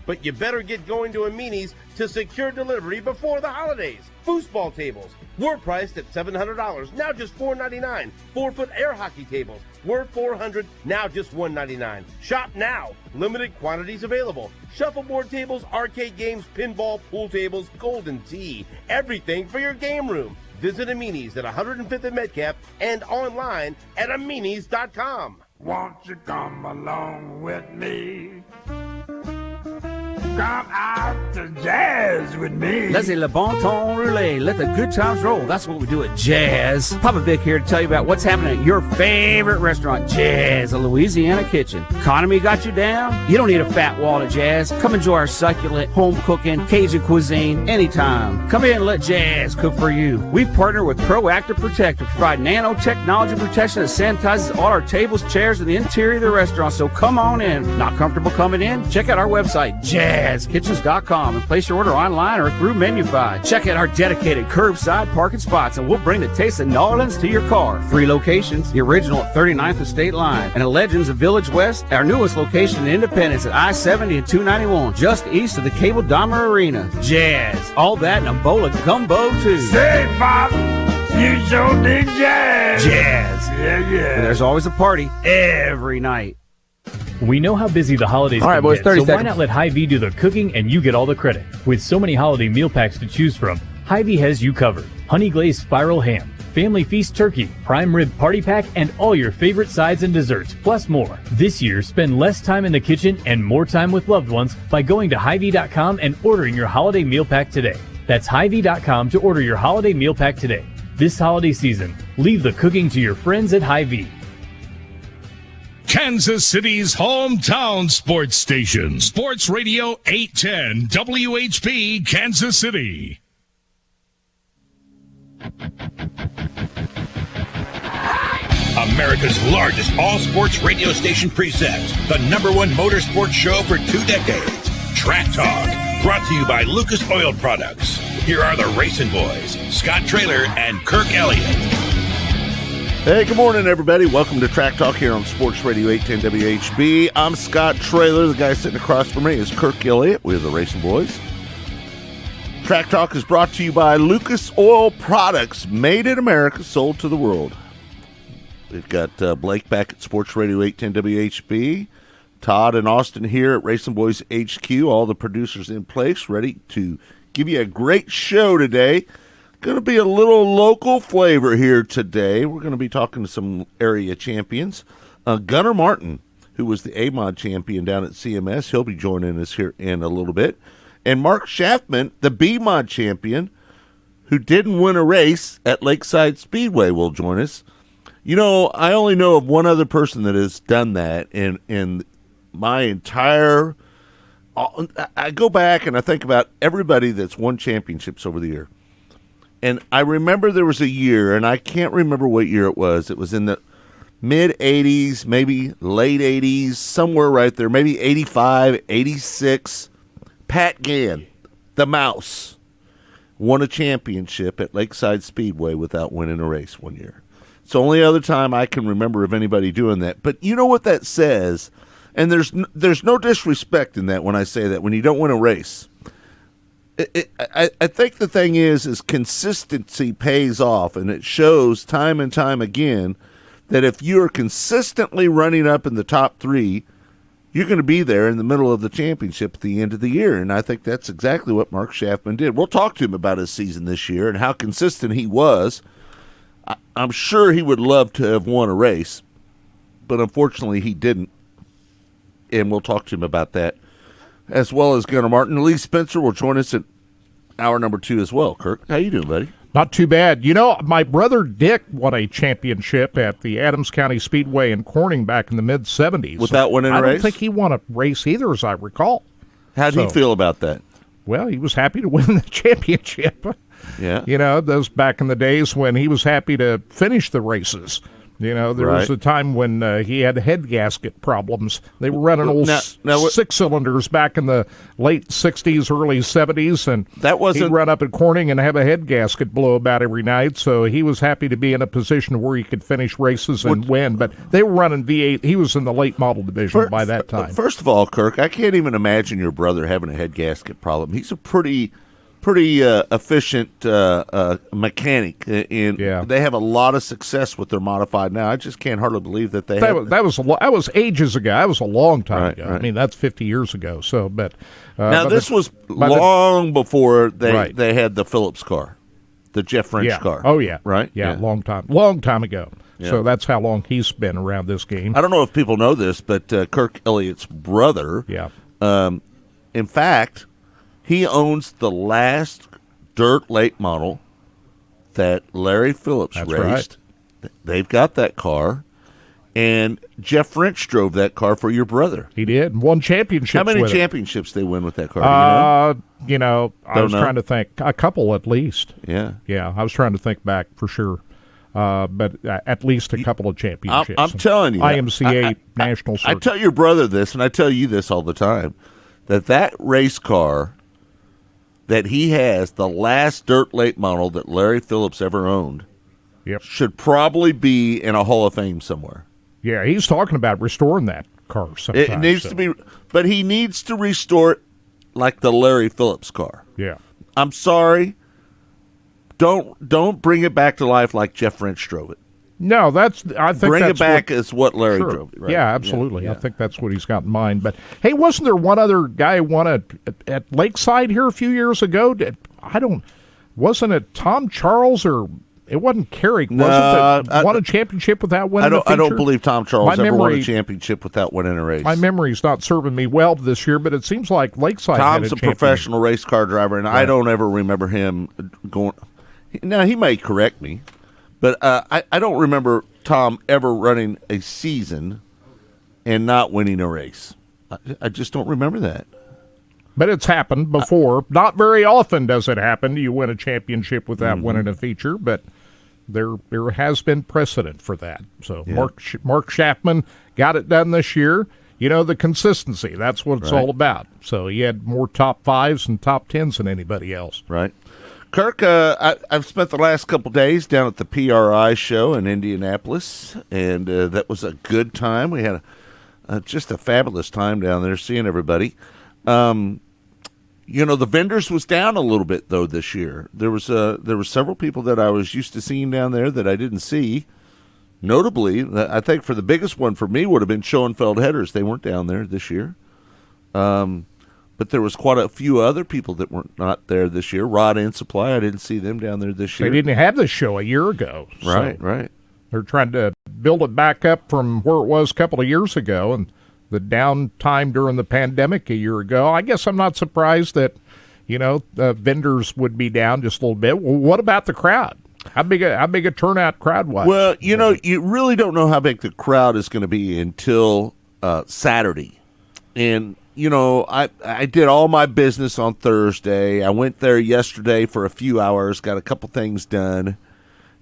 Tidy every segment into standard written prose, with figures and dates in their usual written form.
but you better get going to Amini's to secure delivery before the holidays. Foosball tables were priced at $700, now just $499. 4-foot air hockey tables were $400, now just $199. Shop now. Limited quantities available. Shuffleboard tables, arcade games, pinball, pool tables, golden tea, everything for your game room. Visit Amini's at 105th and Metcalf and online at aminis.com. Won't you come along with me? Come out to jazz with me. Laissez le bon temps rouler. Let the good times roll. That's what we do at Jazz. Papa Vic here to tell you about what's happening at your favorite restaurant, Jazz, a Louisiana kitchen. Economy got you down? You don't need a fat wall at Jazz. Come enjoy our succulent, home cooking, Cajun cuisine anytime. Come in and let Jazz cook for you. We partner with Proactive Protect to provide nanotechnology protection that sanitizes all our tables, chairs, and the interior of the restaurant. So come on in. Not comfortable coming in? Check out our website, jazzkitchens.com, and place your order online or through Menufy. Check out our dedicated curbside parking spots, and we'll bring the taste of New Orleans to your car. 3 locations, the original at 39th and State Line, and at Legends of Village West, our newest location in Independence at I-70 and 291, just east of the Cable Dahmer Arena. Jazz, all that and a bowl of gumbo, too. Say, Pop, you sure dig jazz. Jazz. Yeah. And there's always a party every night. We know how busy the holidays All right, can boys, get, 30 so seconds. why not let Hy-Vee do the cooking and you get all the credit? With so many holiday meal packs to choose from, Hy-Vee has you covered. Honey glazed spiral ham, family feast turkey, prime rib party pack, and all your favorite sides and desserts, plus more. This year, spend less time in the kitchen and more time with loved ones by going to Hy-Vee.com and ordering your holiday meal pack today. That's Hy-Vee.com to order your holiday meal pack today. This holiday season, leave the cooking to your friends at Hy-Vee. Kansas City's hometown sports station. Sports Radio 810 WHP Kansas City. America's largest all-sports radio station presents the #1 motorsports show for 2 decades. Track Talk, brought to you by Lucas Oil Products. Here are the Racing Boys, Scott Traylor and Kirk Elliott. Hey, good morning, everybody. Welcome to Track Talk here on Sports Radio 810 WHB. I'm Scott Traylor. The guy sitting across from me is Kirk Elliott. We're the Racing Boys. Track Talk is brought to you by Lucas Oil Products, made in America, sold to the world. We've got Blake back at Sports Radio 810 WHB. Todd and Austin here at Racing Boys HQ. All the producers in place, ready to give you a great show today. Going to be a little local flavor here today. We're going to be talking to some area champions. Gunnar Martin, who was the A-Mod champion down at CMS, he'll be joining us here in a little bit. And Mark Schaffman, the B-Mod champion, who didn't win a race at Lakeside Speedway, will join us. You know, I only know of one other person that has done that in my entire... I go back and I think about everybody that's won championships over the year. And I remember there was a year, and I can't remember what year it was. It was in the mid-'80s, maybe late 80s, somewhere right there, maybe 85, 86. Pat Gann, the Mouse, won a championship at Lakeside Speedway without winning a race one year. It's the only other time I can remember of anybody doing that. But you know what that says? And there's no disrespect in that when I say that, when you don't win a race. I think the thing is consistency pays off, and it shows time and time again that if you're consistently running up in the top 3, you're going to be there in the middle of the championship at the end of the year, and I think that's exactly what Mark Schaffman did. We'll talk to him about his season this year and how consistent he was. I'm sure he would love to have won a race, but unfortunately he didn't, and we'll talk to him about that, as well as Gunnar Martin. Lee Spencer will join us at hour number 2 as well. Kirk, how you doing, buddy? Not too bad. You know, my brother Dick won a championship at the Adams County Speedway in Corning back in the mid-'70s. Without winning a race? I don't think he won a race either, as I recall. How did he feel about that? Well, he was happy to win the championship. Yeah. You know, those back in the days when he was happy to finish the races. There was a time when he had head gasket problems. They were running old six-cylinders back in the late 60s, early 70s, and he'd run up at Corning and have a head gasket blow about every night, so he was happy to be in a position where he could finish races and win. But they were running V8. He was in the late model division by that time. First of all, Kirk, I can't even imagine your brother having a head gasket problem. He's a pretty efficient mechanic, and they have a lot of success with their modified now. I just can't hardly believe that they have. That was ages ago. That was a long time ago. Right. I mean, that's 50 years ago. So, now this was long before they had the Phillips car, the Jeff French car. Oh yeah, right. Yeah, long time ago. Yeah. So that's how long he's been around this game. I don't know if people know this, but Kirk Elliott's brother, in fact, he owns the last dirt late model that Larry Phillips raced. Right. They've got that car, and Jeff French drove that car for your brother. He did. Won championships. How many championships they win with that car? Do you know? I was trying to think. A couple at least. Yeah. I was trying to think back for sure. But at least a couple of championships. I'm telling you. IMCA National Circuit. I tell your brother this, and I tell you this all the time, that race car that he has, the last dirt late model that Larry Phillips ever owned, should probably be in a Hall of Fame somewhere. Yeah, he's talking about restoring that car sometime. It needs to be, but he needs to restore it like the Larry Phillips car. Yeah. I'm sorry. Don't bring it back to life like Jeff French drove it. No, I think bring that's it back as what Larry drove it. Right? Yeah, absolutely. I think that's what he's got in mind. But hey, wasn't there one other guy who won at Lakeside here a few years ago? Wasn't it Tom Charles or it wasn't Carrick? Won a championship without winning a feature? I don't believe Tom Charles ever won a championship without winning a race. My memory's not serving me well this year, but it seems like Lakeside. Tom's a professional race car driver, and I don't ever remember him going. Now he may correct me. But I don't remember Tom ever running a season and not winning a race. I just don't remember that. But it's happened before. Not very often does it happen. You win a championship without winning a feature, but there has been precedent for that. So Mark Schaffman got it done this year. The consistency, that's what it's all about. So he had more top fives and top tens than anybody else. Right. Kirk, I've spent the last couple days down at the PRI show in Indianapolis, and that was a good time. We had just a fabulous time down there seeing everybody. The vendors was down a little bit, though, this year. There were several people that I was used to seeing down there that I didn't see. Notably, I think for the biggest one for me would have been Schoenfeld Headers. They weren't down there this year. But there was quite a few other people that were not there this year. Rod and Supply, I didn't see them down there this year. They didn't have the show a year ago. Right. They're trying to build it back up from where it was a couple of years ago, and the downtime during the pandemic a year ago. I guess I'm not surprised that, vendors would be down just a little bit. Well, what about the crowd? How big a turnout crowd-wise? Well, you really don't know how big the crowd is going to be until Saturday. And I did all my business on Thursday. I went there yesterday for a few hours, got a couple things done,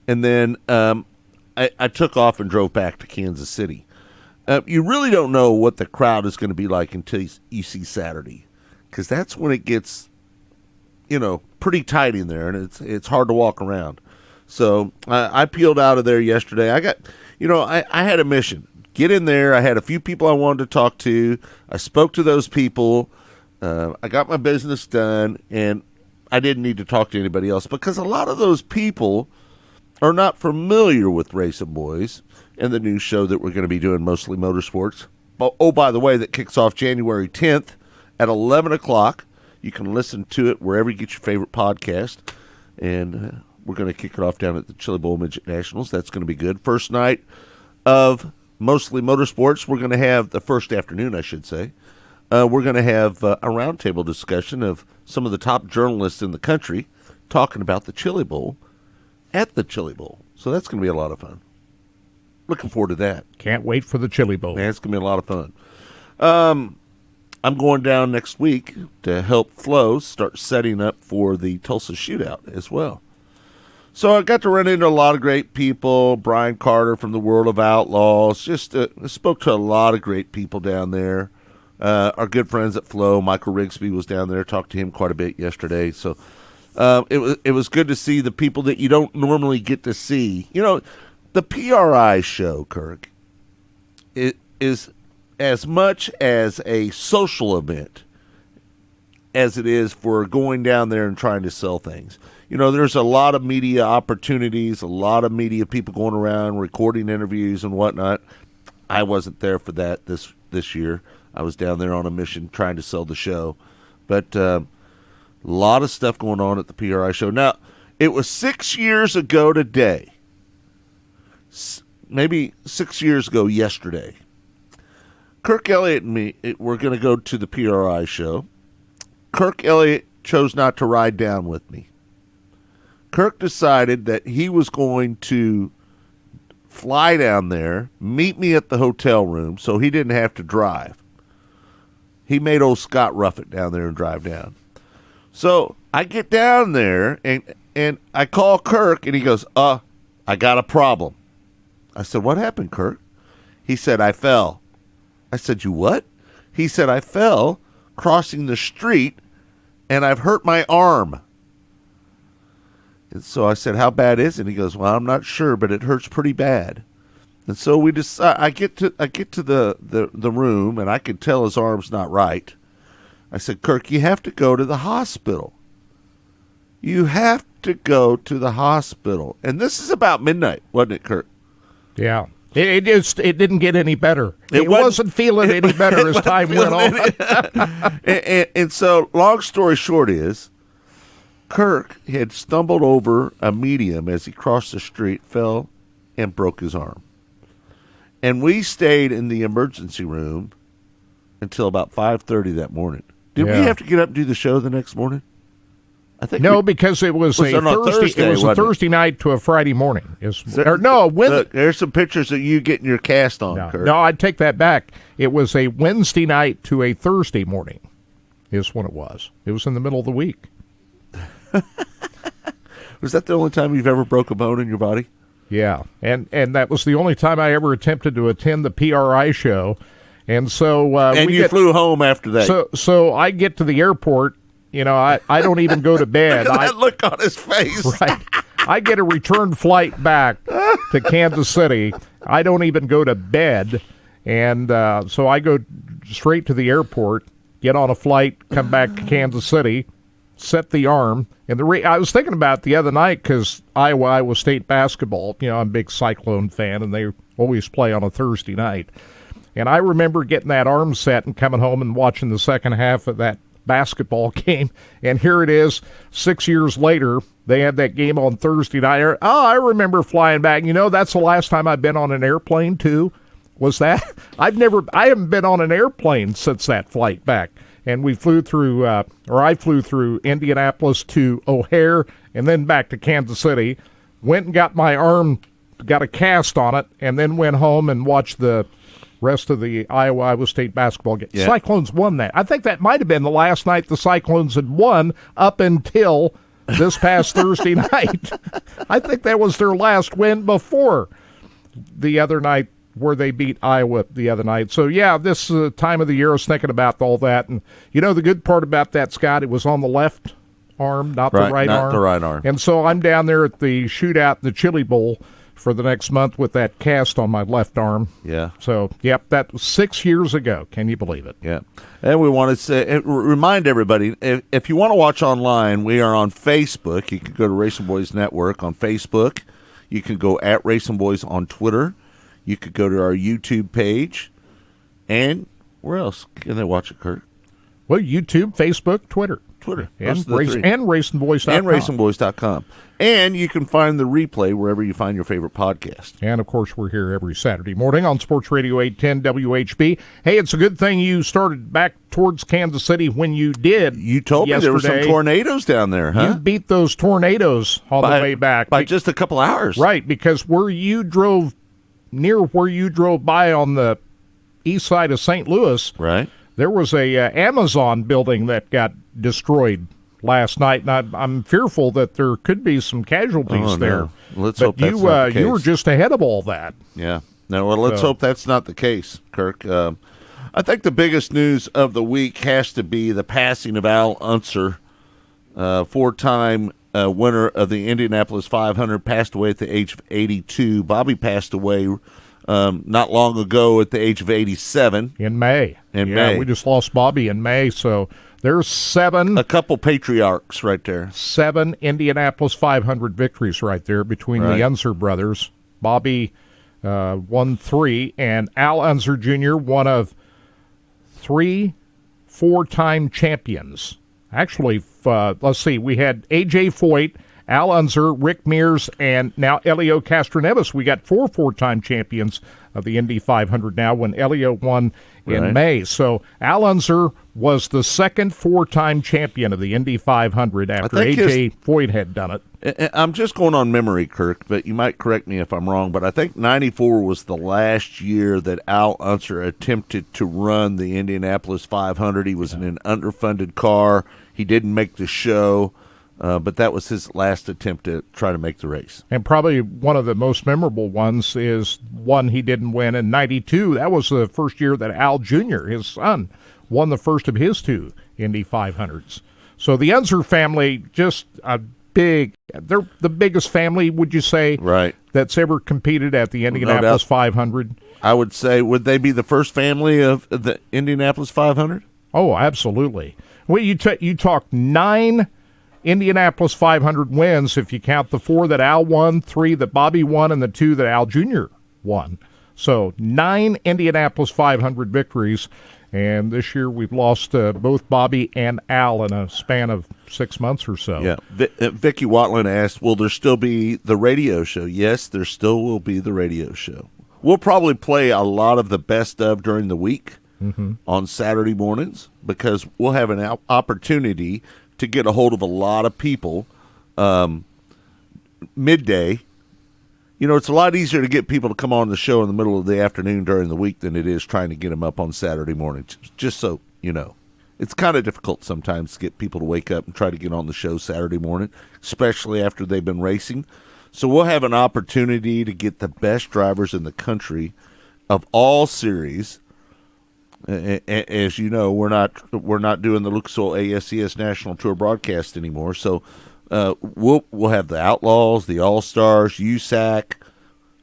and then I took off and drove back to Kansas City. You really don't know what the crowd is going to be like until you see Saturday, because that's when it gets, pretty tight in there, and it's hard to walk around. So I peeled out of there yesterday. I had a mission. Get in there. I had a few people I wanted to talk to. I spoke to those people. I got my business done, and I didn't need to talk to anybody else because a lot of those people are not familiar with Racing Boys and the new show that we're going to be doing, Mostly Motorsports. Oh, by the way, that kicks off January 10th at 11 o'clock. You can listen to it wherever you get your favorite podcast. And we're going to kick it off down at the Chili Bowl Midget Nationals. That's going to be good. First night of Mostly Motorsports, we're going to have the first afternoon, I should say. We're going to have a roundtable discussion of some of the top journalists in the country talking about the Chili Bowl at the Chili Bowl. So that's going to be a lot of fun. Looking forward to that. Can't wait for the Chili Bowl. Man, it's going to be a lot of fun. I'm going down next week to help Flo start setting up for the Tulsa Shootout as well. So I got to run into a lot of great people. Brian Carter from the World of Outlaws. Just spoke to a lot of great people down there. Our good friends at Flow, Michael Rigsby was down there. Talked to him quite a bit yesterday. So it was good to see the people that you don't normally get to see. You know, the PRI show, Kirk, it is as much as a social event as it is for going down there and trying to sell things. You know, there's a lot of media opportunities, a lot of media people going around recording interviews and whatnot. I wasn't there for that this year. I was down there on a mission trying to sell the show. But a lot of stuff going on at the PRI show. Now, it was 6 years ago today, maybe 6 years ago yesterday. Kirk Elliott and me, we're going to go to the PRI show. Kirk Elliott chose not to ride down with me. Kirk decided that he was going to fly down there, meet me at the hotel room so he didn't have to drive. He made old Scott Ruffett down there and drive down. So I get down there and I call Kirk and he goes, I got a problem. I said, what happened, Kirk? He said, I fell. I said, you what? He said, I fell crossing the street and I've hurt my arm. And so I said, how bad is it? And he goes, well, I'm not sure, but it hurts pretty bad. And so we decide. I get to the room, and I could tell his arm's not right. I said, Kirk, you have to go to the hospital. You have to go to the hospital. And this is about midnight, wasn't it, Kirk? Yeah. It didn't get any better. It wasn't feeling any better as time went on. and so, long story short is, Kirk had stumbled over a medium as he crossed the street, fell, and broke his arm. And we stayed in the emergency room until about 5:30 that morning. Did we have to get up and do the show the next morning? I think because it was a Thursday. It was a Thursday night to a Friday morning. There's some pictures of you getting your cast on, Kirk. No, I'd take that back. It was a Wednesday night to a Thursday morning is when it was. It was in the middle of the week. Was that the only time you've ever broke a bone in your body? Yeah, and that was the only time I ever attempted to attend the PRI show. And so you flew home after that. So I get to the airport. You know, I don't even go to bed. Look at that look on his face. Right. I get a return flight back to Kansas City. I don't even go to bed. And so I go straight to the airport, get on a flight, come back to Kansas City, set the arm. And I was thinking about it the other night because Iowa State basketball, you know, I'm a big Cyclone fan, and they always play on a Thursday night. And I remember getting that arm set and coming home and watching the second half of that basketball game. And here it is, 6 years later, they had that game on Thursday night. I remember flying back. You know, that's the last time I've been on an airplane, too, was that. I haven't been on an airplane since that flight back. And we flew through, I flew through Indianapolis to O'Hare and then back to Kansas City. Went and got my arm, got a cast on it, and then went home and watched the rest of the Iowa State basketball game. Yeah. Cyclones won that. I think that might have been the last night the Cyclones had won up until this past Thursday night. I think that was their last win before the other night where they beat Iowa the other night. So, yeah, this time of the year I was thinking about all that. And, you know, the good part about that, Scott, it was on the left arm, not the right arm. Not the right arm. And so I'm down there at the shootout in the Chili Bowl for the next month with that cast on my left arm. Yeah. So, yep, that was 6 years ago. Can you believe it? Yeah. And we want to remind everybody, if you want to watch online, we are on Facebook. You can go to Racing Boys Network on Facebook. You can go at Racing Boys on Twitter. You could go to our YouTube page. And where else can they watch it, Kurt? Well, YouTube, Facebook, Twitter. And RacingBoys.com. And RacingBoys.com. And you can find the replay wherever you find your favorite podcast. And, of course, we're here every Saturday morning on Sports Radio 810 WHB. Hey, it's a good thing you started back towards Kansas City when you did. You told me there were some tornadoes down there, huh? You beat those tornadoes on the way back. By just a couple hours. Right, because near where you drove by on the east side of St. Louis, right, there was a Amazon building that got destroyed last night, and I'm fearful that there could be some casualties there. Let's hope that's not the case. You were just ahead of all that. Yeah. No, well, let's hope that's not the case, Kirk. I think the biggest news of the week has to be the passing of Al Unser, 4-time winner of the Indianapolis 500, passed away at the age of 82. Bobby passed away not long ago at the age of 87. In May. May. We just lost Bobby in May, so there's 7. A couple patriarchs right there. 7 Indianapolis 500 victories right there between the Unser brothers. Bobby won 3, and Al Unser Jr., one of 3 4-time champions. Actually, let's see, we had A.J. Foyt, Al Unser, Rick Mears, and now Elio Castroneves. We got 4 4-time champions of the Indy 500 now when Elio won in May. So Al Unser was the second 4-time champion of the Indy 500 after A.J. Foyt had done it. I'm just going on memory, Kirk, but you might correct me if I'm wrong, but I think 94 was the last year that Al Unser attempted to run the Indianapolis 500. He was in an underfunded car. He didn't make the show, but that was his last attempt to try to make the race. And probably one of the most memorable ones is one he didn't win in 92. That was the first year that Al Jr., his son, won the first of his 2 Indy 500s. So the Unser family, just a they're the biggest family, would you say, that's ever competed at the Indianapolis 500? I would say, would they be the first family of the Indianapolis 500? Oh, absolutely. Well, you talk 9 Indianapolis 500 wins if you count the 4 that Al won, 3 that Bobby won, and the 2 that Al Jr. won. So 9 Indianapolis 500 victories. And this year we've lost both Bobby and Al in a span of 6 months or so. Yeah. Vicky Watland asked, will there still be the radio show? Yes, there still will be the radio show. We'll probably play a lot of the best of during the week on Saturday mornings because we'll have an opportunity to get a hold of a lot of people midday. You know, it's a lot easier to get people to come on the show in the middle of the afternoon during the week than it is trying to get them up on Saturday morning, just so you know. It's kind of difficult sometimes to get people to wake up and try to get on the show Saturday morning, especially after they've been racing. So we'll have an opportunity to get the best drivers in the country of all series. As you know, we're not doing the Lucas Oil ASCS National Tour broadcast anymore, so we'll have the Outlaws, the All-Stars, USAC,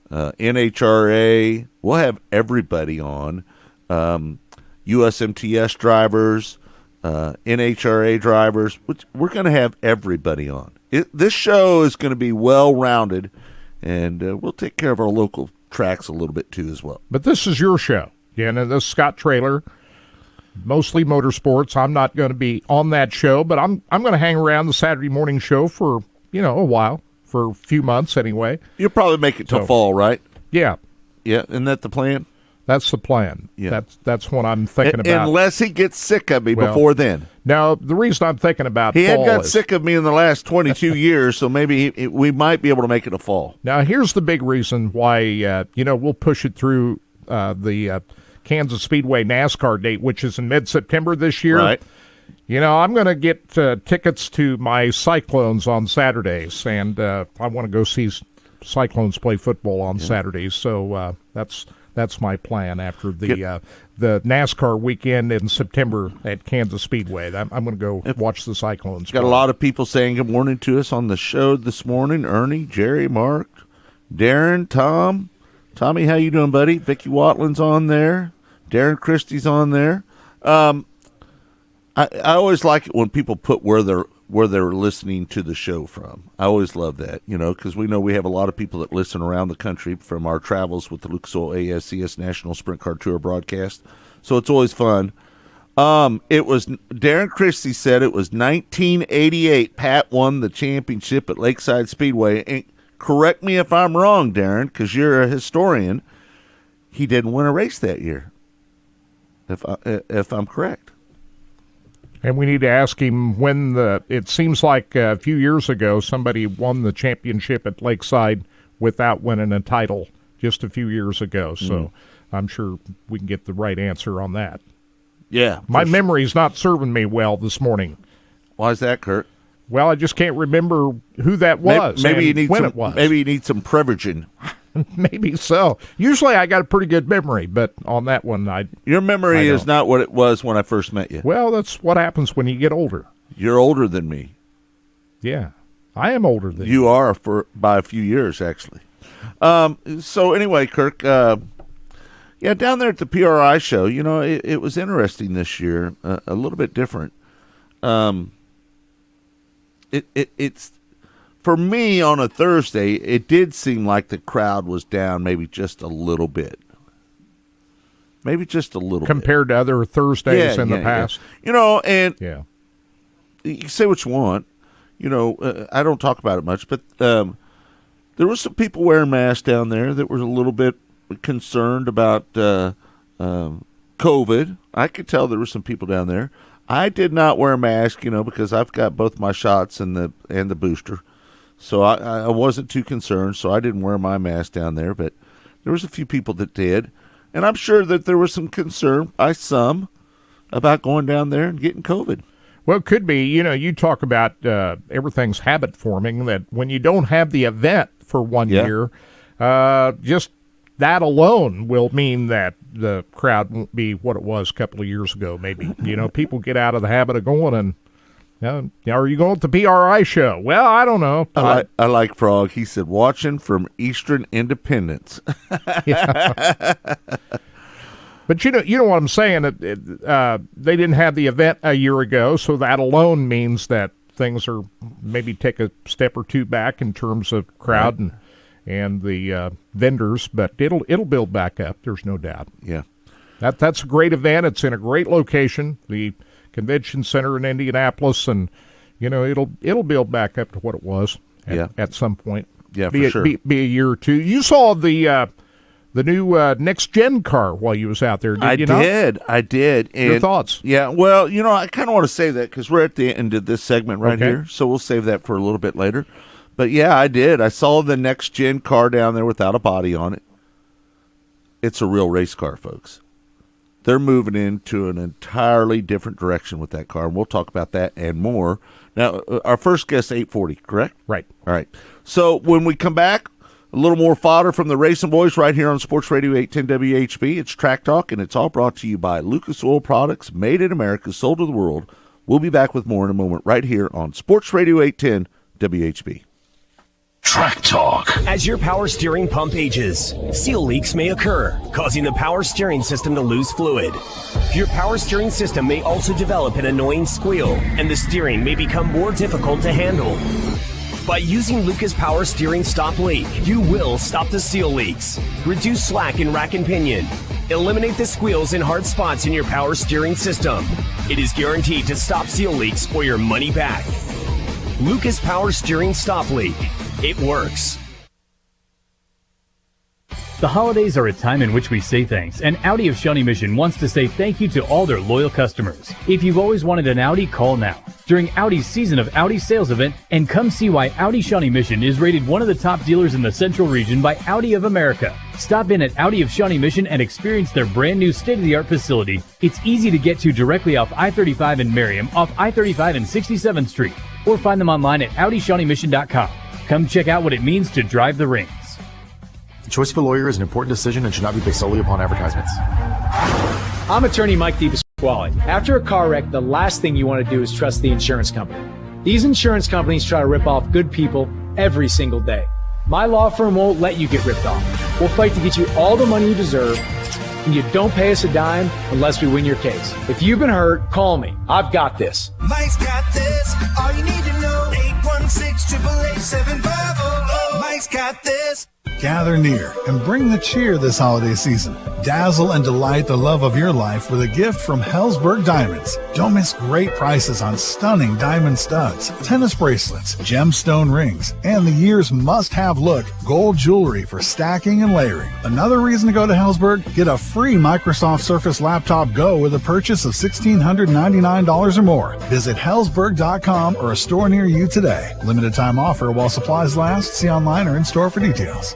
NHRA. We'll have everybody on. USMTS drivers, NHRA drivers. We're going to have everybody on. This show is going to be well-rounded, and we'll take care of our local tracks a little bit too as well. But this is your show. Yeah, and this is Scott Traylor. Mostly motorsports. I'm not going to be on that show, but I'm going to hang around the Saturday morning show for, a while, for a few months anyway. You'll probably make it till fall, right? Yeah. Yeah, isn't that the plan? That's the plan. Yeah. That's what I'm thinking about. Unless he gets sick of me before then. Now, the reason I'm thinking about he fall had got sick of me in the last 22 years, so maybe we might be able to make it a fall. Now, here's the big reason why, we'll push it through the Kansas Speedway NASCAR date, which is in mid-September this year. Right. I'm going to get tickets to my Cyclones on Saturdays, and I want to go see Cyclones play football on Saturdays. So that's my plan after the NASCAR weekend in September at Kansas Speedway. I'm going to go watch the Cyclones. Got a lot of people saying good morning to us on the show this morning. Ernie, Jerry, Mark, Darren, Tom. Tommy, how you doing, buddy? Vicky Watland's on there. Darren Christie's on there. I always like it when people put where they're listening to the show from. I always love that, because we know we have a lot of people that listen around the country from our travels with the Lucas Oil ASCS National Sprint Car Tour broadcast. So it's always fun. It was Darren Christie said it was 1988. Pat won the championship at Lakeside Speedway. And correct me if I'm wrong, Darren, because you're a historian. He didn't win a race that year, if I'm correct. And we need to ask him when it seems like a few years ago somebody won the championship at Lakeside without winning a title just a few years ago. So I'm sure we can get the right answer on that. Yeah. My memory's not serving me well this morning. Why is that, Kurt? Well, I just can't remember who that was. Maybe you need when some, it was. Maybe you need some Prevagen. Maybe so. Usually I got a pretty good memory, but on that one, your memory is not what it was when I first met you. Well, that's what happens when you get older. You're older than me. Yeah, I am older than you. You are by a few years, actually. So anyway, Kirk, down there at the PRI show, it was interesting this year, a little bit different. It's for me on a Thursday, it did seem like the crowd was down maybe just a little bit. Maybe just a little compared bit. to other Thursdays in the past. Yeah. And you can say what you want. I don't talk about it much, but there were some people wearing masks down there that were a little bit concerned about COVID. I could tell there were some people down there. I did not wear a mask, because I've got both my shots and the booster. So I wasn't too concerned, so I didn't wear my mask down there, but there was a few people that did. And I'm sure that there was some concern by some about going down there and getting COVID. Well, it could be. You talk about everything's habit forming, that when you don't have the event for 1 year, just that alone will mean that the crowd won't be what it was a couple of years ago, maybe. People get out of the habit of going and, are you going to the PRI show? Well, I don't know. I like Frog. He said, watching from Eastern Independence. But you know what I'm saying? They didn't have the event a year ago, so that alone means that things are maybe take a step or two back in terms of crowd and the vendors, but it'll build back up. There's no doubt. Yeah, that's a great event. It's in a great location, the Convention Center in Indianapolis, and it'll build back up to what it was at some point. Yeah, for sure. Be a year or two. You saw the new next gen car while you was out there, did you not? I did. And your thoughts? Yeah, well, I kind of want to save that because we're at the end of this segment here, so we'll save that for a little bit later. But yeah, I did. I saw the next gen car down there without a body on it. It's a real race car, folks. They're moving into an entirely different direction with that car, and we'll talk about that and more. Now, our first guest, 840, correct? Right. All right. So when we come back, a little more fodder from the Racing Boys right here on Sports Radio 810 WHB. It's Track Talk, and it's all brought to you by Lucas Oil Products, made in America, sold to the world. We'll be back with more in a moment right here on Sports Radio 810 WHB. Track Talk. As your power steering pump ages, seal leaks may occur, causing the power steering system to lose fluid. Your power steering system may also develop an annoying squeal, and the steering may become more difficult to handle. By using Lucas Power Steering Stop Leak, you will stop the seal leaks, reduce slack in rack and pinion, eliminate the squeals and hard spots in your power steering system. It is guaranteed to stop seal leaks or your money back. Lucas Power Steering Stop Leak. It works. The holidays are a time in which we say thanks, and Audi of Shawnee Mission wants to say thank you to all their loyal customers. If you've always wanted an Audi, call now during Audi's Season of Audi sales event, and come see why Audi Shawnee Mission is rated one of the top dealers in the Central region by Audi of America. Stop in at Audi of Shawnee Mission and experience their brand new state-of-the-art facility. It's easy to get to directly off I-35 in Merriam, off I-35 and 67th Street, or find them online at AudiShawneeMission.com. Come check out what it means to drive the rings. The choice of a lawyer is an important decision and should not be based solely upon advertisements. I'm attorney Mike DePasquale. After a car wreck, the last thing you want to do is trust the insurance company. These insurance companies try to rip off good people every single day. My law firm won't let you get ripped off. We'll fight to get you all the money you deserve, and you don't pay us a dime unless we win your case. If you've been hurt, call me. I've got this. Mike's got this. All you need to know, 816-888-7500. Mike's got this. Gather near and bring the cheer this holiday season. Dazzle and delight the love of your life with a gift from Helzberg Diamonds. Don't miss great prices on stunning diamond studs, tennis bracelets, gemstone rings, and the year's must-have look, gold jewelry for stacking and layering. Another reason to go to Helzberg? Get a free Microsoft Surface Laptop Go with a purchase of $1,699 or more. Visit Helzberg.com or a store near you today. Limited time offer while supplies last. See online or in store for details.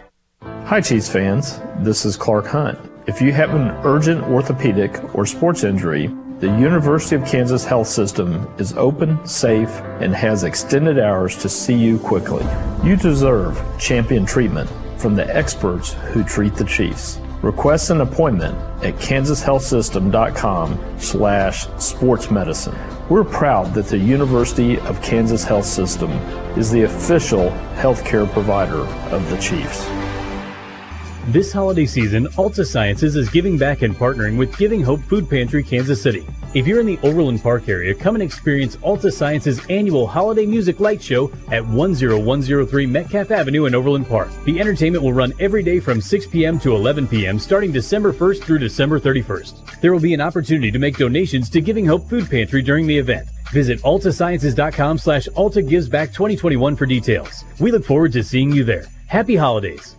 Hi, Chiefs fans. This is Clark Hunt. If you have an urgent orthopedic or sports injury, The University of Kansas Health System is open, safe, and has extended hours to see you quickly. You deserve champion treatment from the experts who treat the Chiefs. Request an appointment at kansashealthsystem.com/sportsmedicine. We're proud that the University of Kansas Health System is the official healthcare provider of the Chiefs. This holiday season, Alta Sciences is giving back and partnering with Giving Hope Food Pantry Kansas City. If you're in the Overland Park area, come and experience Alta Sciences' annual Holiday Music Light Show at 10103 Metcalf Avenue in Overland Park. The entertainment will run every day from 6 p.m. to 11 p.m. starting December 1st through December 31st. There will be an opportunity to make donations to Giving Hope Food Pantry during the event. Visit altasciences.com/AltaGivesBack2021 for details. We look forward to seeing you there. Happy holidays.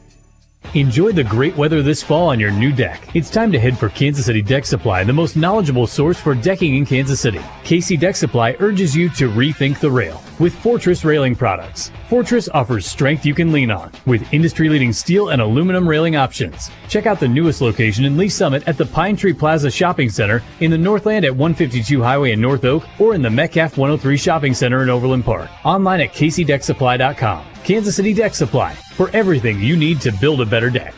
Enjoy the great weather this fall on your new deck. It's time to head for Kansas City Deck Supply, the most knowledgeable source for decking in Kansas City. KC Deck Supply urges you to rethink the rail with Fortress railing products. Fortress offers strength you can lean on with industry-leading steel and aluminum railing options. Check out the newest location in Lee Summit at the Pine Tree Plaza Shopping Center, in the Northland at 152 Highway in North Oak, or in the Metcalf 103 Shopping Center in Overland Park. Online at kcdecksupply.com. Kansas City Deck Supply, for everything you need to build a better deck.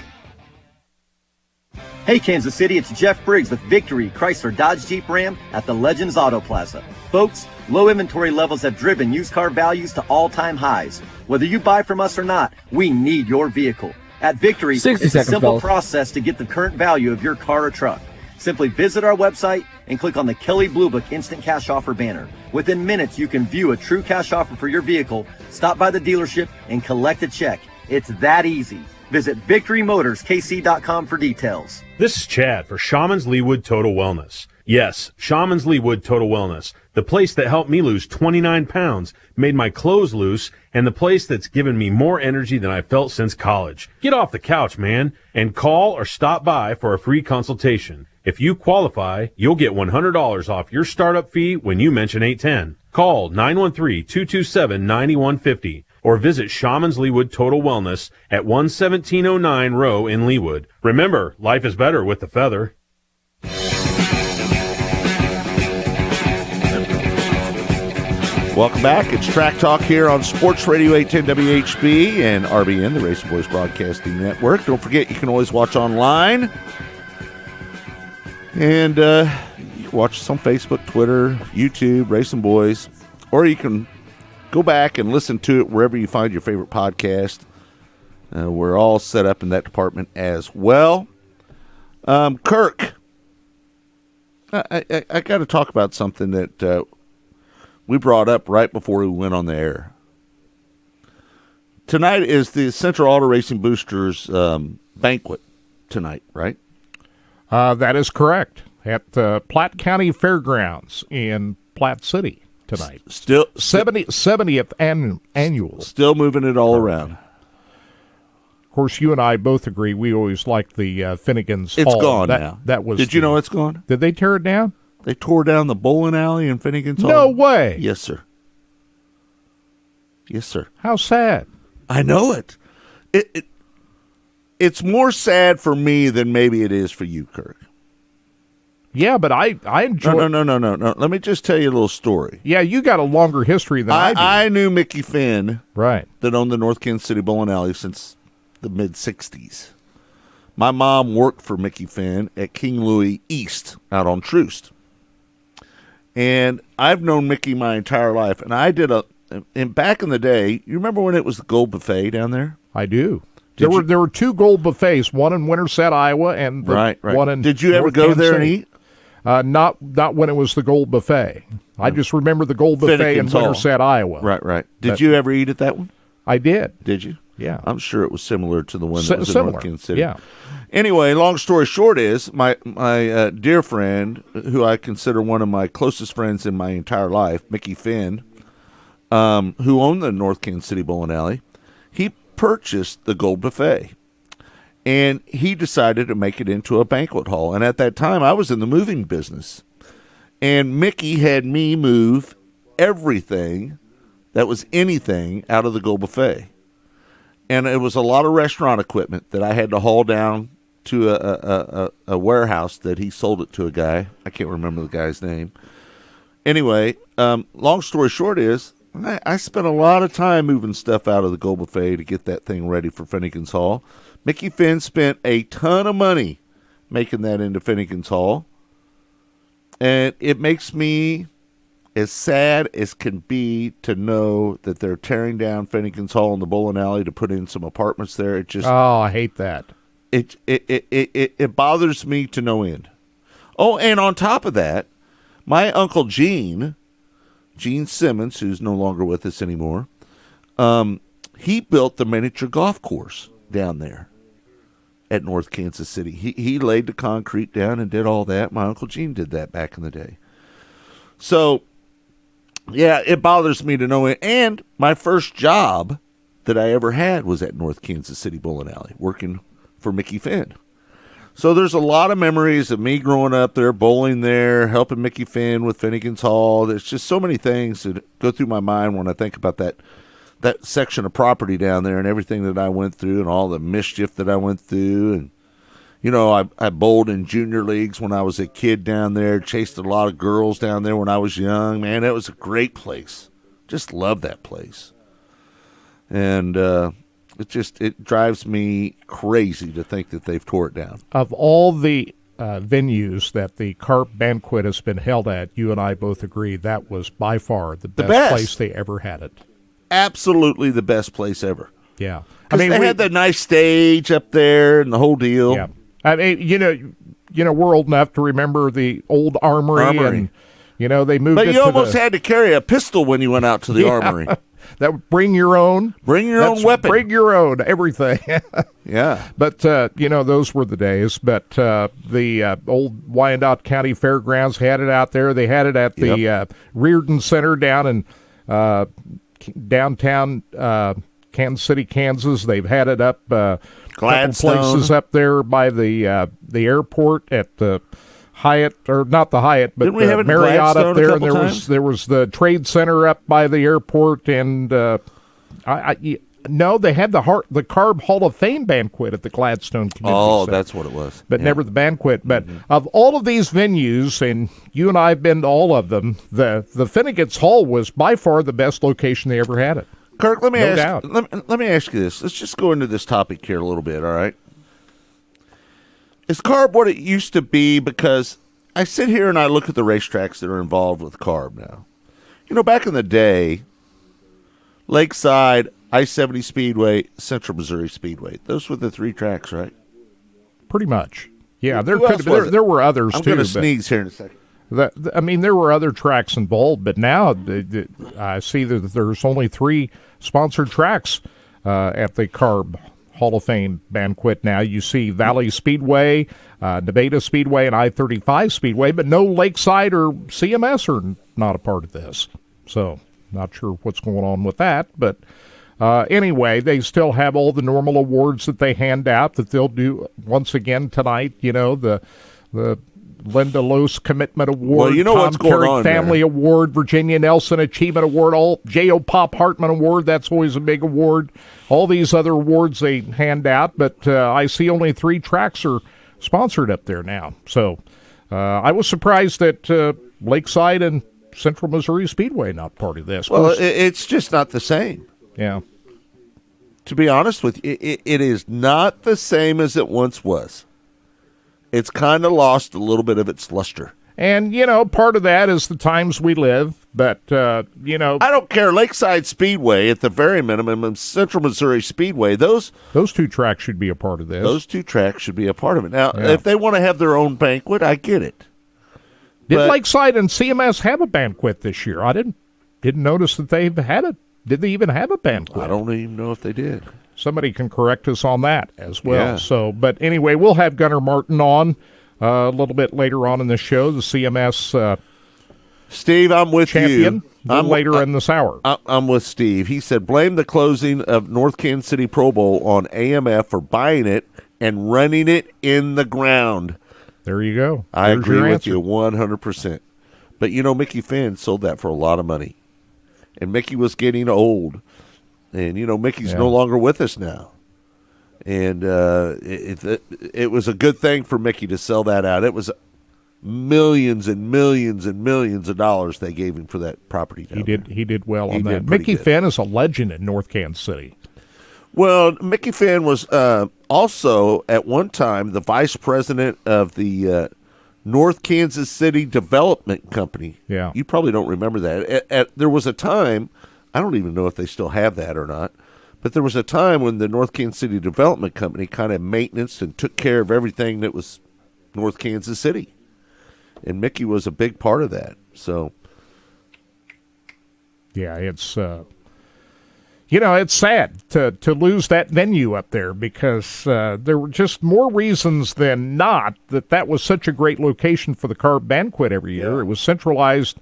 Hey Kansas City, it's Jeff Briggs with Victory Chrysler Dodge Jeep Ram at the Legends Auto Plaza. Folks, low inventory levels have driven used car values to all-time highs. Whether you buy from us or not, we need your vehicle. At Victory, it's a simple process to get the current value of your car or truck. Simply visit our website and click on the Kelley Blue Book Instant Cash Offer banner. Within minutes, you can view a true cash offer for your vehicle, stop by the dealership, and collect a check. It's that easy. Visit VictoryMotorsKC.com for details. This is Chad for Shaman's Leewood Total Wellness. Yes, Shaman's Leewood Total Wellness, the place that helped me lose 29 pounds, made my clothes loose, and the place that's given me more energy than I felt since college. Get off the couch, man, and call or stop by for a free consultation. If you qualify, you'll get $100 off your startup fee when you mention 810. Call 913-227-9150 or visit Shaman's Leewood Total Wellness at 11709 Row in Leewood. Remember, life is better with the feather. Welcome back. It's Track Talk here on Sports Radio 810 WHB and RBN, the Racing Boys Broadcasting Network. Don't forget, you can always watch online. And you can watch us on Facebook, Twitter, YouTube, Racing Boys, or you can go back and listen to it wherever you find your favorite podcast. We're all set up in that department as well. Kirk, I got to talk about something that we brought up right before we went on the air. Tonight is the Central Auto Racing Boosters banquet tonight, right? That is correct. At Platte County Fairgrounds in Platte City tonight. Still 70th annual. Still moving it all around. Of course, you and I both agree we always liked the Finnegan's It's Hall. gone now. That was. Did you know it's gone? Did they tear it down? They tore down the bowling alley in Finnegan's Hall. No way. Yes, sir. Yes, sir. How sad. I know it. It's more sad for me than maybe it is for you, Kirk. Yeah, but I enjoy. No. Let me just tell you a little story. Yeah, you got a longer history than I do. I knew Mickey Finn, right, that owned the North Kansas City Bowling Alley since the mid-'60s. My mom worked for Mickey Finn at King Louis East out on Troost. And I've known Mickey my entire life. And I did and back in the day, you remember when it was the Gold Buffet down there? I do. There were two Gold Buffets, one in Winterset, Iowa, and one in Did you ever go there and eat? Not when it was the Gold Buffet. I just remember the Gold Buffet in Winterset, Iowa. Right. Did you ever eat at that one? I did. Did you? Yeah. I'm sure it was similar to the one that was in North Kansas City. Yeah. Anyway, long story short is, my dear friend, who I consider one of my closest friends in my entire life, Mickey Finn, who owned the North Kansas City Bowling Alley, he purchased the Gold Buffet. And he decided to make it into a banquet hall. And at that time, I was in the moving business. And Mickey had me move everything that was anything out of the Gold Buffet. And it was a lot of restaurant equipment that I had to haul down to a warehouse that he sold it to a guy. I can't remember the guy's name. Anyway, long story short is I spent a lot of time moving stuff out of the Gold Buffet to get that thing ready for Finnegan's Hall. Mickey Finn spent a ton of money making that into Finnegan's Hall. And it makes me as sad as can be to know that they're tearing down Finnegan's Hall in the bowling alley to put in some apartments there. It just I hate that. It bothers me to no end. Oh, and on top of that, my Uncle Gene Simmons, who's no longer with us anymore, he built the miniature golf course down there at North Kansas City. He laid the concrete down and did all that. My Uncle Gene did that back in the day. So, yeah, it bothers me to no end. And my first job that I ever had was at North Kansas City Bowling Alley, working for Mickey Finn. So there's a lot of memories of me growing up there, bowling there, helping Mickey Finn with Finnegan's Hall. There's just so many things that go through my mind when I think about that section of property down there and everything that I went through and all the mischief that I went through. And, you know, I bowled in junior leagues when I was a kid down there, chased a lot of girls down there when I was young. Man, it was a great place. Just love that place. And it drives me crazy to think that they've tore it down. Of all the venues that the Carp Banquet has been held at, you and I both agree that was by far the best place they ever had it. Absolutely the best place ever. Yeah. I mean, they had that nice stage up there and the whole deal. Yeah. I mean, you know, we're old enough to remember the old armory. And, you know, they moved But it you to almost had to carry a pistol when you went out to the armory. That would bring your own. Bring your own weapon. Bring your own, everything. Yeah. But, you know, those were the days. But the old Wyandotte County Fairgrounds had it out there. They had it at the Reardon Center down in downtown Kansas City, Kansas. They've had it up Gladstone. Places up there by the airport at the Hyatt, or not the Hyatt, but the Marriott up there. And there was the Trade Center up by the airport, and no, they had the Carb Hall of Fame banquet at the Gladstone Community Center. That's what it was. But never the banquet. But of all of these venues, and you and I have been to all of them, the Finnegan's Hall was by far the best location they ever had it. Kirk, let me ask you this. Let's just go into this topic here a little bit, all right? Is Carb what it used to be? Because I sit here and I look at the racetracks that are involved with Carb now. You know, back in the day, Lakeside, I-70 Speedway, Central Missouri Speedway. Those were the three tracks, right? Pretty much. Yeah, there were others, too. I'm going to sneeze here in a second. I mean, there were other tracks involved, but now I see that there's only 3 sponsored tracks at the Carb Hall of Fame banquet. Now you see Valley Speedway, Nevada Speedway, and I-35 Speedway, but no Lakeside or CMS are not a part of this. So not sure what's going on with that, but anyway, they still have all the normal awards that they hand out that they'll do once again tonight. You know, the Linda Lose Commitment Award, well, you know Tom what's going Carey on Family there. Award, Virginia Nelson Achievement Award, J.O. Pop Hartman Award, that's always a big award. All these other awards they hand out, but I see only 3 tracks are sponsored up there now. So I was surprised that Lakeside and Central Missouri Speedway not part of this. Well, it's just not the same. Yeah. To be honest with you, it is not the same as it once was. It's kind of lost a little bit of its luster. And, you know, part of that is the times we live, but, you know. I don't care. Lakeside Speedway, at the very minimum, and Central Missouri Speedway, those 2 tracks should be a part of this. Those 2 tracks should be a part of it. Now, if they want to have their own banquet, I get it. Did Lakeside and CMS have a banquet this year? I didn't notice that they've had it. Did they even have a banquet? I don't even know if they did. Somebody can correct us on that as well. Yeah. So, but anyway, we'll have Gunnar Martin on a little bit later on in the show, the CMS Steve, I'm with champion, you. I'm later in this hour. I'm with Steve. He said, blame the closing of North Kansas City Pro Bowl on AMF for buying it and running it in the ground. There you go. I agree with you 100%. But, you know, Mickey Finn sold that for a lot of money. And Mickey was getting old. And, you know, Mickey's no longer with us now. And it was a good thing for Mickey to sell that out. It was millions and millions and millions of dollars they gave him for that property. He did well on that. Mickey Finn is a legend in North Kansas City. Well, Mickey Finn was also at one time the vice president of the North Kansas City Development Company. Yeah. You probably don't remember that. There was a time, I don't even know if they still have that or not, but there was a time when the North Kansas City Development Company kind of maintenance and took care of everything that was North Kansas City. And Mickey was a big part of that. So, yeah, it's it's sad to lose that venue up there because there were just more reasons than not that was such a great location for the Carb Banquet every year. Yeah. It was centralized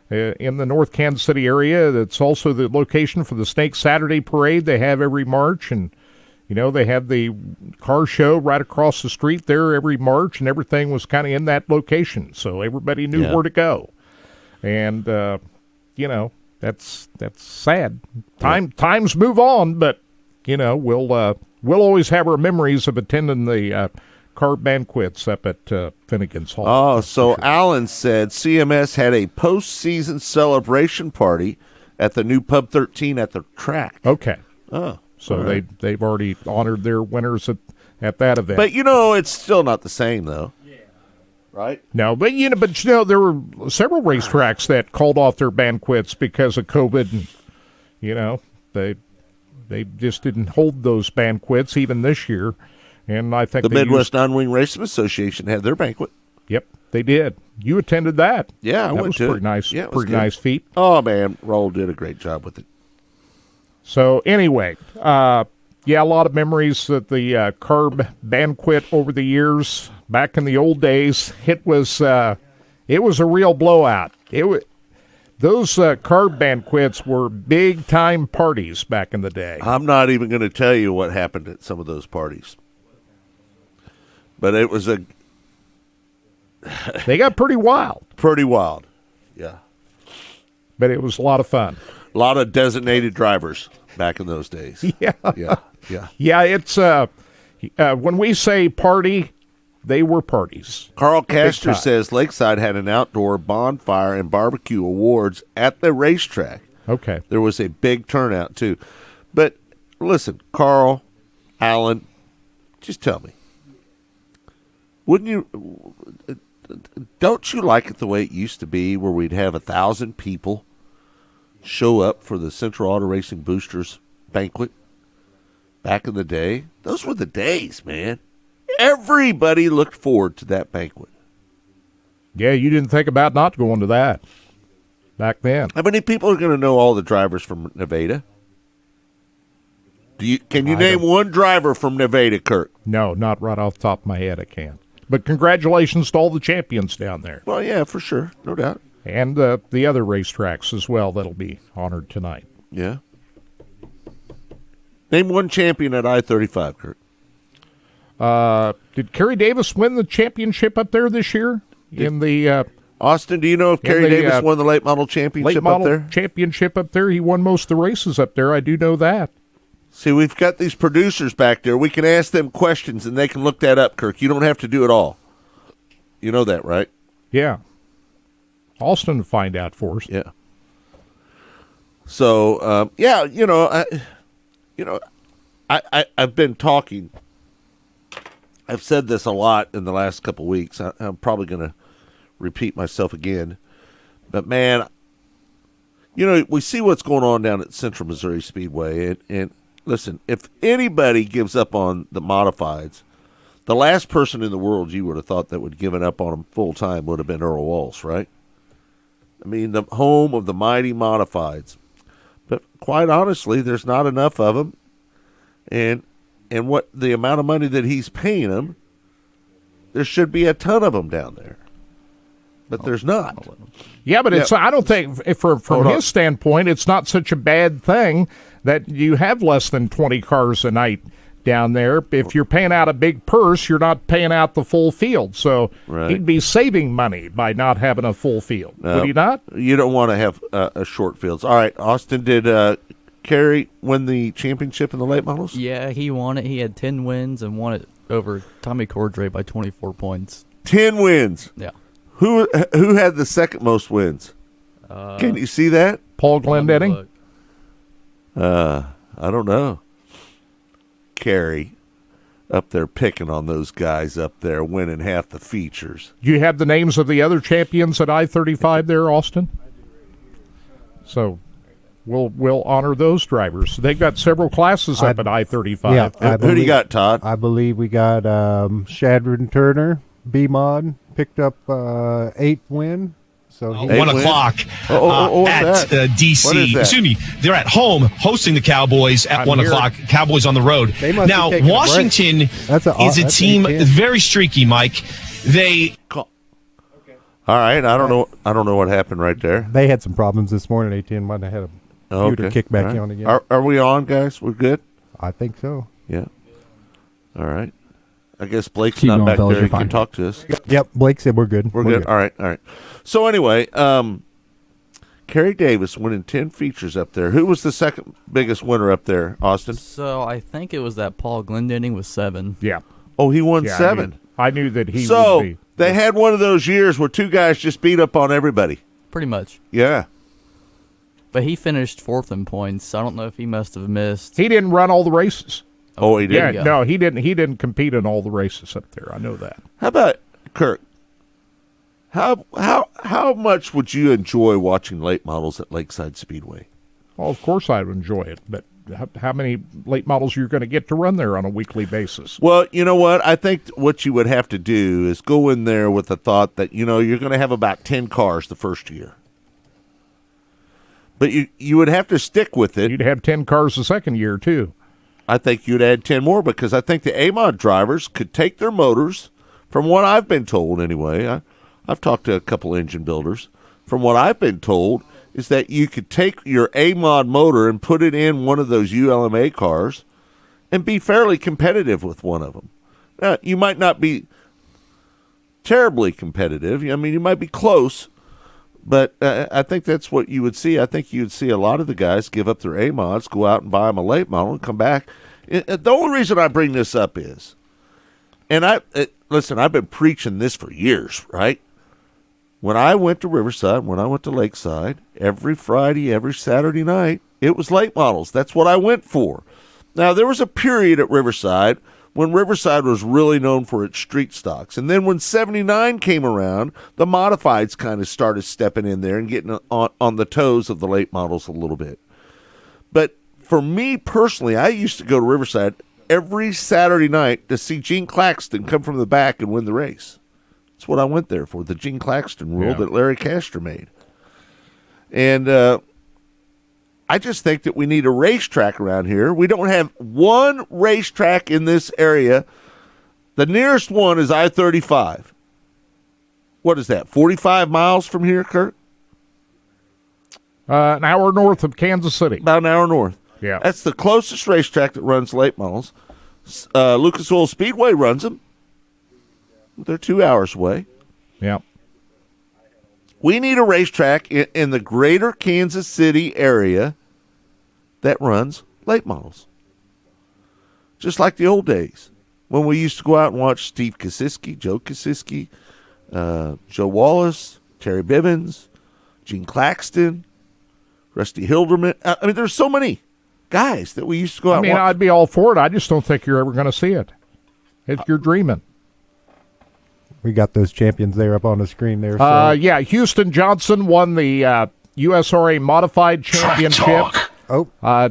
in the North Kansas City area. It's also the location for the Snake Saturday Parade they have every March, and they have the car show right across the street there every March, and everything was kind of in that location, so everybody knew where to go. And that's sad. Times move on, but we'll always have our memories of attending the Carb Banquets up at Finnegan's Hall. Oh, so Alan said CMS had a postseason celebration party at the new Pub 13 at the track. Okay. Oh, so they've already honored their winners at that event. But it's still not the same though. Yeah. Right? No, but there were several racetracks that called off their banquets because of COVID, and they just didn't hold those banquets even this year. And I think the Midwest Non-Wing Racing Association had their banquet. Yep, they did. You attended that? Yeah, I went to it. Pretty nice. Yeah, pretty nice feat. Oh man, Roll did a great job with it. So anyway, a lot of memories at the Carb Banquet over the years. Back in the old days, it was a real blowout. Those Carb Banquets were big time parties back in the day. I'm not even going to tell you what happened at some of those parties. But it was they got pretty wild. Pretty wild, yeah. But it was a lot of fun. A lot of designated drivers back in those days. Yeah. Yeah, it's when we say party, they were parties. Carl Castor says Lakeside had an outdoor bonfire and barbecue awards at the racetrack. Okay. There was a big turnout, too. But listen, Carl, Alan, just tell me. Don't you like it the way it used to be where we'd have 1,000 people show up for the Central Auto Racing Boosters banquet back in the day? Those were the days, man. Everybody looked forward to that banquet. Yeah, you didn't think about not going to that back then. How many people are going to know all the drivers from Nevada? Can you name one driver from Nevada, Kirk? No, not right off the top of my head, I can't. But congratulations to all the champions down there. Well, yeah, for sure. No doubt. And the other racetracks as well that'll be honored tonight. Yeah. Name one champion at I-35, Kurt. Did Kerry Davis win the championship up there this year? Austin, do you know if Kerry Davis won the late model championship up there? Championship up there. He won most of the races up there. I do know that. See, we've got these producers back there. We can ask them questions, and they can look that up, Kirk. You don't have to do it all. You know that, right? Yeah. Austin will find out for us. Yeah. So, I've been talking. I've said this a lot in the last couple of weeks. I'm probably going to repeat myself again. But, man, we see what's going on down at Central Missouri Speedway, and listen, if anybody gives up on the modifieds, the last person in the world you would have thought that would have given up on them full time would have been Earl Walsh, right? I mean, the home of the mighty modifieds. But quite honestly, there's not enough of them. And what the amount of money that he's paying them, there should be a ton of them down there. But there's not. Yeah, but it's. I don't think, from his standpoint, it's not such a bad thing that you have less than 20 cars a night down there. If you're paying out a big purse, you're not paying out the full field. So he'd be saving money by not having a full field. Would he not? You don't want to have short fields. All right, Austin, did Kerry win the championship in the late models? Yeah, he won it. He had 10 wins and won it over Tommy Cordray by 24 points. 10 wins? Yeah. Who had the second most wins? Can you see that? Paul Glendenning? I don't know. Kerry up there picking on those guys up there, winning half the features. Do you have the names of the other champions at I-35 there, Austin? So we'll honor those drivers. They've got several classes up at I-35. Yeah, who do you got, Todd? I believe we got Shadron Turner, B-Mod, picked up 8th win. So 1 o'clock at DC. Excuse me, they're at home hosting the Cowboys at 1 o'clock. Cowboys on the road. Now, Washington is a team very streaky, Mike. All right, I don't know what happened right there. They had some problems this morning. ATN might have had a computer kick back on again. Are we on, guys? We're good? I think so. Yeah. All right. I guess Blake's not back there. He can talk to us. Yep, Blake said we're good. We're good. All right. So anyway, Kerry Davis winning 10 features up there. Who was the second biggest winner up there, Austin? So I think it was that Paul Glendenning with 7. Yeah. Oh, he won 7. I knew that he would be. They had one of those years where two guys just beat up on everybody. Pretty much. Yeah. But he finished 4th in points, so I don't know if he must have missed. He didn't run all the races. Oh, he didn't? Yeah, no, he didn't. He didn't compete in all the races up there. I know that. How about, Kirk, how much would you enjoy watching late models at Lakeside Speedway? Well, of course I would enjoy it, but how many late models you're going to get to run there on a weekly basis? Well, you know what? I think what you would have to do is go in there with the thought that, you're going to have about 10 cars the first year. But you would have to stick with it. You'd have 10 cars the second year, too. I think you'd add 10 more because I think the AMOD drivers could take their motors, from what I've been told anyway. I've talked to a couple engine builders. From what I've been told is that you could take your AMOD motor and put it in one of those ULMA cars and be fairly competitive with one of them. Now, you might not be terribly competitive. I mean, you might be close, but I think that's what you would see. I think you would see a lot of the guys give up their A-mods, go out and buy them a late model, and come back. The only reason I bring this up is, and listen, I've been preaching this for years, right? When I went to Riverside, when I went to Lakeside, every Friday, every Saturday night, it was late models. That's what I went for. Now, there was a period at Riverside when Riverside was really known for its street stocks. And then when 79 came around, the modifieds kind of started stepping in there and getting on the toes of the late models a little bit. But for me personally, I used to go to Riverside every Saturday night to see Gene Claxton come from the back and win the race. That's what I went there for, the Gene Claxton rule that Larry Castor made. And I just think that we need a racetrack around here. We don't have one racetrack in this area. The nearest one is I-35. What is that, 45 miles from here, Kurt? An hour north of Kansas City. About an hour north. Yeah. That's the closest racetrack that runs late models. Lucas Oil Speedway runs them. They're 2 hours away. Yeah. We need a racetrack in the greater Kansas City area that runs late models. Just like the old days when we used to go out and watch Steve Kosiski, Joe Kosiski, Joe Wallace, Terry Bivens, Gene Claxton, Rusty Hilderman. I mean, there's so many guys that we used to go out and watch. I'd be all for it. I just don't think you're ever going to see it. You're dreaming. We got those champions there up on the screen there. Yeah, Houston Johnson won the USRA Modified Championship.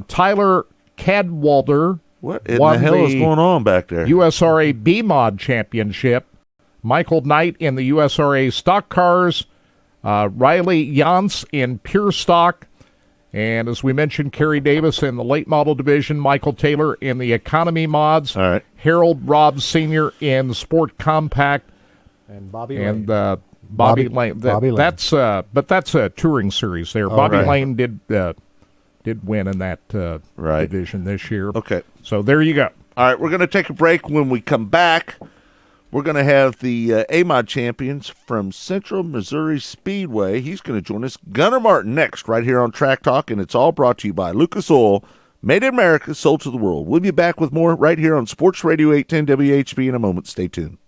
Tyler Cadwalder what in the hell is going on back there? USRA B-Mod Championship. Michael Knight in the USRA Stock Cars. Riley Yance in Pure Stock. And as we mentioned, Kerry Davis in the late model division. Michael Taylor in the economy mods. All right. Harold Robbs Sr. in Sport Compact. And Bobby Lane. Bobby Lane. Lane. That's a touring series there. Bobby Lane did win in that division this year. Okay. So there you go. All right, we're going to take a break. When we come back, we're going to have the AMOD champions from Central Missouri Speedway. He's going to join us. Gunnar Martin next, right here on Track Talk, and it's all brought to you by Lucas Oil, made in America, sold to the world. We'll be back with more right here on Sports Radio 810 WHB in a moment. Stay tuned.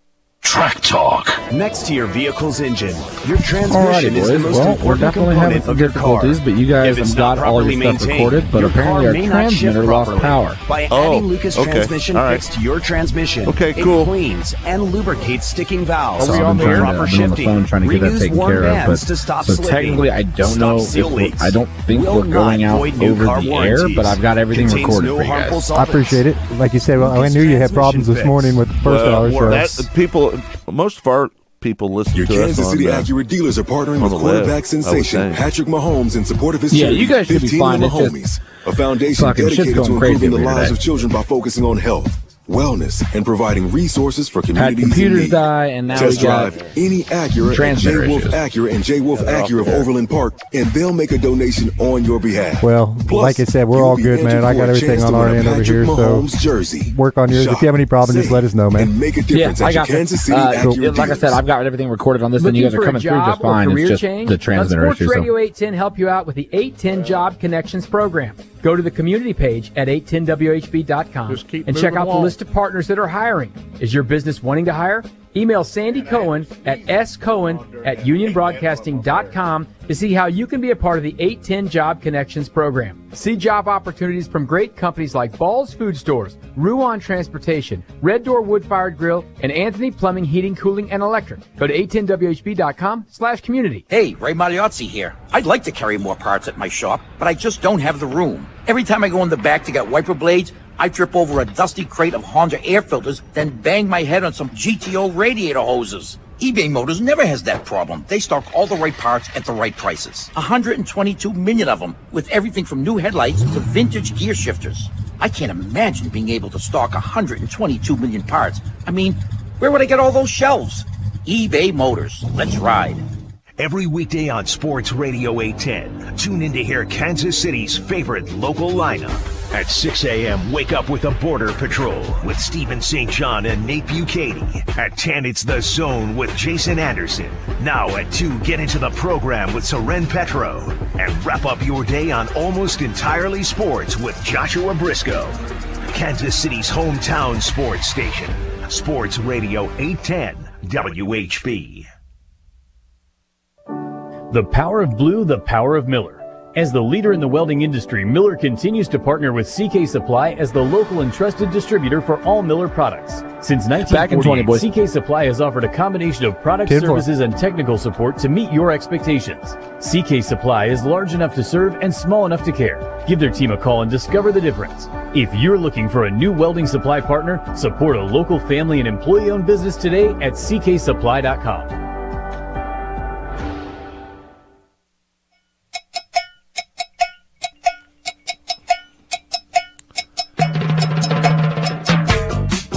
Track Talk. Next to your vehicle's engine, your transmission is the most important we're definitely having component some of your car. difficulties, but you guys have got all your stuff recorded, but apparently our transmitter lost power. By adding Lucas Transmission Fix to your transmission, it cleans and lubricates sticking valves. So I've been proper trying to, shifting. on the phone trying to get that taken care of, but so technically I don't know if I don't think we're going out over the air, but I've got everything recorded for you guys. I appreciate it. Like you said, I knew you had problems this morning with the first hour. So most of our people listen Your to Kansas us City on, Acura dealers are partnering with the quarterback web, sensation Patrick Mahomes in support of his charity, you guys should be 15 fine. Little Homies, a foundation dedicated to improving the lives of children by focusing on health, wellness, and providing resources for communities had computers in need. die, and now Test we got drive any Acura at transmitter J. Wolf issues. Acura and J. Wolf Acura of Overland Park, and they'll make a donation on your behalf. Well, Plus, like I said, we're all good, man. I got everything on our end over here, so work on yours. If you have any problems, just let us know, man. Make a difference at your Kansas City Acura like I said, I've got everything recorded on this, and you guys are coming through just fine. It's just the transmitter Let issue. Sports Radio 810 help you out with the 810 Job Connections program. Go to the community page at 810WHB.com and check out the list of partners that are hiring. Is your business wanting to hire? Email Sandy Cohen at scohen@unionbroadcasting.com to see how you can be a part of the 810 Job Connections program. See job opportunities from great companies like Ball's Food Stores, Ruan Transportation, Red Door Wood-Fired Grill, and Anthony Plumbing, Heating, Cooling, and Electric. Go to 810WHB.com/community. Hey, Ray Magliozzi here. I'd like to carry more parts at my shop, but I just don't have the room. Every time I go in the back to get wiper blades, I trip over a dusty crate of Honda air filters, then bang my head on some GTO radiator hoses. eBay Motors never has that problem. They stock all the right parts at the right prices. 122 million of them, with everything from new headlights to vintage gear shifters. I can't imagine being able to stock 122 million parts. I mean, where would I get all those shelves? eBay Motors. Let's ride. Every weekday on Sports Radio 810, tune in to hear Kansas City's favorite local lineup. At 6 a.m., wake up with the Border Patrol with Stephen St. John and Nate Bucati. At 10, it's The Zone with Jason Anderson. Now at 2, get into the program with Soren Petro. And wrap up your day on Almost Entirely Sports with Joshua Briscoe. Kansas City's hometown sports station. Sports Radio 810 WHB. The power of blue, the power of Miller. As the leader in the welding industry, Miller continues to partner with CK Supply as the local and trusted distributor for all Miller products. Since 1948, CK Supply has offered a combination of product, services, and technical support to meet your expectations. CK Supply is large enough to serve and small enough to care. Give their team a call and discover the difference. If you're looking for a new welding supply partner, support a local family and employee-owned business today at cksupply.com.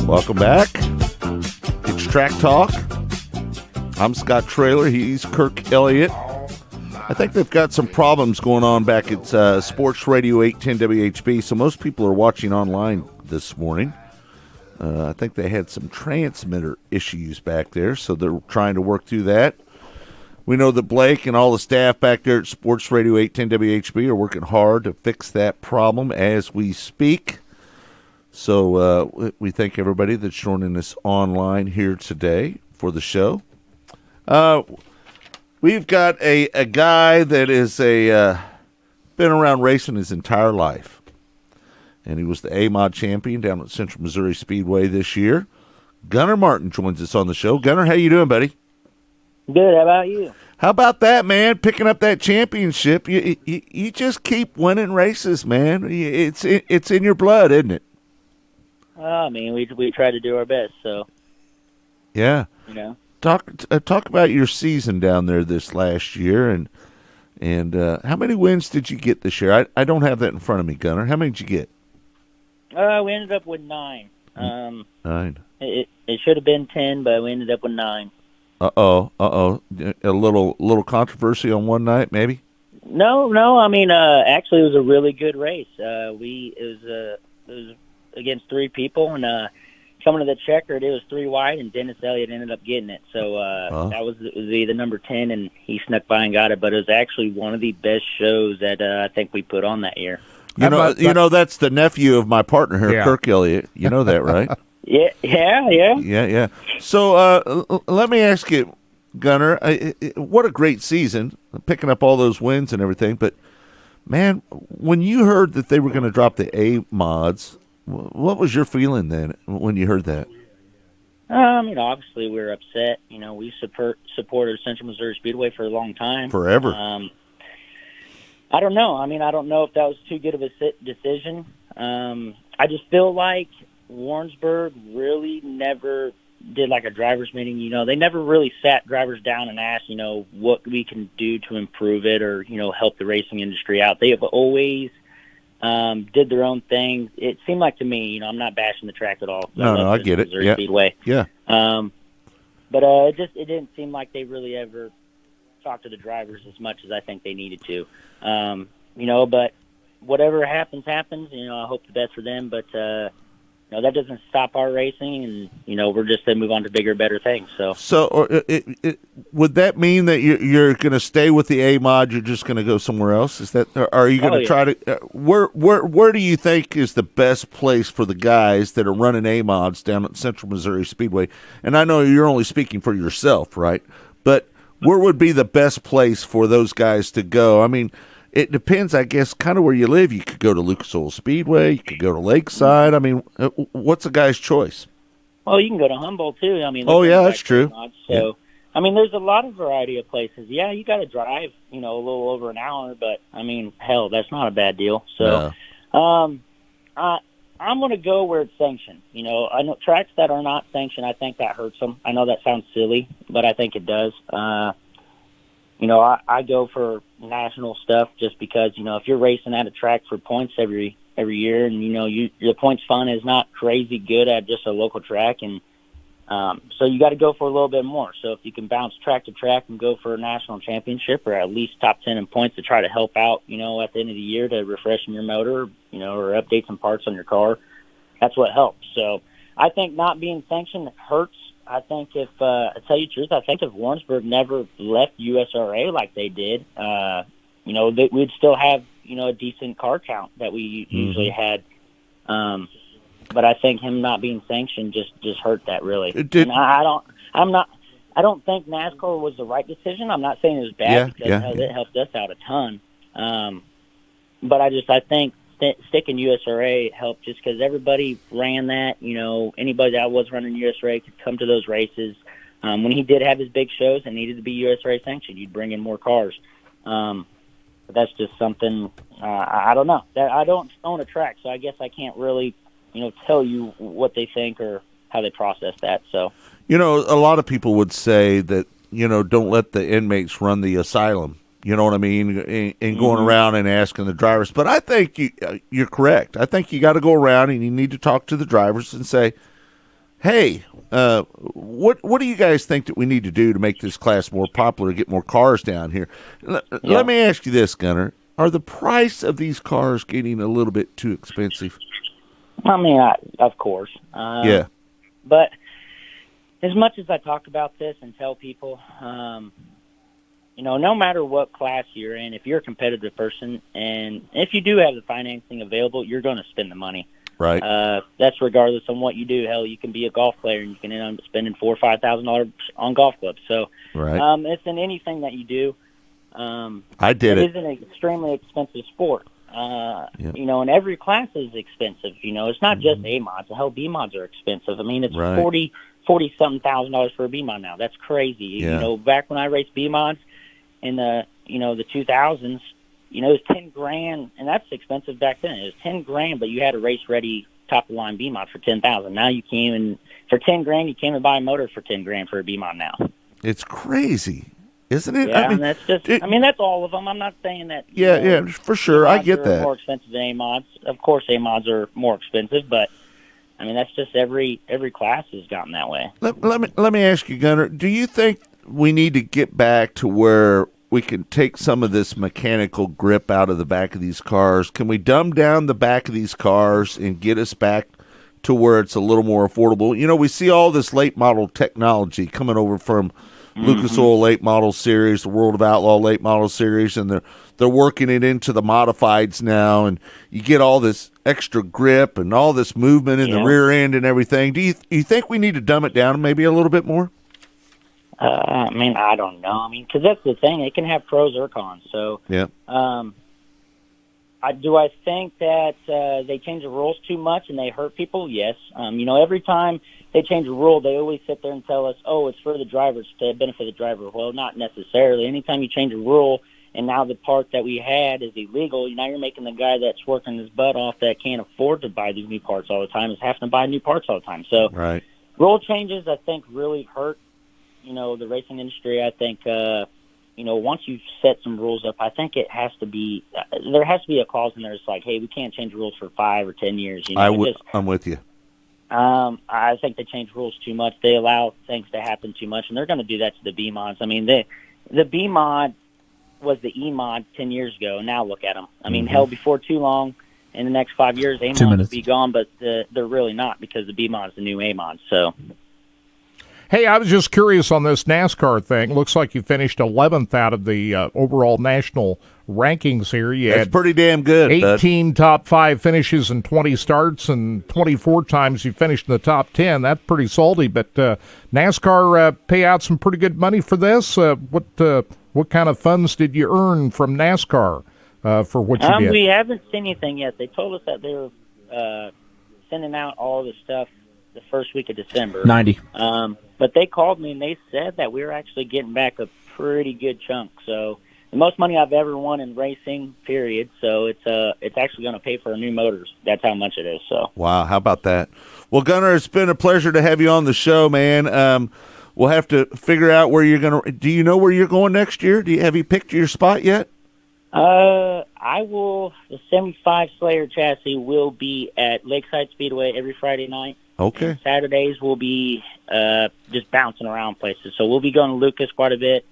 Welcome back. It's Track Talk. I'm Scott Traylor. He's Kirk Elliott. I think they've got some problems going on back at Sports Radio 810 WHB, so most people are watching online this morning. I think they had some transmitter issues back there, so they're trying to work through that. We know that Blake and all the staff back there at Sports Radio 810 WHB are working hard to fix that problem as we speak. So we thank everybody that's joining us online here today for the show. We've got a guy that is been around racing his entire life. And he was the AMOD champion down at Central Missouri Speedway this year. Gunnar Martin joins us on the show. Gunnar, how you doing, buddy? Good. How about you? How about that, man? Picking up that championship. You just keep winning races, man. It's in your blood, isn't it? I mean, we try to do our best, so. Yeah. You know. Talk about your season down there this last year, and how many wins did you get this year? I don't have that in front of me, Gunnar. How many did you get? We ended up with 9. 9. It should have been 10, but we ended up with 9. Uh-oh. A little controversy on one night, maybe? No. I mean, actually, it was a really good race. It was against 3 people, and coming to the checkered, it was 3 wide, and Dennis Elliott ended up getting it. So that was the number 10, and he snuck by and got it. But it was actually one of the best shows that I think we put on that year. You know, that's the nephew of my partner here, Kirk Elliott. You know that, right? Yeah. So let me ask you, Gunner, what a great season, picking up all those wins and everything. But, man, when you heard that they were going to drop the A mods, what was your feeling then when you heard that? Obviously we were upset. We supported Central Missouri Speedway for a long time. Forever. I don't know. I don't know if that was too good of a decision. I just feel like Warrensburg really never did like a driver's meeting. They never really sat drivers down and asked, what we can do to improve it or, help the racing industry out. They have always did their own thing. It seemed like to me, I'm not bashing the track at all. No, I get it. Missouri Speedway. Yeah. But it didn't seem like they really ever talked to the drivers as much as I think they needed to. But whatever happens. I hope the best for them, but that doesn't stop our racing, and we're just going to move on to bigger, better things. So would that mean that you're going to stay with the A mod? You're just going to go somewhere else? Is that? Or are you going to try to? Where do you think is the best place for the guys that are running A mods down at Central Missouri Speedway? And I know you're only speaking for yourself, right? But where would be the best place for those guys to go? It depends, I guess, kind of where you live. You could go to Lucas Oil Speedway. You could go to Lakeside. What's a guy's choice? Well, you can go to Humboldt, too. That's true. So, there's a lot of variety of places. Yeah, you got to drive, a little over an hour, but, hell, that's not a bad deal. So, I'm going to go where it's sanctioned. I know tracks that are not sanctioned, I think that hurts them. I know that sounds silly, but I think it does. I go for national stuff just because, if you're racing at a track for points every year and, the points fund is not crazy good at just a local track. And so you got to go for a little bit more. So if you can bounce track to track and go for a national championship or at least top 10 in points to try to help out, at the end of the year to refreshen your motor, or update some parts on your car, that's what helps. So I think not being sanctioned hurts. I think I tell you the truth, I think if Warrensburg never left USRA like they did, we'd still have, a decent car count that we usually had. But I think him not being sanctioned just hurt that really. And I don't think NASCAR was the right decision. I'm not saying it was bad because it helped us out a ton. But I think sticking USRA helped just because everybody ran that. Anybody that was running USRA could come to those races. When he did have his big shows and needed to be USRA sanctioned, you'd bring in more cars. But that's just something I don't know. I don't own a track, so I guess I can't really tell you what they think or how they process that. So a lot of people would say that don't let the inmates run the asylum. You know what I mean? And going around and asking the drivers. But I think you're correct. I think you got to go around and you need to talk to the drivers and say, hey, what do you guys think that we need to do to make this class more popular, get more cars down here? Let me ask you this, Gunner. Are the price of these cars getting a little bit too expensive? Of course. But as much as I talk about this and tell people, no matter what class you're in, if you're a competitive person and if you do have the financing available, you're going to spend the money. Right. That's regardless on what you do. Hell, you can be a golf player and you can end up spending $4,000 or $5,000 on golf clubs. So it's in anything that you do. I did it. It is an extremely expensive sport. And every class is expensive. It's not just A mods. Hell, B mods are expensive. It's $40-something thousand for a B mod now. That's crazy. Yeah. Back when I raced B mods in the 2000s, it was $10,000, and that's expensive back then. It was $10,000, but you had a race ready top of the line B mod for $10,000. Now you can't even for $10,000. You can't even buy a motor for $10,000 for a B mod now. It's crazy, isn't it? Yeah, and that's just. That's all of them. I'm not saying that. Yeah, for sure. I get that. More expensive than A mods. Of course, A mods are more expensive, but that's just every class has gotten that way. Let me ask you, Gunner. Do you think we need to get back to where we can take some of this mechanical grip out of the back of these cars? Can we dumb down the back of these cars and get us back to where it's a little more affordable. You know, we see all this late model technology coming over from Lucas Oil Late Model Series, the World of Outlaw Late Model Series, and they're working it into the modifieds now, and you get all this extra grip and all this movement in the rear end and everything. Do you think we need to dumb it down maybe a little bit more? I mean, I don't know. I mean, because that's the thing; it can have pros or cons. So, yeah. Do I think that they change the rules too much and they hurt people? Yes. You know, every time they change a rule, they always sit there and tell us, "Oh, it's for the drivers to benefit the driver." Well, not necessarily. Anytime you change a rule, and now the part that we had is illegal, now you're making the guy that's working his butt off that can't afford to buy these new parts all the time is having to buy new parts all the time. So, right. Rule changes, I think, really hurt. You know, the racing industry. I think. You know, once you've set some rules up, I think it has to be there has to be a clause in there. It's like, hey, we can't change rules for 5 or 10 years. You know, I'm with you. I think they change rules too much. They allow things to happen too much, and they're going to do that to the B mods. I mean, the B mod was the E mod 10 years ago. Now look at them. I mean, hell, before too long, in the next 5 years, A mod will be gone, but they're really not because the B mod is the new A mod. So. Hey, I was just curious on this NASCAR thing. Looks like you finished 11th out of the overall national rankings here. That's pretty damn good. 18 top 5 finishes and 20 starts, and 24 times you finished in the top 10. That's pretty salty. But NASCAR pay out some pretty good money for this. What kind of funds did you earn from NASCAR for what you did? We haven't seen anything yet. They told us that they were sending out all the stuff the first week of December. 90. But they called me and they said that we were actually getting back a pretty good chunk. So the most money I've ever won in racing, period. So it's actually going to pay for our new motors. That's how much it is. So wow, how about that? Well, Gunnar, it's been a pleasure to have you on the show, man. We'll have to figure out where you're going to. Do you know where you're going next year? Have you picked your spot yet? I will. The 75 Slayer chassis will be at Lakeside Speedway every Friday night. Okay. And Saturdays we'll be just bouncing around places. So we'll be going to Lucas quite a bit.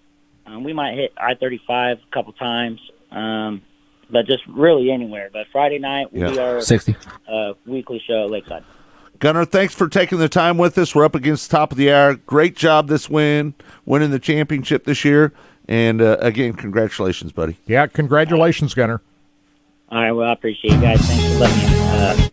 We might hit I-35 a couple times, but just really anywhere. But Friday night will be our 60. Weekly show at Lakeside. Gunnar, thanks for taking the time with us. We're up against the top of the hour. Great job this winning the championship this year. And, again, congratulations, buddy. Yeah, congratulations, Gunnar. All right, well, I appreciate you guys. Thanks for letting me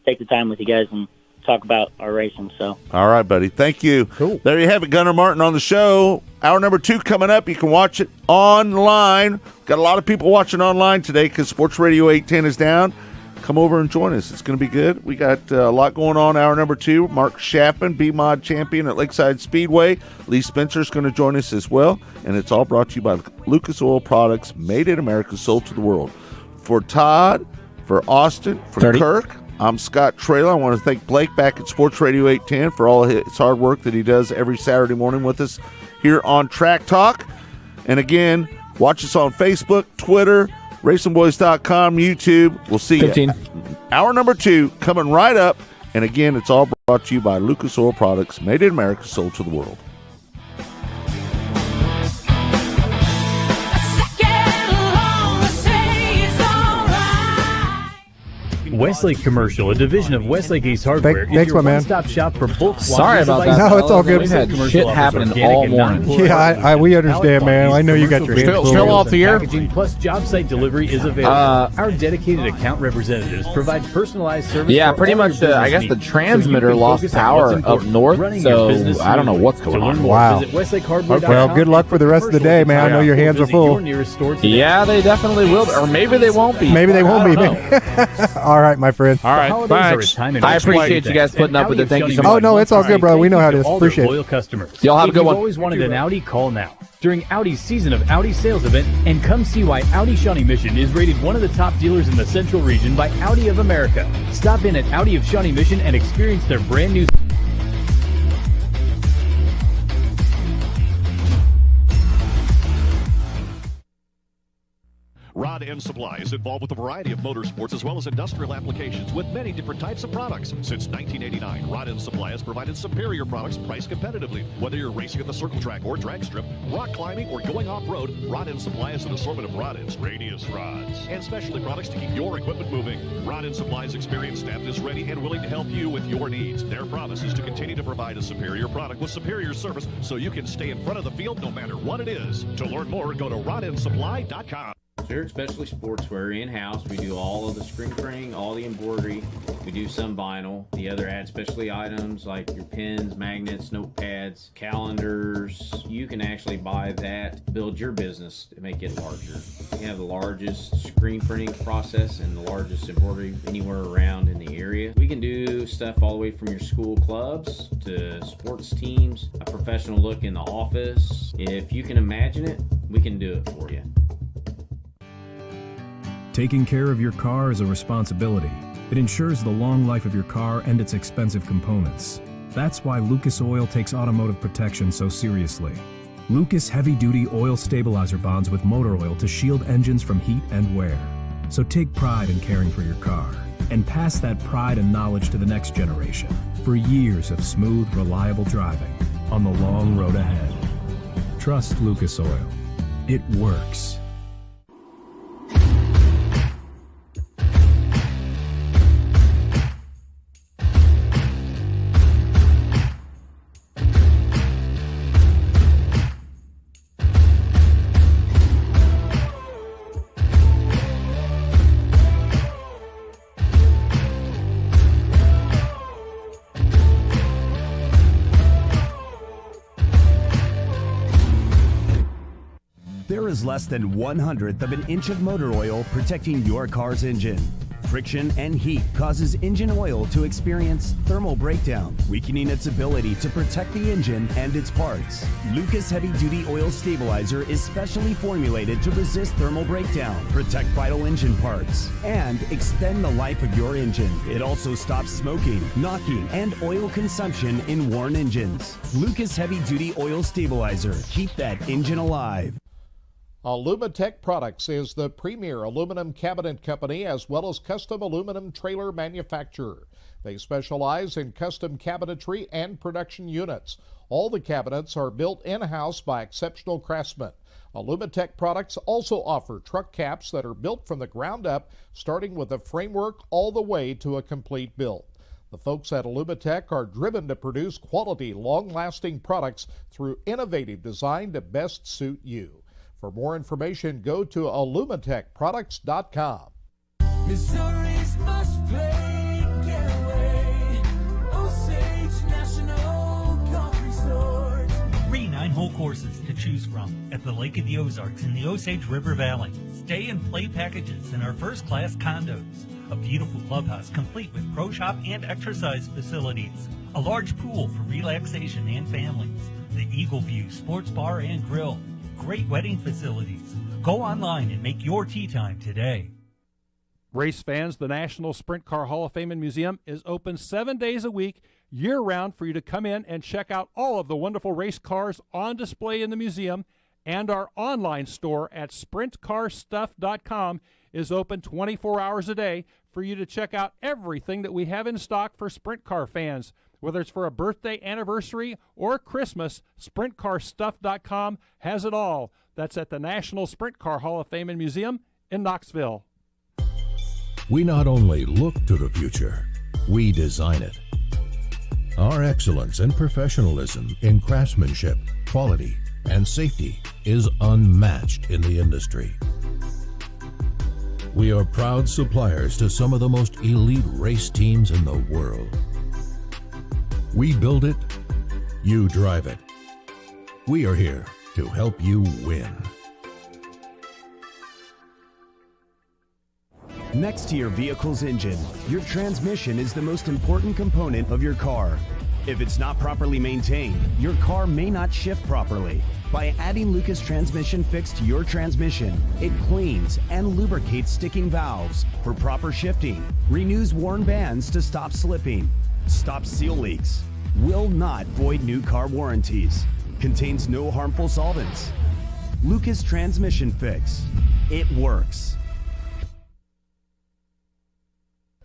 take the time with you guys and talk about our racing. So, all right, buddy. Thank you. Cool. There you have it, Gunnar Martin on the show. Hour number 2 coming up. You can watch it online. Got a lot of people watching online today because Sports Radio 810 is down. Come over and join us. It's going to be good. We got a lot going on. Hour number 2. Mark Chapman, B-Mod champion at Lakeside Speedway. Lee Spencer's going to join us as well. And it's all brought to you by Lucas Oil Products, made in America, sold to the world. For Todd, for Austin, for 30. Kirk, I'm Scott Traylor. I want to thank Blake back at Sports Radio 810 for all his hard work that he does every Saturday morning with us here on Track Talk. And again, watch us on Facebook, Twitter, RacingBoys.com, YouTube. We'll see 15. you. Hour number 2 coming right up. And again, it's all brought to you by Lucas Oil Products, made in America, sold to the world. Westlake Commercial, a division of Westlake Ace Hardware, is your one-stop shop for bulk. Sorry about that. No, it's all good. We've had shit happening all morning. Yeah, we understand, man. I know you got your hands full. Still off the air? Packaging plus job site delivery is available. Our dedicated account representatives provide personalized service. Yeah, pretty much. I guess the transmitter lost power up north, so I don't know what's going on. Wow. Well, good luck for the rest of the day, man. I know your hands are full. Yeah, they definitely will, or maybe they won't be. Maybe they won't be. All right, my friend. All right, thanks. I appreciate you guys putting up with it. Thank you so much. Oh, no, it's all good, bro. We know how it is. Appreciate it. Y'all have a good one. If you've always wanted an Audi, call now. During Audi's Season of Audi sales event, and come see why Audi Shawnee Mission is rated one of the top dealers in the Central region by Audi of America. Stop in at Audi of Shawnee Mission and experience their brand new Rod Instant Supply is involved with a variety of motorsports as well as industrial applications with many different types of products. Since 1989, Rod & Supply has provided superior products priced competitively. Whether you're racing at the circle track or drag strip, rock climbing, or going off-road, Rod & Supply has an assortment of rod ends, radius rods, and specialty products to keep your equipment moving. Rod & Supply's experienced staff is ready and willing to help you with your needs. Their promise is to continue to provide a superior product with superior service so you can stay in front of the field no matter what it is. To learn more, go to rodandsupply.com. Zurich Specialty Sportswear in-house. We do all of the screen printing, all the embroidery. We do some vinyl. The other ad specialty items like your pens, magnets, notepads, calendars. You can actually buy that, build your business to make it larger. We have the largest screen printing process and the largest embroidery anywhere around in the area. We can do stuff all the way from your school clubs to sports teams, a professional look in the office. If you can imagine it, we can do it for you. Taking care of your car is a responsibility. It ensures the long life of your car and its expensive components. That's why Lucas Oil takes automotive protection so seriously. Lucas heavy-duty oil stabilizer bonds with motor oil to shield engines from heat and wear. So take pride in caring for your car and pass that pride and knowledge to the next generation for years of smooth, reliable driving on the long road ahead. Trust Lucas Oil. It works. There is less than 1/100th of an inch of motor oil protecting your car's engine. Friction and heat causes engine oil to experience thermal breakdown, weakening its ability to protect the engine and its parts. Lucas Heavy Duty Oil Stabilizer is specially formulated to resist thermal breakdown, protect vital engine parts, and extend the life of your engine. It also stops smoking, knocking, and oil consumption in worn engines. Lucas Heavy Duty Oil Stabilizer. Keep that engine alive. Alumatech Products is the premier aluminum cabinet company as well as custom aluminum trailer manufacturer. They specialize in custom cabinetry and production units. All the cabinets are built in-house by exceptional craftsmen. Alumatech Products also offer truck caps that are built from the ground up, starting with a framework all the way to a complete build. The folks at Alumatech are driven to produce quality, long-lasting products through innovative design to best suit you. For more information, go to alumatechproducts.com. Missouri's must play getaway. Osage National Golf Resort. 3 9-hole courses to choose from at the Lake of the Ozarks in the Osage River Valley. Stay and play packages in our first-class condos. A beautiful clubhouse complete with pro shop and exercise facilities. A large pool for relaxation and families. The Eagle View Sports Bar and Grill. Great wedding facilities. Go online and make your tee time today. Race fans, the National Sprint Car Hall of Fame and Museum is open 7 days a week, year-round, for you to come in and check out all of the wonderful race cars on display in the museum. And our online store at sprintcarstuff.com is open 24 hours a day for you to check out everything that we have in stock for sprint car fans. Whether it's for a birthday, anniversary, or Christmas, SprintCarStuff.com has it all. That's at the National Sprint Car Hall of Fame and Museum in Knoxville. We not only look to the future, we design it. Our excellence and professionalism in craftsmanship, quality, and safety is unmatched in the industry. We are proud suppliers to some of the most elite race teams in the world. We build it, you drive it. We are here to help you win. Next to your vehicle's engine, your transmission is the most important component of your car. If it's not properly maintained, your car may not shift properly. By adding Lucas Transmission Fix to your transmission, it cleans and lubricates sticking valves for proper shifting, renews worn bands to stop slipping, stops seal leaks, will not void new car warranties, contains no harmful solvents. Lucas Transmission Fix. It works.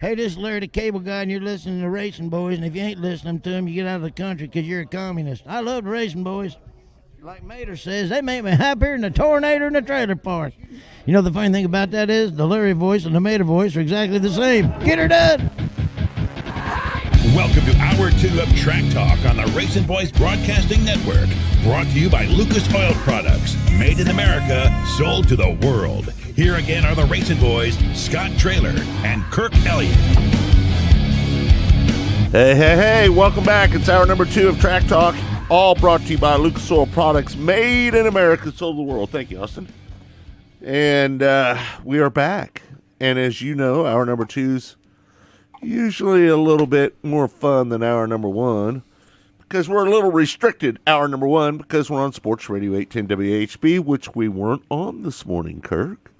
Hey, this is Larry the Cable Guy, and you're listening to Racing Boys, and if you ain't listening to them, you get out of the country because you're a communist. I love the Racing Boys. Like Mater says, they make me happier than a tornado in a trailer park. You know, the funny thing about that is the Larry voice and the Mater voice are exactly the same. Get her done! Welcome to Hour 2 of Track Talk on the Racing Boys Broadcasting Network. Brought to you by Lucas Oil Products. Made in America, sold to the world. Here again are the Racing Boys, Scott Traylor and Kirk Elliott. Hey, welcome back. It's hour number 2 of Track Talk. All brought to you by Lucas Oil Products, made in America, sold to the world. Thank you, Austin. And we are back. And as you know, hour number 2's usually a little bit more fun than hour number 1 because we're a little restricted, hour number 1, because we're on Sports Radio 810 WHB, which we weren't on this morning, Kirk.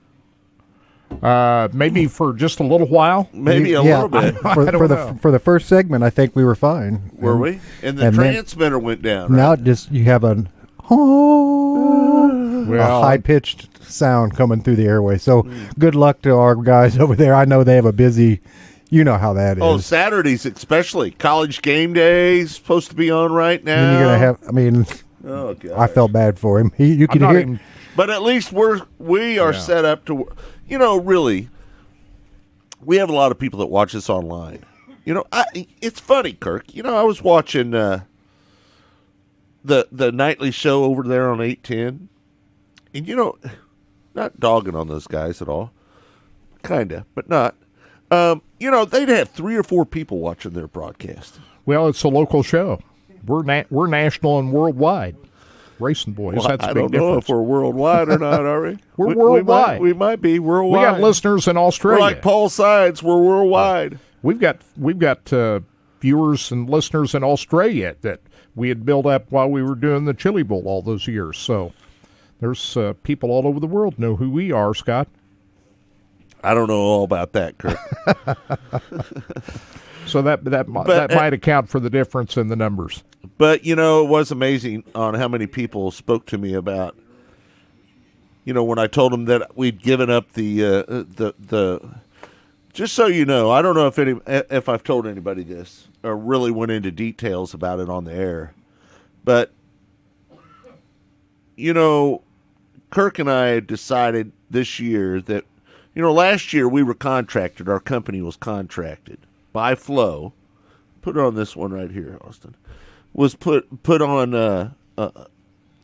Maybe for just a little while. Maybe a little bit. For the first segment, I think we were fine. Were we? And the transmitter went down. Right? Now you have a Well, high-pitched sound coming through the airway. So good luck to our guys over there. I know they have a busy, you know how that is. Oh, Saturdays especially. College game days supposed to be on right now. And you're going to have, I mean, oh, God. I felt bad for him. You could hear him. But at least we are set up to, you know, really, we have a lot of people that watch us online. You know, it's funny, Kirk. You know, I was watching the nightly show over there on 810. And, you know, not dogging on those guys at all. Kind of, but not. You know, they'd have 3 or 4 people watching their broadcast. Well, it's a local show. We're national and worldwide. Racing Boys, well, that's a big difference. I don't know if we're worldwide or not, are we? We're worldwide. We might be worldwide. We got listeners in Australia. We're like Paul Sides, we're worldwide. We've got viewers and listeners in Australia that we had built up while we were doing the Chili Bowl all those years. So there's people all over the world know who we are, Scott. I don't know all about that, Kirk. So that might account for the difference in the numbers. But, you know, it was amazing on how many people spoke to me about, you know, when I told them that we'd given up the just so you know, I don't know if I've told anybody this or really went into details about it on the air. But, you know, Kirk and I had decided this year that, you know, last year we were contracted, our company was contracted by Flow. Put it on this one right here, Austin. Was put on.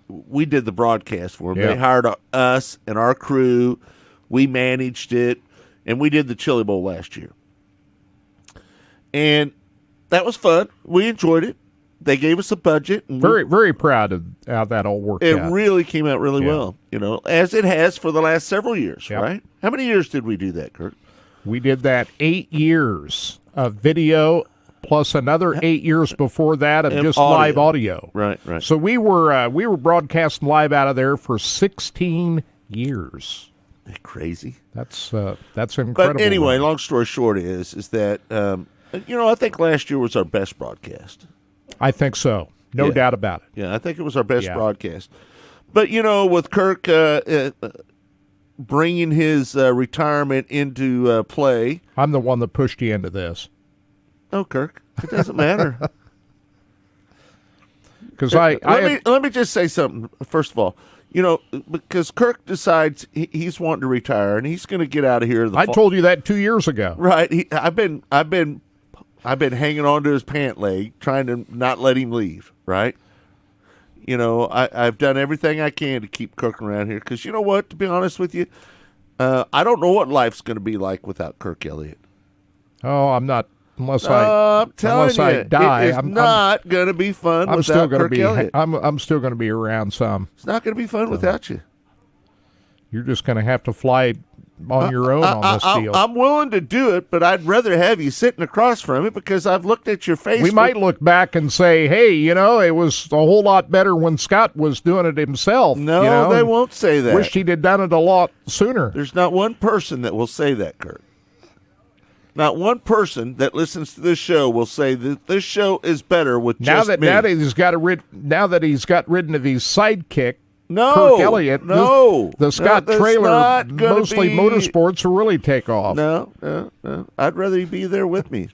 We did the broadcast for them. Yeah. They hired us and our crew. We managed it, and we did the Chili Bowl last year, and that was fun. We enjoyed it. They gave us a budget. And very, very proud of how that all worked out. It really came out really well, you know, as it has for the last several years, right? How many years did we do that, Kurt? We did that 8 years of video, plus another 8 years before that of just audio. Live audio. Right. So we were broadcasting live out of there for 16 years. Crazy. That's incredible. But anyway, long story short is that you know, I think last year was our best broadcast. I think so. No doubt about it. Yeah, I think it was our best broadcast. But, you know, with Kirk bringing his retirement into play. I'm the one that pushed you into this. Oh, Kirk, it doesn't matter. Because let me just say something, first of all. You know, because Kirk decides he's wanting to retire and he's going to get out of here. I told you that 2 years ago. Right. I've been hanging on to his pant leg, trying to not let him leave, right? You know, I've done everything I can to keep Kirk around here because, you know what, to be honest with you, I don't know what life's going to be like without Kirk Elliott. Oh, I'm not, unless I die. It's not going to be fun without Kirk Elliott. I'm still going to be around some. It's not going to be fun without you. You're just going to have to fly on your own on this deal. I'm willing to do it, but I'd rather have you sitting across from it because I've looked at your face. We might look back and say, hey, you know, it was a whole lot better when Scott was doing it himself. No, you know? They won't say that. Wished he'd have done it a lot sooner. There's not one person that will say that, Kurt. Not one person that listens to this show will say that this show is better with just me. Now that he's got ridden of his sidekick, Kirk Elliott. No. The Scott Trailer, mostly motorsports, will really take off. No. I'd rather you be there with me.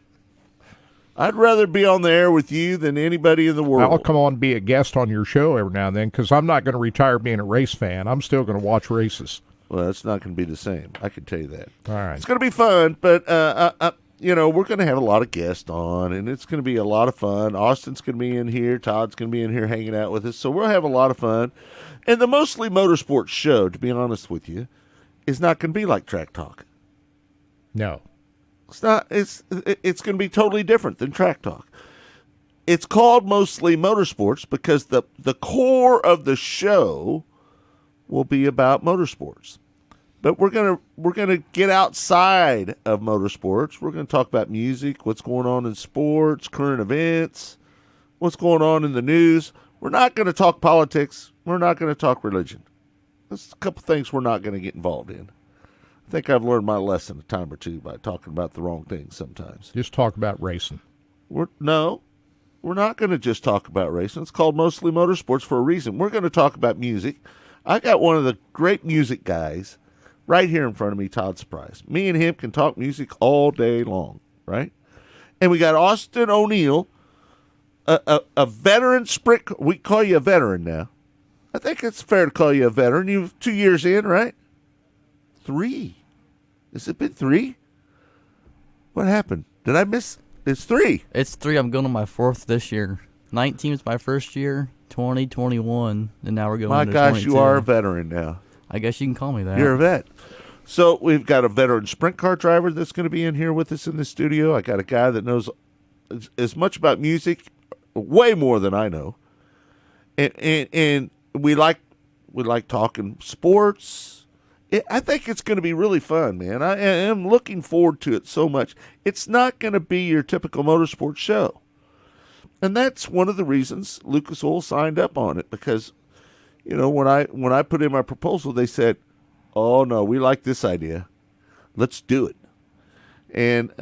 I'd rather be on the air with you than anybody in the world. I'll come on and be a guest on your show every now and then because I'm not going to retire being a race fan. I'm still going to watch races. Well, that's not going to be the same. I can tell you that. All right. It's going to be fun, but, we're going to have a lot of guests on, and it's going to be a lot of fun. Austin's going to be in here. Todd's going to be in here hanging out with us, so we'll have a lot of fun. And the Mostly Motorsports show, to be honest with you, is not going to be like Track Talk. No. It's not. It's going to be totally different than Track Talk. It's called Mostly Motorsports because the core of the show will be about motorsports. But we're gonna get outside of motorsports. We're going to talk about music, what's going on in sports, current events, what's going on in the news. We're not going to talk politics. We're not going to talk religion. There's a couple things we're not going to get involved in. I think I've learned my lesson a time or two by talking about the wrong things sometimes. Just talk about racing. We're not going to just talk about racing. It's called Mostly Motorsports for a reason. We're going to talk about music. I got one of the great music guys right here in front of me, Todd Surprise. Me and him can talk music all day long, right? And we got Austin O'Neill, a veteran sprint. We call you a veteran now. I think it's fair to call you a veteran. You're 2 years in, right? 3. Has it been 3? What happened? Did I miss? It's 3. It's 3. I'm going to my 4th this year. 19 was my first year, 2021, and now we're going my to gosh, 22. You are a veteran now. I guess you can call me that. You're a vet. So we've got a veteran sprint car driver that's going to be in here with us in the studio. I got a guy that knows as much about music, way more than I know. And we like talking sports. I think it's going to be really fun, man. I am looking forward to it so much. It's not going to be your typical motorsports show. And that's one of the reasons Lucas Oil signed up on it because, when I put in my proposal, they said, oh, no, we like this idea. Let's do it. And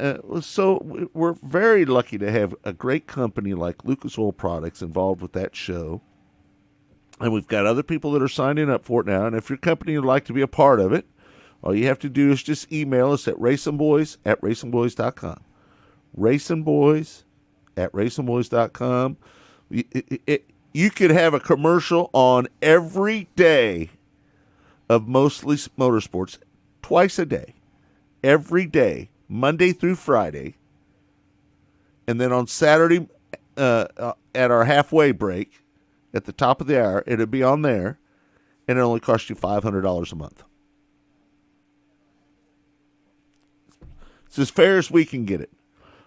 so we're very lucky to have a great company like Lucas Oil Products involved with that show. And we've got other people that are signing up for it now. And if your company would like to be a part of it, all you have to do is just email us at racinboys@racinboys.com. racinboys@racinboys.com. You could have a commercial on every day of Mostly Motorsports, twice a day, every day, Monday through Friday. And then on Saturday at our halfway break, at the top of the hour, it'll be on there, and it only costs you $500 a month. It's as fair as we can get it.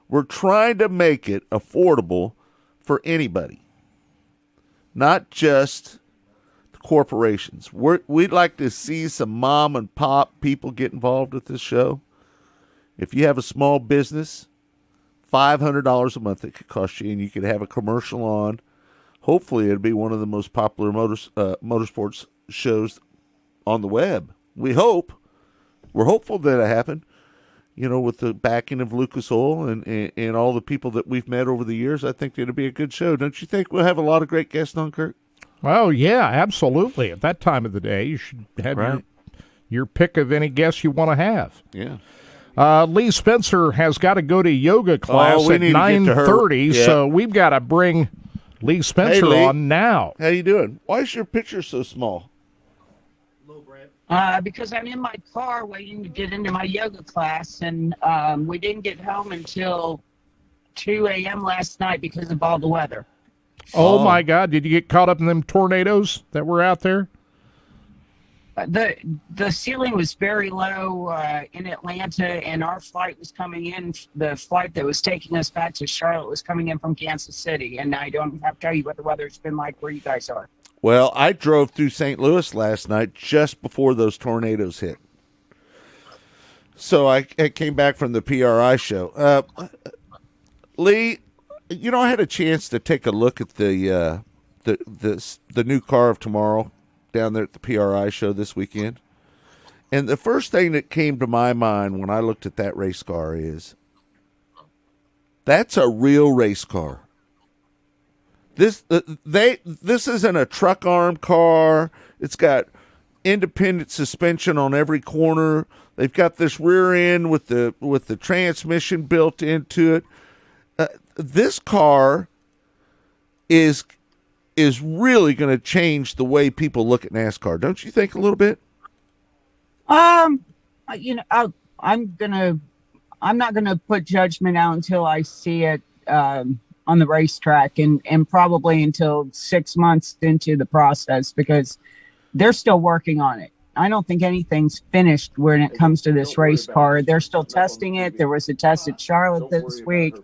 We're trying to make it affordable for anybody, not just the corporations. We'd like to see some mom and pop people get involved with this show. If you have a small business, $500 a month it could cost you, and you could have a commercial on. Hopefully, it'll be one of the most popular motorsports shows on the web. We hope. We're hopeful that it happen. With the backing of Lucas Oil and all the people that we've met over the years, I think it'll be a good show. Don't you think we'll have a lot of great guests on, Kirk? Well, yeah, absolutely. At that time of the day, you should have your pick of any guests you want to have. Yeah. Lee Spencer has got to go to yoga class at 9:30, so we've got to bring Lee Spencer on now. How you doing? Why is your picture so small? Because I'm in my car waiting to get into my yoga class, and we didn't get home until 2 a.m. last night because of all the weather. Oh, my God. Did you get caught up in them tornadoes that were out there? The ceiling was very low in Atlanta, and our flight was coming in. The flight that was taking us back to Charlotte was coming in from Kansas City, and I don't have to tell you what the weather's been like where you guys are. Well, I drove through St. Louis last night just before those tornadoes hit. So I came back from the PRI show. Lee, I had a chance to take a look at the new car of tomorrow down there at the PRI show this weekend. And the first thing that came to my mind when I looked at that race car is, that's a real race car. This isn't a truck arm car. It's got independent suspension on every corner. They've got this rear end with the transmission built into it. This car is really going to change the way people look at NASCAR, don't you think? A little bit. I'm not gonna put judgment out until I see it on the racetrack, and probably until 6 months into the process, because they're still working on it. I don't think anything's finished when it comes to this race car. They're still testing it. There was a test at Charlotte this week.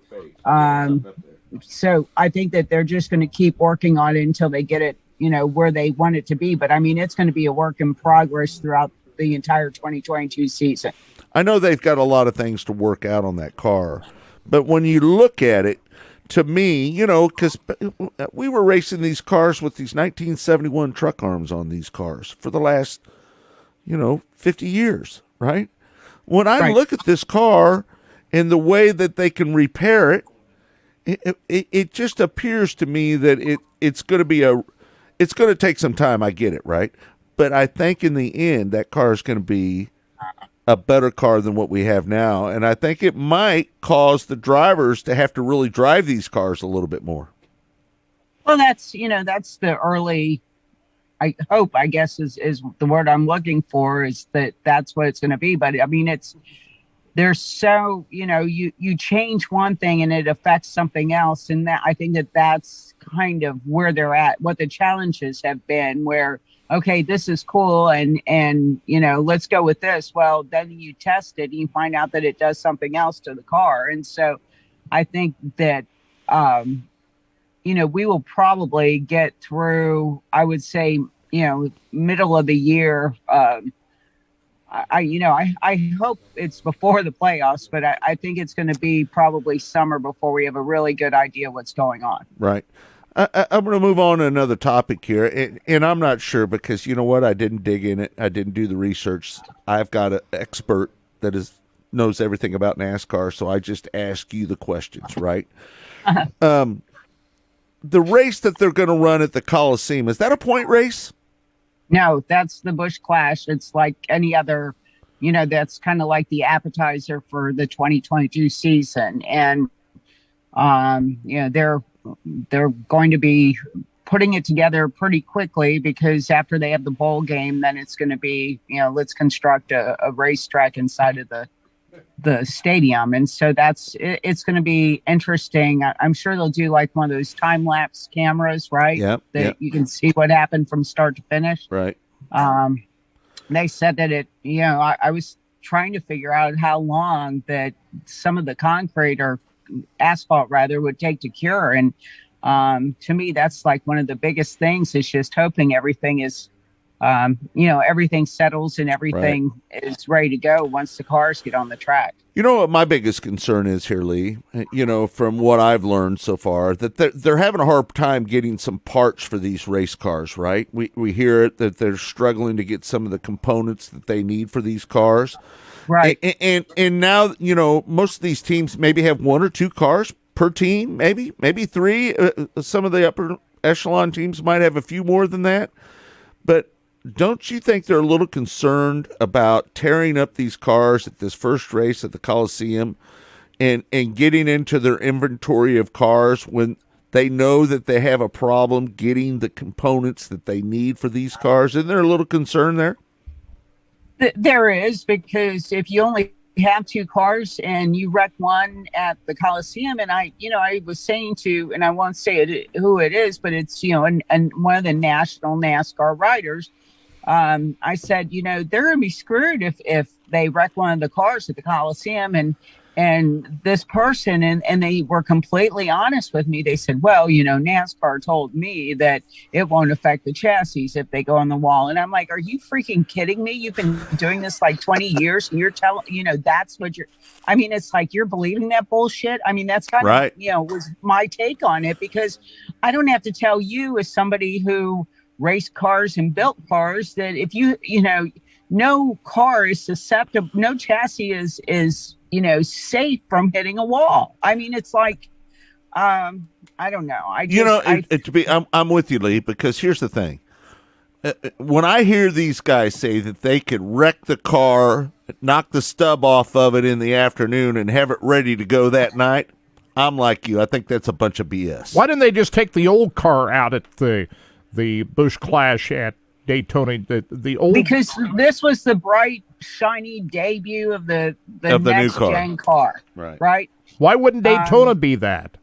So I think that they're just going to keep working on it until they get it, where they want it to be. But I mean, it's going to be a work in progress throughout the entire 2022 season. I know they've got a lot of things to work out on that car, but when you look at it, to me, because we were racing these cars with these 1971 truck arms on these cars for the last, 50 years, right? When I look at this car and the way that they can repair it, it just appears to me that it's going to take some time. I get it, right? But I think in the end, that car is going to be a better car than what we have now. And I think it might cause the drivers to have to really drive these cars a little bit more. Well, that's the early, I hope, I guess is the word I'm looking for, is that's what it's going to be. But I mean, there's so, you change one thing and it affects something else. And that, I think that's kind of where they're at, what the challenges have been, where, okay, this is cool, and let's go with this. Well, then you test it and you find out that it does something else to the car. And so I think that, we will probably get through, I would say, middle of the year. I hope it's before the playoffs, but I think it's going to be probably summer before we have a really good idea what's going on. Right. I'm going to move on to another topic here, and I'm not sure because you know what? I didn't dig in it. I didn't do the research. I've got an expert that knows everything about NASCAR, so I just ask you the questions, right? The race that they're going to run at the Coliseum, is that a point race? No, that's the Busch Clash. It's like any other, that's kind of like the appetizer for the 2022 season. And, they're going to be putting it together pretty quickly, because after they have the bowl game, then it's going to be, let's construct a racetrack inside of the stadium. And so it's going to be interesting. I'm sure they'll do like one of those time-lapse cameras, right? Yep. You can see what happened from start to finish. Right. They said that I was trying to figure out how long that some of the concrete or asphalt rather would take to cure. And to me, that's like one of the biggest things, is just hoping everything is, everything settles and everything is ready to go once the cars get on the track. You know what my biggest concern is here, Lee, from what I've learned so far, that they're having a hard time getting some parts for these race cars, right? We hear it that they're struggling to get some of the components that they need for these cars. Right. And now, most of these teams maybe have one or two cars per team, maybe three. Some of the upper echelon teams might have a few more than that. But don't you think they're a little concerned about tearing up these cars at this first race at the Coliseum and getting into their inventory of cars when they know that they have a problem getting the components that they need for these cars? Isn't there a little concern there? There is, because if you only have two cars and you wreck one at the Coliseum, and I was saying to, and I won't say who it is, but it's, and one of the national NASCAR riders, I said, they're going to be screwed if they wreck one of the cars at the Coliseum. And this person, and they were completely honest with me. They said, well, NASCAR told me that it won't affect the chassis if they go on the wall. And I'm like, are you freaking kidding me? You've been doing this like 20 years and you're telling, that's what it's like, you're believing that bullshit. I mean, that's kind of, was my take on it, because I don't have to tell you, as somebody who raced cars and built cars, that if no car is susceptible, no chassis is safe from hitting a wall. I mean, it's like, I don't know. I'm with you, Lee, because here's the thing. when I hear these guys say that they could wreck the car, knock the stub off of it in the afternoon, and have it ready to go that night, I'm like you. I think that's a bunch of BS. Why didn't they just take the old car out at the Busch Clash at Daytona? The old, because this was the bright, shiny debut of the next new gen car. Right. Why wouldn't Daytona be that?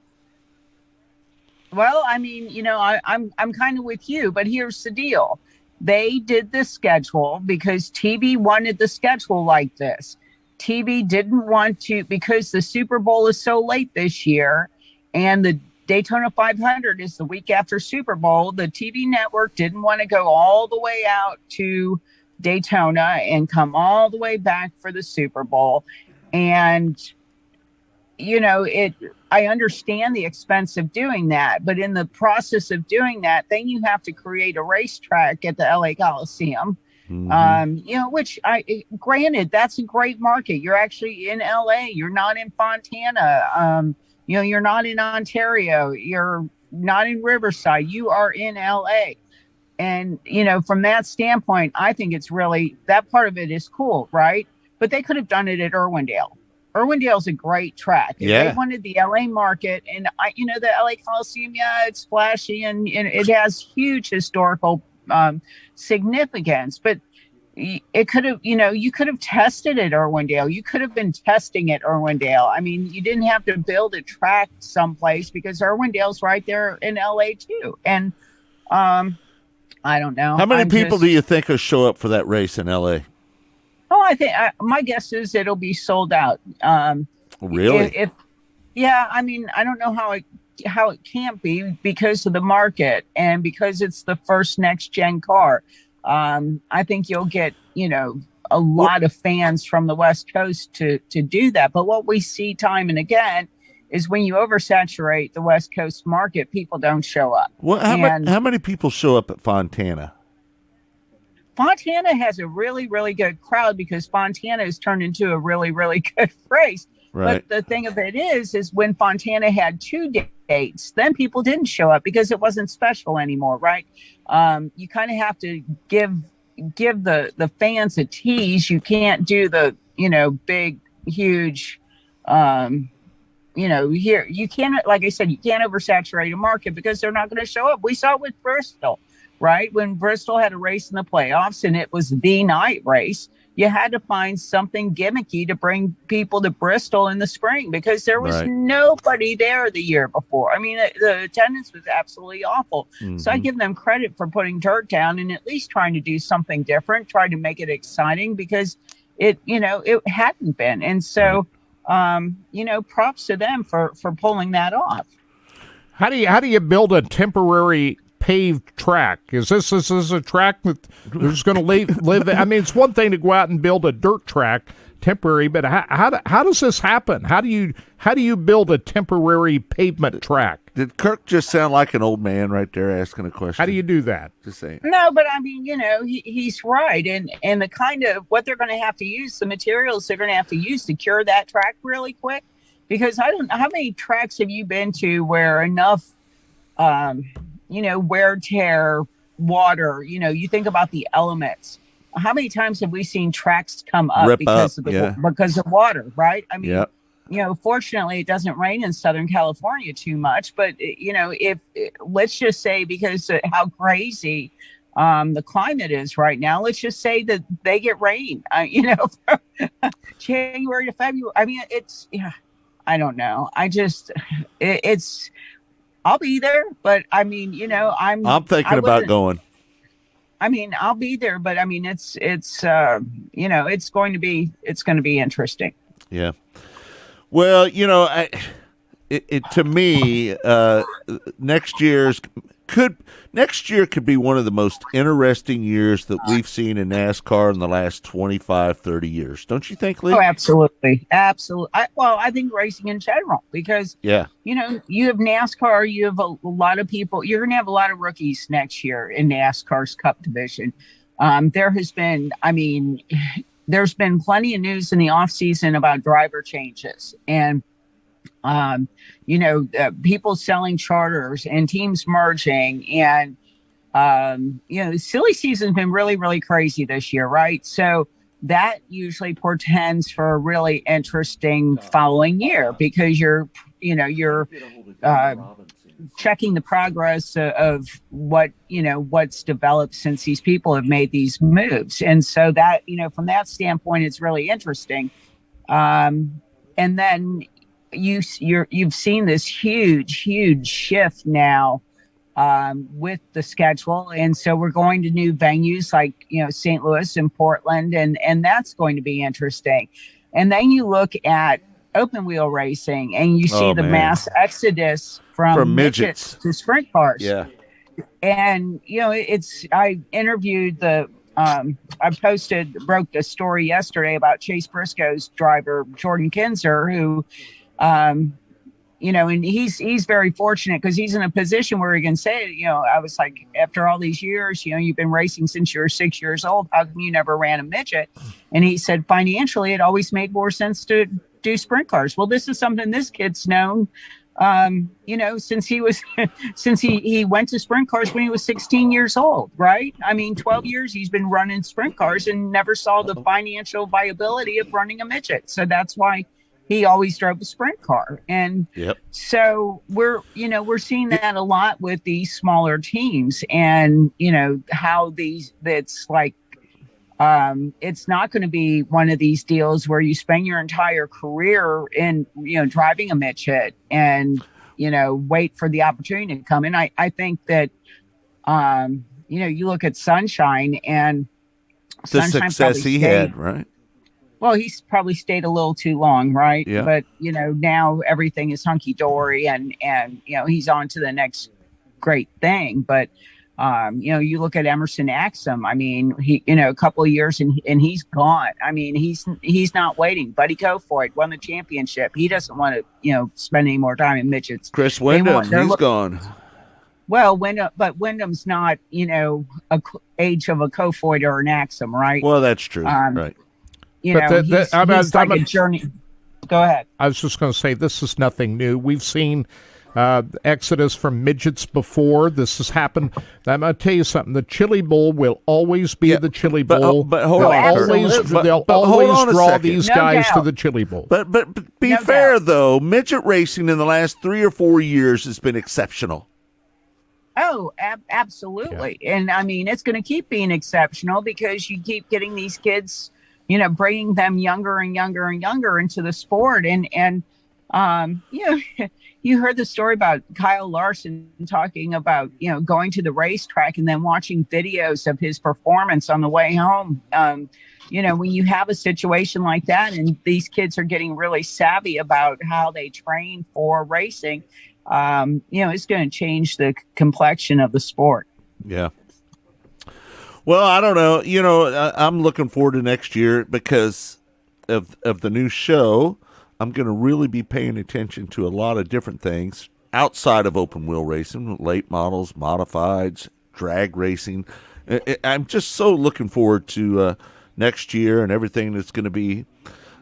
Well, I mean, I'm kind of with you, but here's the deal. They did the schedule because TV wanted the schedule like this. TV didn't want to, because the Super Bowl is so late this year and the Daytona 500 is the week after Super Bowl. The TV network didn't want to go all the way out to Daytona and come all the way back for the Super Bowl. And, I understand the expense of doing that, but in the process of doing that, then you have to create a racetrack at the LA Coliseum. Which granted, that's a great market. You're actually in LA. You're not in Fontana. You're not in Ontario. You're not in Riverside. You are in LA. And, from that standpoint, I think it's really, that part of it is cool, right? But they could have done it at Irwindale. Irwindale's a great track. Yeah. They wanted the LA market, and the LA Coliseum, it's flashy and it has huge historical significance, but it could have, you could have tested at Irwindale. You could have been testing at Irwindale. I mean, you didn't have to build a track someplace because Irwindale's right there in LA too. And I don't know. How many people do you think will show up for that race in LA? Oh, I think my guess is it'll be sold out. Really? I mean, I don't know how it can't be because of the market and because it's the first next gen car. I think you'll get, a lot of fans from the West Coast to do that. But what we see time and again is when you oversaturate the West Coast market, people don't show up. Well, how many people show up at Fontana? Fontana has a really, really good crowd because Fontana has turned into a really, really good race. Right. But the thing of it is when Fontana had 2 dates, then people didn't show up because it wasn't special anymore, right? You kind of have to give the fans a tease. You can't do the, big, huge, here you can't, like I said, you can't oversaturate a market because they're not going to show up. We saw it with Bristol. Right? When Bristol had a race in the playoffs and it was the night race, you had to find something gimmicky to bring people to Bristol in the spring because there was nobody there the year before. I mean, the attendance was absolutely awful. So I give them credit for putting dirt down and at least trying to do something different, trying to make it exciting because it hadn't been. And so, props to them for pulling that off. How do you build a temporary paved track? Is this a track that there's going to live? I mean, it's one thing to go out and build a dirt track temporary, but how does this happen? How do you build a temporary pavement track? Did Kirk just sound like an old man right there asking a question? How do you do that? Just saying. No, but I mean, he's right, and the kind of what they're going to have to use, the materials they're going to have to use to cure that track really quick, because I don't know how many tracks have you been to where enough wear, tear, water, you think about the elements. How many times have we seen tracks come up because of water, right? I mean, fortunately it doesn't rain in Southern California too much, but if let's just say because of how crazy the climate is right now, let's just say that they get rain, from January to February. I mean, I don't know. I'll be there, but I mean, I'm thinking about going. I mean, I'll be there, but I mean, it's going to be interesting. Yeah. Well, to me, next year could be one of the most interesting years that we've seen in NASCAR in the last 25, 30 years. Don't you think, Lee? Oh, absolutely. Absolutely. I think racing in general, because, you have NASCAR, you have a lot of people, you're going to have a lot of rookies next year in NASCAR's Cup division. There's been plenty of news in the off season about driver changes and, people selling charters and teams merging. And silly season's been really, really crazy this year, right? So that usually portends for a really interesting following year because you're checking the progress of what's developed since these people have made these moves. And so that, from that standpoint, it's really interesting. And then you've seen this huge shift now with the schedule. And so we're going to new venues like, St. Louis and Portland, and that's going to be interesting. And then you look at open wheel racing and you see the mass exodus from midgets to sprint cars. Yeah. And, I interviewed I wrote the story yesterday about Chase Briscoe's driver, Jordan Kinzer, who, and he's very fortunate because he's in a position where he can say, I was like, after all these years, you've been racing since you were 6 years old. How come you never ran a midget? And he said, financially, it always made more sense to do sprint cars. Well, this is something this kid's known, since he was, since he went to sprint cars when he was 16 years old, right? 12 years he's been running sprint cars and never saw the financial viability of running a midget. So that's why he always drove a sprint car. And so we're seeing that a lot with these smaller teams and, how it's like, it's not going to be one of these deals where you spend your entire career in, driving a midget and, wait for the opportunity to come in. I think that, you look at Sunshine and the success he had, right? Well, he's probably stayed a little too long, right? Yeah. But, now everything is hunky-dory and he's on to the next great thing. But, you look at Emerson Axum. He, a couple of years and he's gone. He's not waiting. Buddy Kofoid won the championship. He doesn't want to, spend any more time in midgets. Chris Wyndham, he's gone. Well, Wyndham's not, age of a Kofoid or an Axum, right? Well, that's true. Right. He's like a journey. Go ahead. I was just going to say, this is nothing new. We've seen exodus from midgets before. This has happened. I'm going to tell you something. The Chili Bowl will always be the Chili Bowl. But hold on. They'll always draw these guys to the Chili Bowl. But be fair, though. Midget racing in the last 3 or 4 years has been exceptional. Oh, absolutely. Yeah. And it's going to keep being exceptional because you keep getting these kids, bringing them younger and younger and younger into the sport. And you heard the story about Kyle Larson talking about, going to the racetrack and then watching videos of his performance on the way home. When you have a situation like that and these kids are getting really savvy about how they train for racing, it's going to change the complexion of the sport. Yeah. Well, I don't know. I'm looking forward to next year because of the new show. I'm going to really be paying attention to a lot of different things outside of open wheel racing, late models, modifieds, drag racing. I'm just so looking forward to next year and everything that's going to be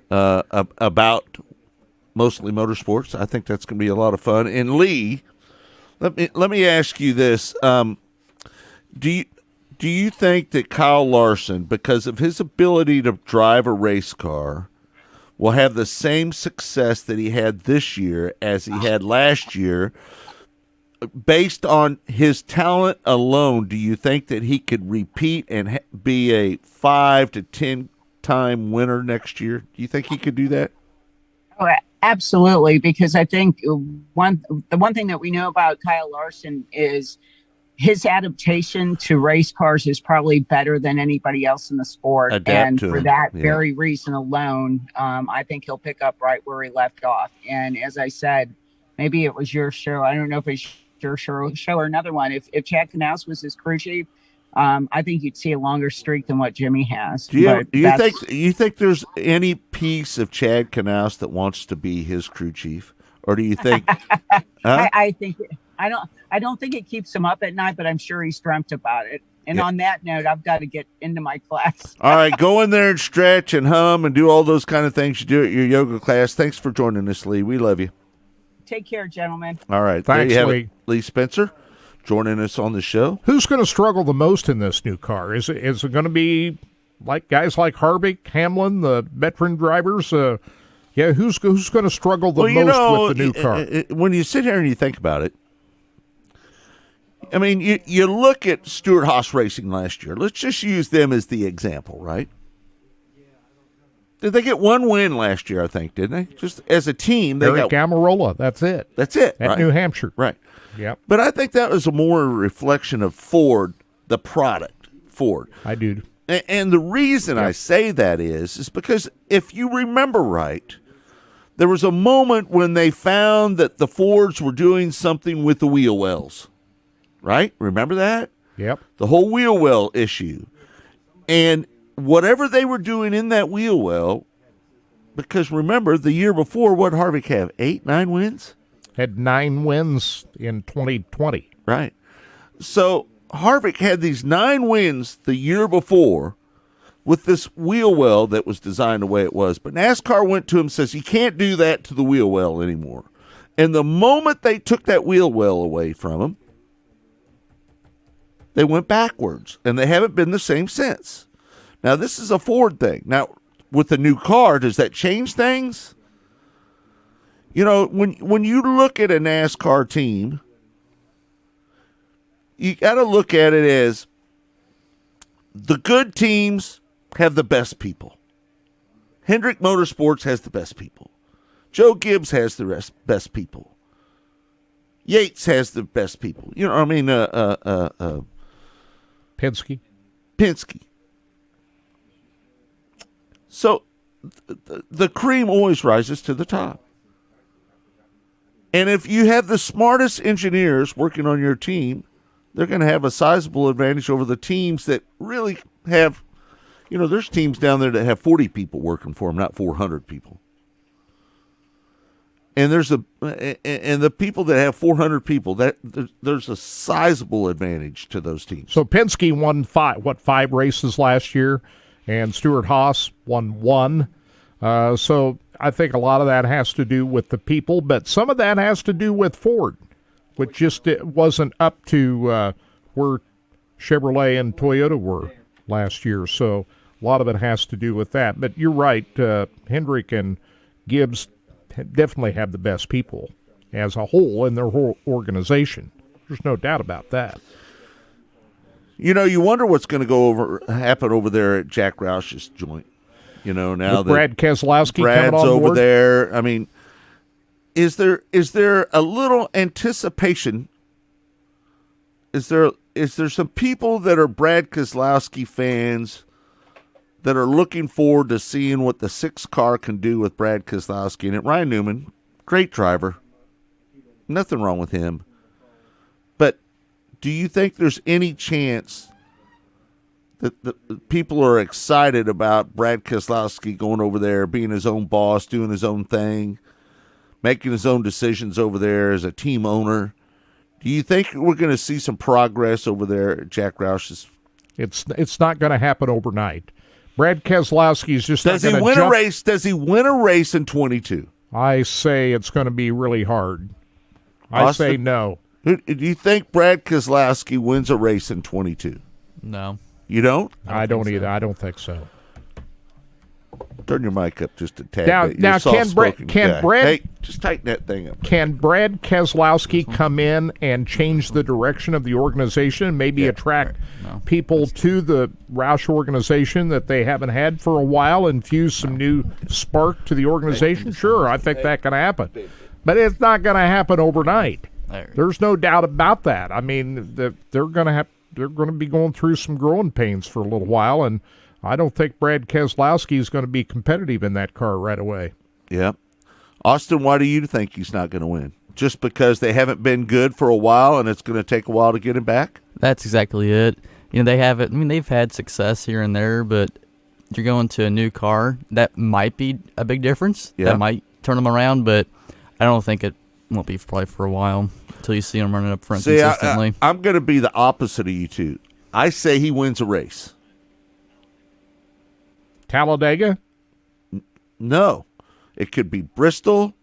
about mostly motorsports. I think that's going to be a lot of fun. And Lee, let me ask you this: Do you think that Kyle Larson, because of his ability to drive a race car, will have the same success that he had this year as he had last year? Based on his talent alone, do you think that he could repeat and be a 5 to 10 time winner next year? Do you think he could do that? Oh, absolutely, because I think the one thing that we know about Kyle Larson is his adaptation to race cars is probably better than anybody else in the sport. For that very reason alone, I think he'll pick up right where he left off. And as I said, maybe it was your show. I don't know if it's your show or another one. If Chad Knaus was his crew chief, I think you'd see a longer streak than what Jimmy has. Do you think there's any piece of Chad Knaus that wants to be his crew chief, or do you think? I don't think it keeps him up at night, but I'm sure he's dreamt about it. And on that note, I've got to get into my class. All right, go in there and stretch and hum and do all those kind of things you do at your yoga class. Thanks for joining us, Lee. We love you. Take care, gentlemen. All right. Thanks, there you have Lee. it. Lee Spencer, joining us on the show. Who's going to struggle the most in this new car? Is it going to be like guys like Harvick, Hamlin, the veteran drivers? Who's going to struggle the most with the new car? When you sit here and you think about it, I mean, you look at Stewart-Haas Racing last year. Let's just use them as the example, right? Did they get one win last year, I think, didn't they? Just as a team. They Eric Almirola, that's it. That's it. At right? New Hampshire. Right. Yep. But I think that was a more reflection of Ford, the product, Ford. I do. And the reason I say that is because if you remember right, there was a moment when they found that the Fords were doing something with the wheel wells. Right? Remember that? Yep. The whole wheel well issue. And whatever they were doing in that wheel well, because remember, the year before, what did Harvick have? 8, 9 wins? Had 9 wins in 2020. Right. So Harvick had these 9 wins the year before with this wheel well that was designed the way it was. But NASCAR went to him and says, you can't do that to the wheel well anymore. And the moment they took that wheel well away from him, they went backwards, and they haven't been the same since. Now, this is a Ford thing. Now, with the new car, does that change things? You know, when you look at a NASCAR team, you got to look at it as the good teams have the best people. Hendrick Motorsports has the best people. Joe Gibbs has the best people. Yates has the best people. You know what I mean? Penske. So the cream always rises to the top. And if you have the smartest engineers working on your team, they're going to have a sizable advantage over the teams that really have, there's teams down there that have 40 people working for them, not 400 people. And and the people that have 400 people, there's a sizable advantage to those teams. So Penske won 5 races last year, and Stewart-Haas won 1. So I think a lot of that has to do with the people, but some of that has to do with Ford, which just wasn't up to where Chevrolet and Toyota were last year. So a lot of it has to do with that. But you're right, Hendrick and Gibbs definitely have the best people as a whole in their whole organization. There's no doubt about that. You wonder what's going to happen over there at Jack Roush's joint. Now with Brad Keselowski Brad's coming on over board there. I mean, is there a little anticipation? Is there some people that are Brad Keselowski fans that are looking forward to seeing what the 6 car can do with Brad Keselowski? And Ryan Newman, great driver. Nothing wrong with him. But do you think there's any chance that the people are excited about Brad Keselowski going over there, being his own boss, doing his own thing, making his own decisions over there as a team owner? Do you think we're going to see some progress over there at Jack Roush's? It's not going to happen overnight. Brad Keselowski is just Does he win a race? Does he win a race in 22? I say it's going to be really hard. I say no. Do you think Brad Keselowski wins a race in 22? No. You don't? I don't either. I don't think so. Turn your mic up just a tad bit. Now can Brad? Hey, just tighten that thing up. Can Brad Keselowski come in and change the direction of the organization and maybe attract people to the Roush organization that they haven't had for a while, infuse some new spark to the organization? Sure, I think that can happen. But it's not going to happen overnight. There's no doubt about that. I mean, they're going to be going through some growing pains for a little while, and I don't think Brad Keselowski is going to be competitive in that car right away. Yeah. Austin, why do you think he's not going to win? Just because they haven't been good for a while and it's going to take a while to get him back? That's exactly it. They haven't. I mean, they've had success here and there, but you're going to a new car. That might be a big difference. Yeah. That might turn them around, but I don't think it won't be probably for a while until you see them running up front consistently. I'm going to be the opposite of you two. I say he wins a race. Talladega? No. It could be Bristol.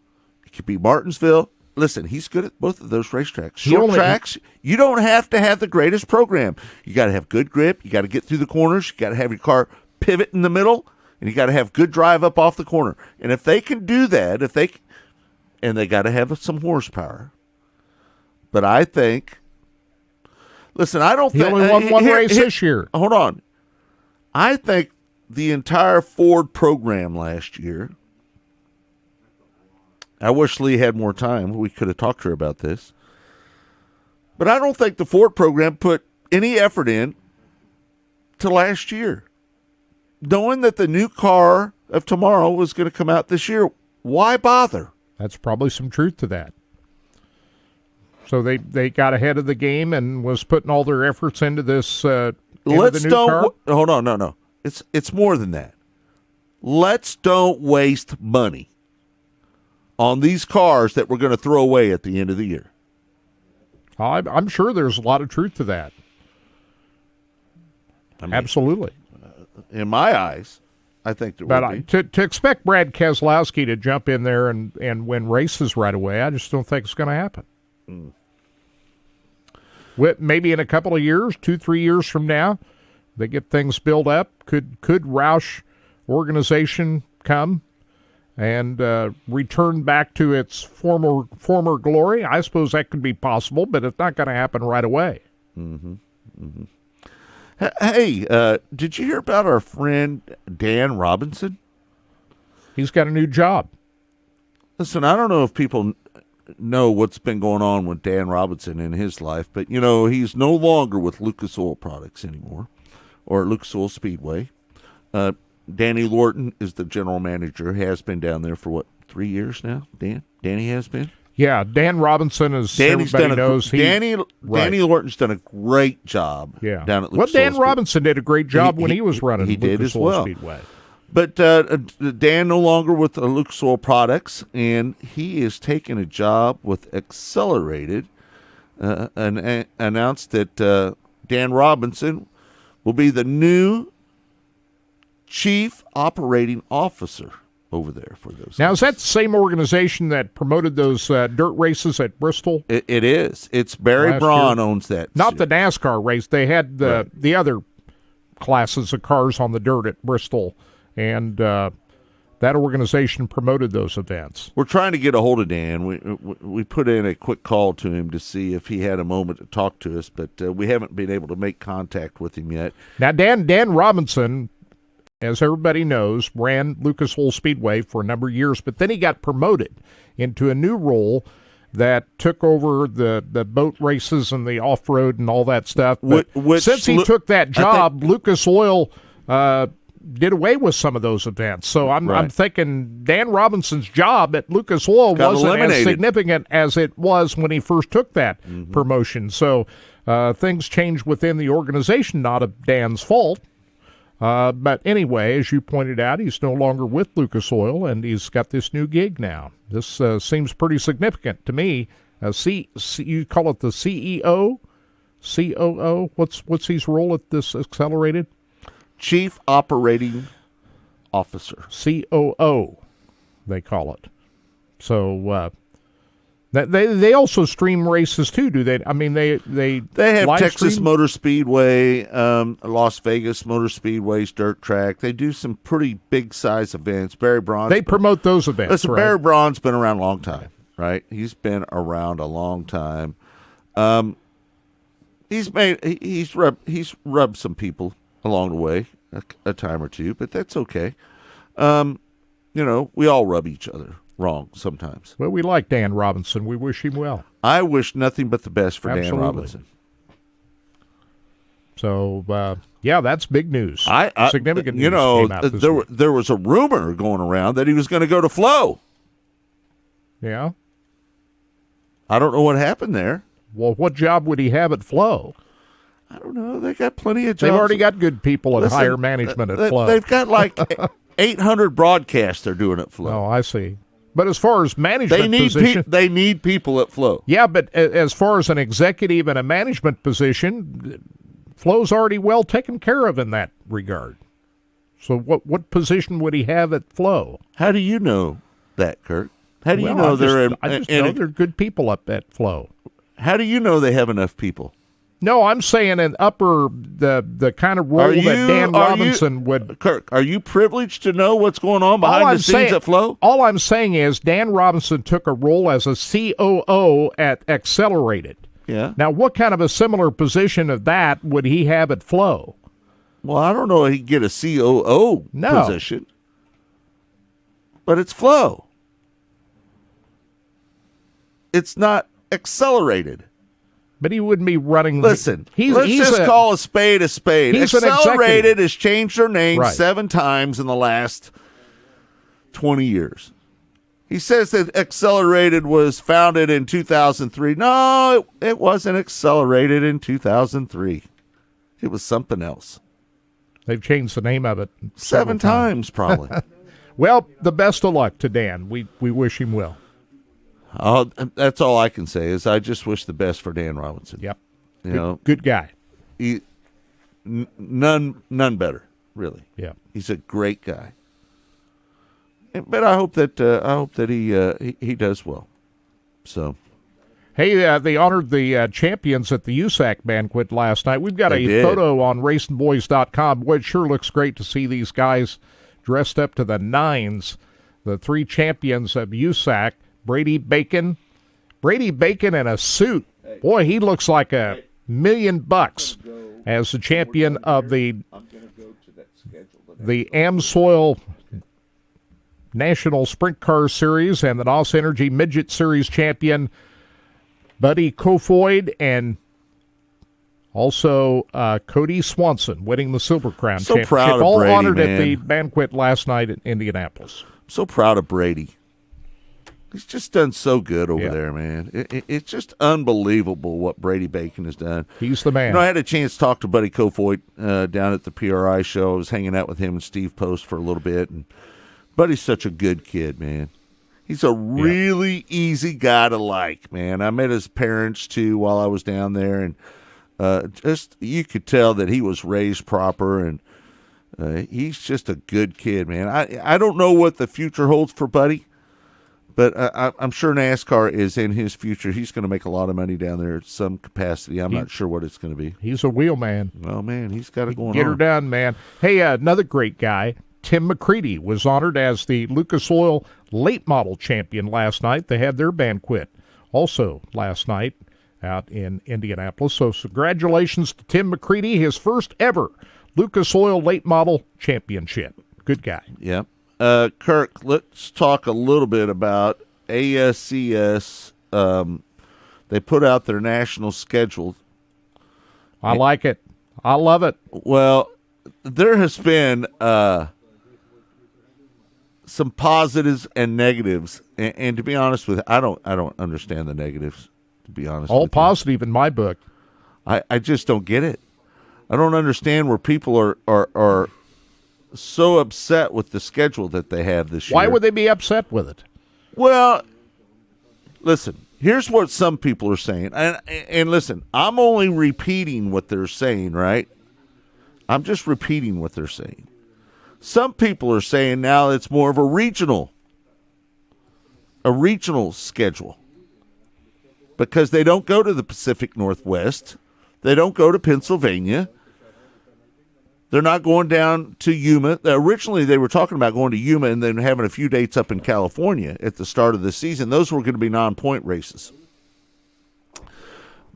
It could be Martinsville. listen, he's good at both of those racetracks. Short tracks, you don't have to have the greatest program. You got to have good grip. You got to get through the corners. You got to have your car pivot in the middle, and you got to have good drive up off the corner. And if they can do that, and they got to have some horsepower. But I think, listen, I don't think he only won one race this year. Hold on, I think the entire Ford program last year. I wish Lee had more time. We could have talked to her about this. But I don't think the Ford program put any effort in to last year. Knowing that the new car of tomorrow was going to come out this year, why bother? That's probably some truth to that. So they got ahead of the game and was putting all their efforts into this car? Hold on, no. It's more than that. Let's don't waste money on these cars that we're going to throw away at the end of the year. I'm sure there's a lot of truth to that. Absolutely. In my eyes, I think there will be. To expect Brad Keselowski to jump in there and win races right away, I just don't think it's going to happen. Maybe in a couple of years, 2-3 years from now, they get things built up. Could Roush organization come and return back to its former glory? I suppose that could be possible, but it's not going to happen right away. Mm-hmm. Mm-hmm. Hey, did you hear about our friend Dan Robinson? He's got a new job. Listen, I don't know if people know what's been going on with Dan Robinson in his life, but, he's no longer with Lucas Oil Products anymore, or Lucas Oil Speedway. Danny Lorton is the general manager, has been down there for, 3 years now, Dan? Danny has been? Yeah, Dan Robinson, everybody knows. Danny Lorton's done a great job down at Lucas Oil Dan Robinson did a great job when he was running Lucas did as Oil well. Speedway. But Dan no longer with Lucas Oil Products, and he is taking a job with Accelerated, and announced that Dan Robinson will be the new Chief Operating Officer over there for those. Now, is that the same organization that promoted those dirt races at Bristol? It is. It's Barry Braun owns that. Not the NASCAR race. They had the other classes of cars on the dirt at Bristol, and that organization promoted those events. We're trying to get a hold of Dan. We put in a quick call to him to see if he had a moment to talk to us, but we haven't been able to make contact with him yet. Now, Dan Robinson, as everybody knows, ran Lucas Oil Speedway for a number of years, but then he got promoted into a new role that took over the boat races and the off-road and all that stuff. But since he took that job, Lucas Oil did away with some of those events. So I'm thinking Dan Robinson's job at Lucas Oil wasn't as significant as it was when he first took that promotion. So things changed within the organization, not of Dan's fault. But anyway, as you pointed out, he's no longer with Lucas Oil, and he's got this new gig now. This seems pretty significant to me. You call it the CEO? COO? What's his role at this Accelerated? Chief Operating Officer. COO, they call it. So they also stream races too, do they? I mean, they have Texas Motor Speedway, Las Vegas Motor Speedway's dirt track. They do some pretty big size events. Barry Braun. They promote those events. Listen, Barry Braun's been around a long time, right? He's been around a long time. He's rubbed some people along the way a time or two, but that's okay. We all rub each other wrong sometimes. Well, we like Dan Robinson. We wish him well. I wish nothing but the best for Dan Robinson. So, that's big news. Significant news. Came out this week. There was a rumor going around that he was going to go to Flow. Yeah. I don't know what happened there. Well, what job would he have at Flow? I don't know. They got plenty of jobs. They've already got good people at higher management at Flow. They've got like 800 broadcasts they're doing at Flow. Oh, I see. But as far as management position, they need people at Flow. Yeah, but as far as an executive and a management position, Flow's already well taken care of in that regard. So what position would he have at Flow? How do you know that, Kurt? How do you know they're? I just know they're good people up at Flow. How do you know they have enough people? No, I'm saying an the kind of role that Dan Robinson would. Kirk, are you privileged to know what's going on behind the scenes at Flow? All I'm saying is Dan Robinson took a role as a COO at Accelerated. Yeah. Now, what kind of a similar position of that would he have at Flow? Well, I don't know if he'd get a COO position. But it's Flow. It's not Accelerated. But he wouldn't be running. Listen, let's just call a spade a spade. Accelerated has changed their name 7 times in the last 20 years. He says that Accelerated was founded in 2003. No, it wasn't Accelerated in 2003. It was something else. They've changed the name of it 7 times, probably. Well, the best of luck to Dan. We wish him well. That's all I can say is I just wish the best for Dan Robinson. Yep. Good guy. None better, really. Yeah. He's a great guy. But I hope that he does well. So. Hey, they honored the champions at the USAC banquet last night. We've got a photo on racingboys.com. Boy, it sure looks great to see these guys dressed up to the nines. The 3 champions of USAC. Brady Bacon in a suit. Boy, he looks like $1 million as the champion of the AmSoil National Sprint Car Series and the NOS Energy Midget Series champion Buddy Kofoid, and also Cody Swanson winning the Silver Crown Championship. Proud of all Brady, honored man. at the banquet last night in Indianapolis. So proud of Brady. He's just done so good over there, man. It's just unbelievable what Brady Bacon has done. He's the man. I had a chance to talk to Buddy Kofoid down at the PRI show. I was hanging out with him and Steve Post for a little bit. And Buddy's such a good kid, man. He's a really easy guy to like, man. I met his parents, too, while I was down there. And just you could tell that he was raised proper. And he's just a good kid, man. I don't know what the future holds for Buddy. But I'm sure NASCAR is in his future. He's going to make a lot of money down there at some capacity. I'm not sure what it's going to be. He's a wheel man. Oh, man, he's got it going on. Get her done, man. Hey, another great guy, Tim McCready, was honored as the Lucas Oil Late Model Champion last night. They had their banquet also last night out in Indianapolis. So congratulations to Tim McCready, his first ever Lucas Oil Late Model Championship. Good guy. Yep. Kirk, let's talk a little bit about ASCS. They put out their national schedule. I like it. I love it. Well, there has been some positives and negatives, and to be honest with you, I don't understand the negatives. To be honest, all positive in my book. I just don't get it. I don't understand where people are so upset with the schedule that they have this year. Why would they be upset with it? Well, listen, here's what some people are saying. And listen, I'm only repeating what they're saying, right? I'm just repeating what they're saying. Some people are saying now it's more of a regional schedule because they don't go to the Pacific Northwest. They don't go to Pennsylvania. They're not going down to Yuma. Originally, they were talking about going to Yuma and then having a few dates up in California at the start of the season. Those were going to be non-point races.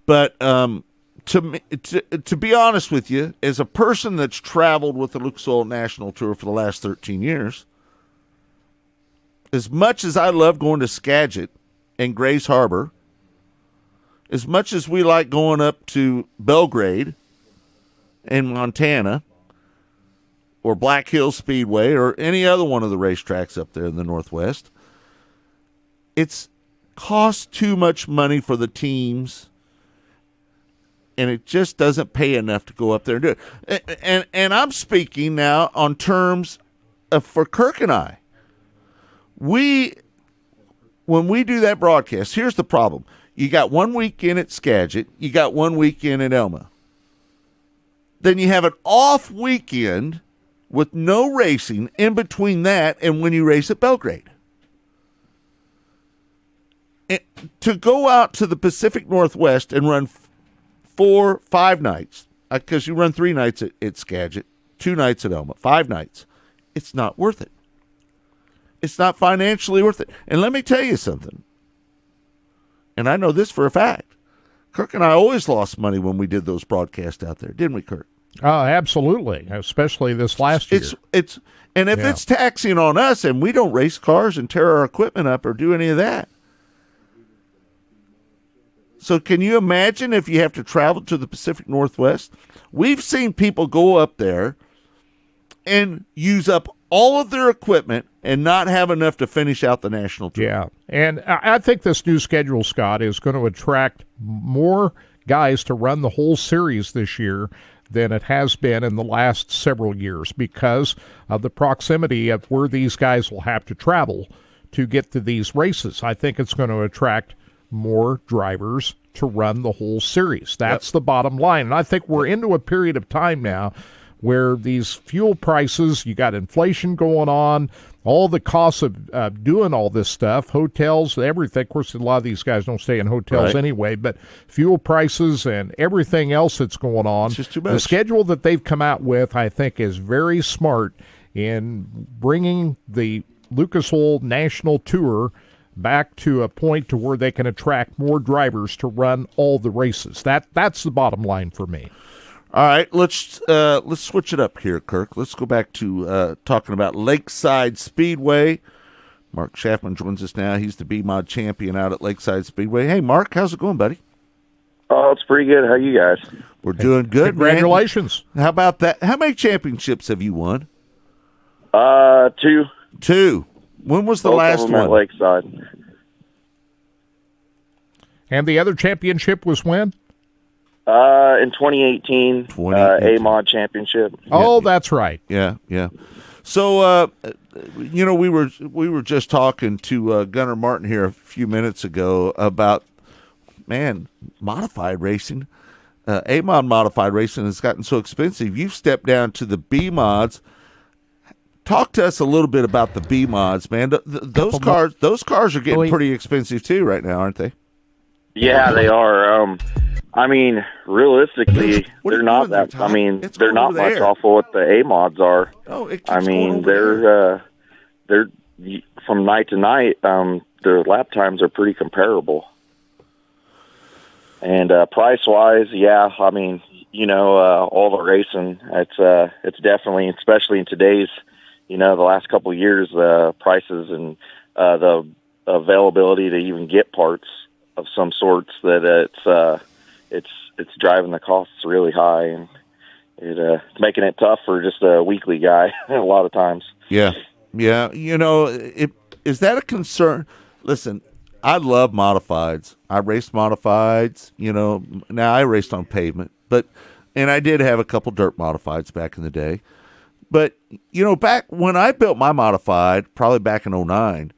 But to be honest with you, as a person that's traveled with the Lucas Oil National Tour for the last 13 years, as much as I love going to Skagit and Grays Harbor, as much as we like going up to Belgrade in Montana, or Black Hills Speedway, or any other one of the racetracks up there in the Northwest, it's cost too much money for the teams, and it just doesn't pay enough to go up there and do it. And I'm speaking now on terms of, for Kirk and I. When we do that broadcast, here's the problem. You got 1 weekend at Skagit, you got 1 weekend at Elma. Then you have an off weekend with no racing in between that and when you race at Belgrade. to go out to the Pacific Northwest and run 4-5 nights, because you run 3 nights at Skagit, 2 nights at Elma, 5 nights, it's not worth it. It's not financially worth it. And let me tell you something, and I know this for a fact. Kirk and I always lost money when we did those broadcasts out there, didn't we, Kirk? Absolutely, especially this last year. It's taxing on us, and we don't race cars and tear our equipment up or do any of that. So can you imagine if you have to travel to the Pacific Northwest? We've seen people go up there and use up all of their equipment and not have enough to finish out the national tour. Yeah, and I think this new schedule, Scott, is going to attract more guys to run the whole series this year than it has been in the last several years because of the proximity of where these guys will have to travel to get to these races. I think it's going to attract more drivers to run the whole series. That's the bottom line. And I think we're into a period of time now where these fuel prices, you got inflation going on, all the costs of doing all this stuff, hotels, everything. Of course, a lot of these guys don't stay in hotels anyway, but fuel prices and everything else that's going on. It's just too much. The schedule that they've come out with, I think, is very smart in bringing the Lucas Oil National Tour back to a point to where they can attract more drivers to run all the races. That's the bottom line for me. All right, let's switch it up here, Kirk. Let's go back to talking about Lakeside Speedway. Mark Schaffman joins us now. He's the B-Mod champion out at Lakeside Speedway. Hey, Mark, how's it going, buddy? Oh, it's pretty good. How you guys? We're doing good, Congratulations. Man. How about that? How many championships have you won? 2. 2. When was the Both last of them one? at Lakeside. And the other championship was when? In 2018, A-Mod Championship. Oh, that's right. Yeah. So, we were just talking to Gunnar Martin here a few minutes ago about, modified racing. A-Mod modified racing has gotten so expensive. You've stepped down to the B-Mods. Talk to us a little bit about the B-Mods, man. Those cars are getting pretty expensive too right now, aren't they? Yeah, they are. I mean, realistically, they're not that. I mean, they're not much off of what the A-Mods are. Oh, I mean, they're from night to night. Their lap times are pretty comparable. And price-wise, yeah, I mean, all the racing, it's definitely, especially in today's, the last couple of years, prices and the availability to even get parts of some sorts, that it's driving the costs really high, and it's making it tough for just a weekly guy a lot of times. Yeah. Is that a concern? Listen, I love modifieds. I raced modifieds. Now I raced on pavement, and I did have a couple dirt modifieds back in the day. But back when I built my modified, probably back in 2009,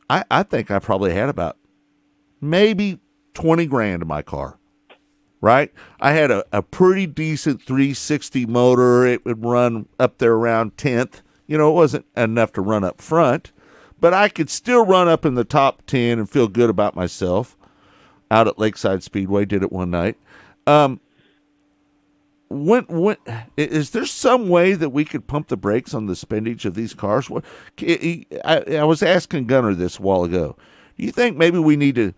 I think I probably had about maybe $20,000 in my car. Right? I had a pretty decent 360 motor. It would run up there around 10th. It wasn't enough to run up front, but I could still run up in the top 10 and feel good about myself. Out at Lakeside Speedway, did it one night. When is there some way that we could pump the brakes on the spendage of these cars? I was asking Gunnar this a while ago. Do you think maybe we need to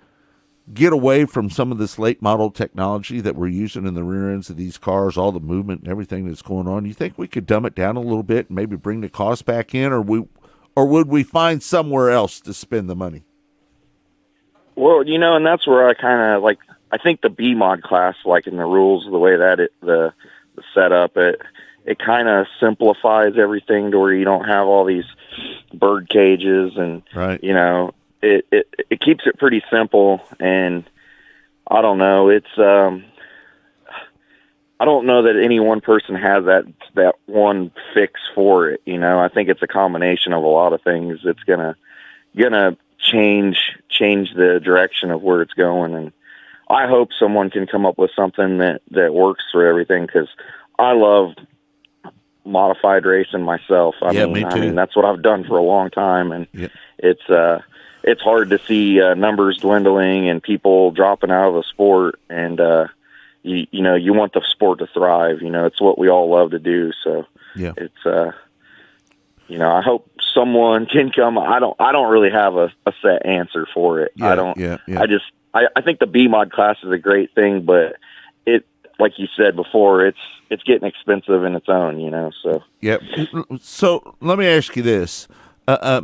get away from some of this late model technology that we're using in the rear ends of these cars, all the movement and everything that's going on? You think we could dumb it down a little bit and maybe bring the cost back in, or would we find somewhere else to spend the money? Well, and that's where I kind of I think the B-Mod class, in the rules, the way that the setup, it kind of simplifies everything to where you don't have all these bird cages and, right. It keeps it pretty simple, and I don't know. It's I don't know that any one person has that one fix for it. I think it's a combination of a lot of things that's gonna change the direction of where it's going, and I hope someone can come up with something that works for everything, because I love modified racing myself. I mean, that's what I've done for a long time, and it's it's hard to see numbers dwindling and people dropping out of the sport. And you want the sport to thrive. It's what we all love to do. So yeah, it's I hope someone can come. I don't really have a set answer for it. Yeah, I don't. Yeah. I think the B-Mod class is a great thing, but it, like you said before, it's getting expensive in its own, so. Yeah. So let me ask you this. A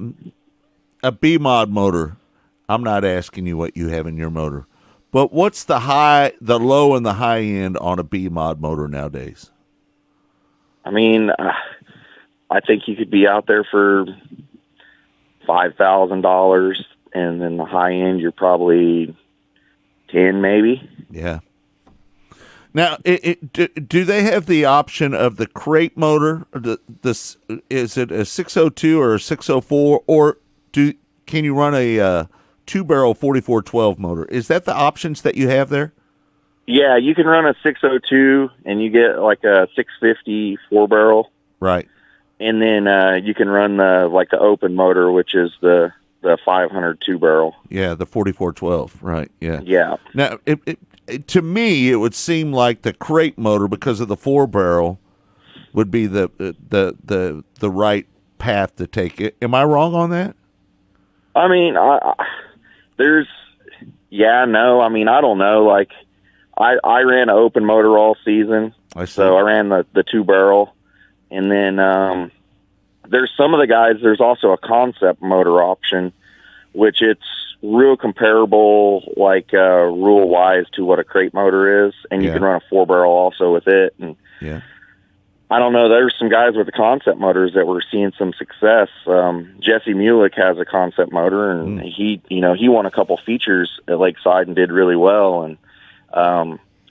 B-Mod motor, I'm not asking you what you have in your motor, but what's the low and the high end on a B-Mod motor nowadays? I mean, I think you could be out there for $5,000, and then the high end, you're probably 10 maybe. Yeah. Now, do they have the option of the crate motor? Is it a 602 or a 604, or can you run a 2-barrel 4412 motor? Is that the options that you have there? Yeah, you can run a 602, and you get like a 650 4-barrel. Right. And then you can run the open motor, which is the 500 2-barrel. Yeah, the 4412. Right. Yeah. Yeah. Now, to me, it would seem like the crate motor, because of the 4-barrel, would be the right path to take it. Am I wrong on that? I mean, I don't know. Like, I ran an open motor all season, so I ran the 2-barrel, and then there's some of the guys. There's also a concept motor option, which it's real comparable, like rule wise, to what a crate motor is, and you can run a 4-barrel also with it. And yeah, I don't know. There's some guys with the concept motors that we're seeing some success. Jesse Mulick has a concept motor, and he won a couple features at Lakeside and did really well. And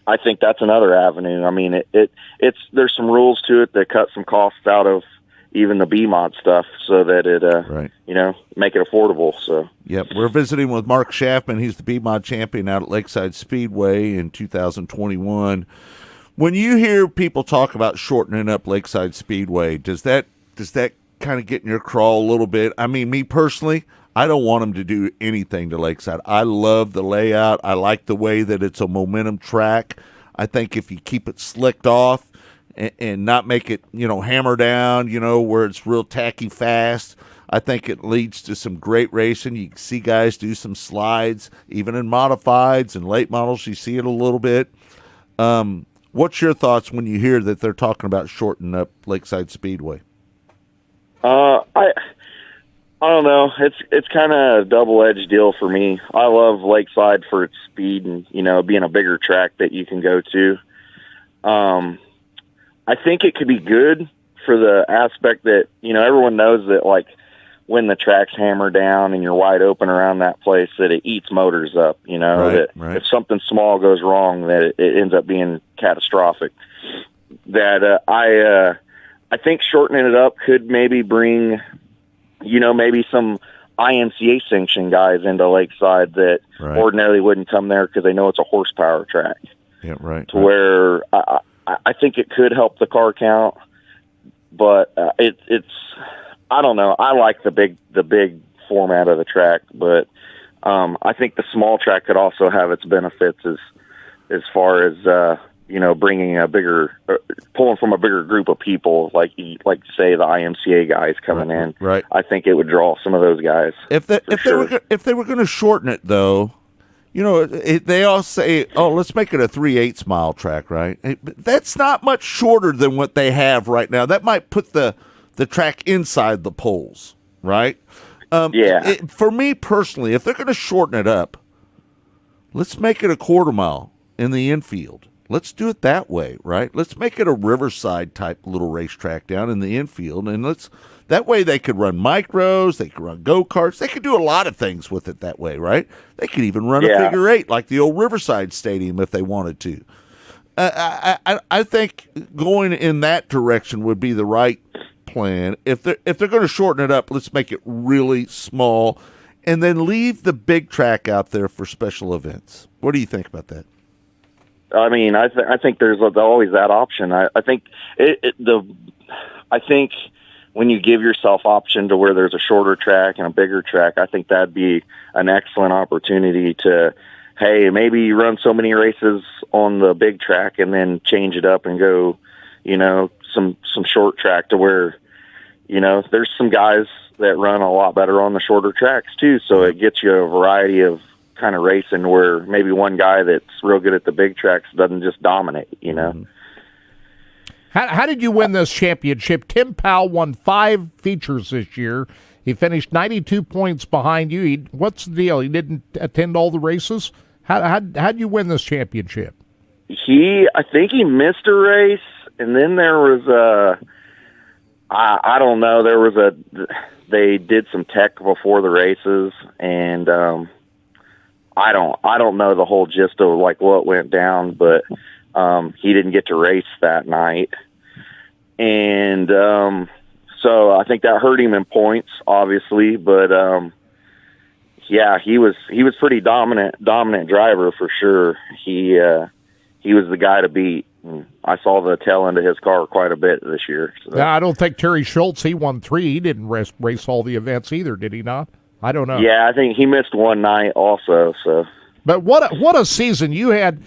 I think that's another avenue. I mean, it's there's some rules to it that cut some costs out of even the B-Mod stuff, so that it make it affordable. So yep, we're visiting with Mark Schaffman. He's the B-Mod champion out at Lakeside Speedway in 2021. When you hear people talk about shortening up Lakeside Speedway, does that kind of get in your craw a little bit? I mean, me personally, I don't want them to do anything to Lakeside. I love the layout. I like the way that it's a momentum track. I think if you keep it slicked off and not make it, hammer down, where it's real tacky fast, I think it leads to some great racing. You can see guys do some slides, even in modifieds and late models. You see it a little bit. What's your thoughts when you hear that they're talking about shortening up Lakeside Speedway? I don't know. It's kind of a double-edged deal for me. I love Lakeside for its speed and, being a bigger track that you can go to. I think it could be good for the aspect that, everyone knows that, like, when the track's hammered down and you're wide open around that place, that it eats motors up, right. If something small goes wrong, that it ends up being catastrophic. That I think shortening it up could maybe bring, maybe some IMCA sanction guys into Lakeside that ordinarily wouldn't come there because they know it's a horsepower track. Yeah, right. Where I think it could help the car count, but it's I don't know. I like the big format of the track, but I think the small track could also have its benefits as far as bringing a bigger, pulling from a bigger group of people, like say the IMCA guys coming in. Right. I think it would draw some of those guys. If they were going to shorten it, though, they all say, "Oh, let's make it a 3/8 mile track," right? That's not much shorter than what they have right now. That might put the track inside the poles, right? For me personally, if they're going to shorten it up, let's make it a 1/4 mile in the infield. Let's do it that way, right? Let's make it a Riverside type little racetrack down in the infield, and that way they could run micros, they could run go-karts, they could do a lot of things with it that way, right? They could even run a figure 8 like the old Riverside Stadium if they wanted to. I think going in that direction would be the right plan. If they're going to shorten it up, let's make it really small, and then leave the big track out there for special events. What do you think about that? I mean, I think there's always that option. I think I think when you give yourself option to where there's a shorter track and a bigger track, I think that'd be an excellent opportunity to, hey, maybe you run so many races on the big track and then change it up and go, you know, some short track to where, you know, there's some guys that run a lot better on the shorter tracks too. So it gets you a variety of kind of racing where maybe one guy that's real good at the big tracks doesn't just dominate, you know. Mm-hmm. How did you win this championship? Tim Powell won 5 features this year. He finished 92 points behind you. What's the deal? He didn't attend all the races? How'd you win this championship? I think he missed a race, and then there was I don't know, they did some tech before the races, and I don't know the whole gist of like what went down, but he didn't get to race that night. And so I think that hurt him in points, obviously, but yeah, he was pretty dominant driver for sure. He was the guy to beat. I saw the tail end of his car quite a bit this year. So. Yeah, I don't think Terry Schultz, he won 3. He didn't race all the events either, did he not? I don't know. Yeah, I think he missed one night also. So, but what a season you had!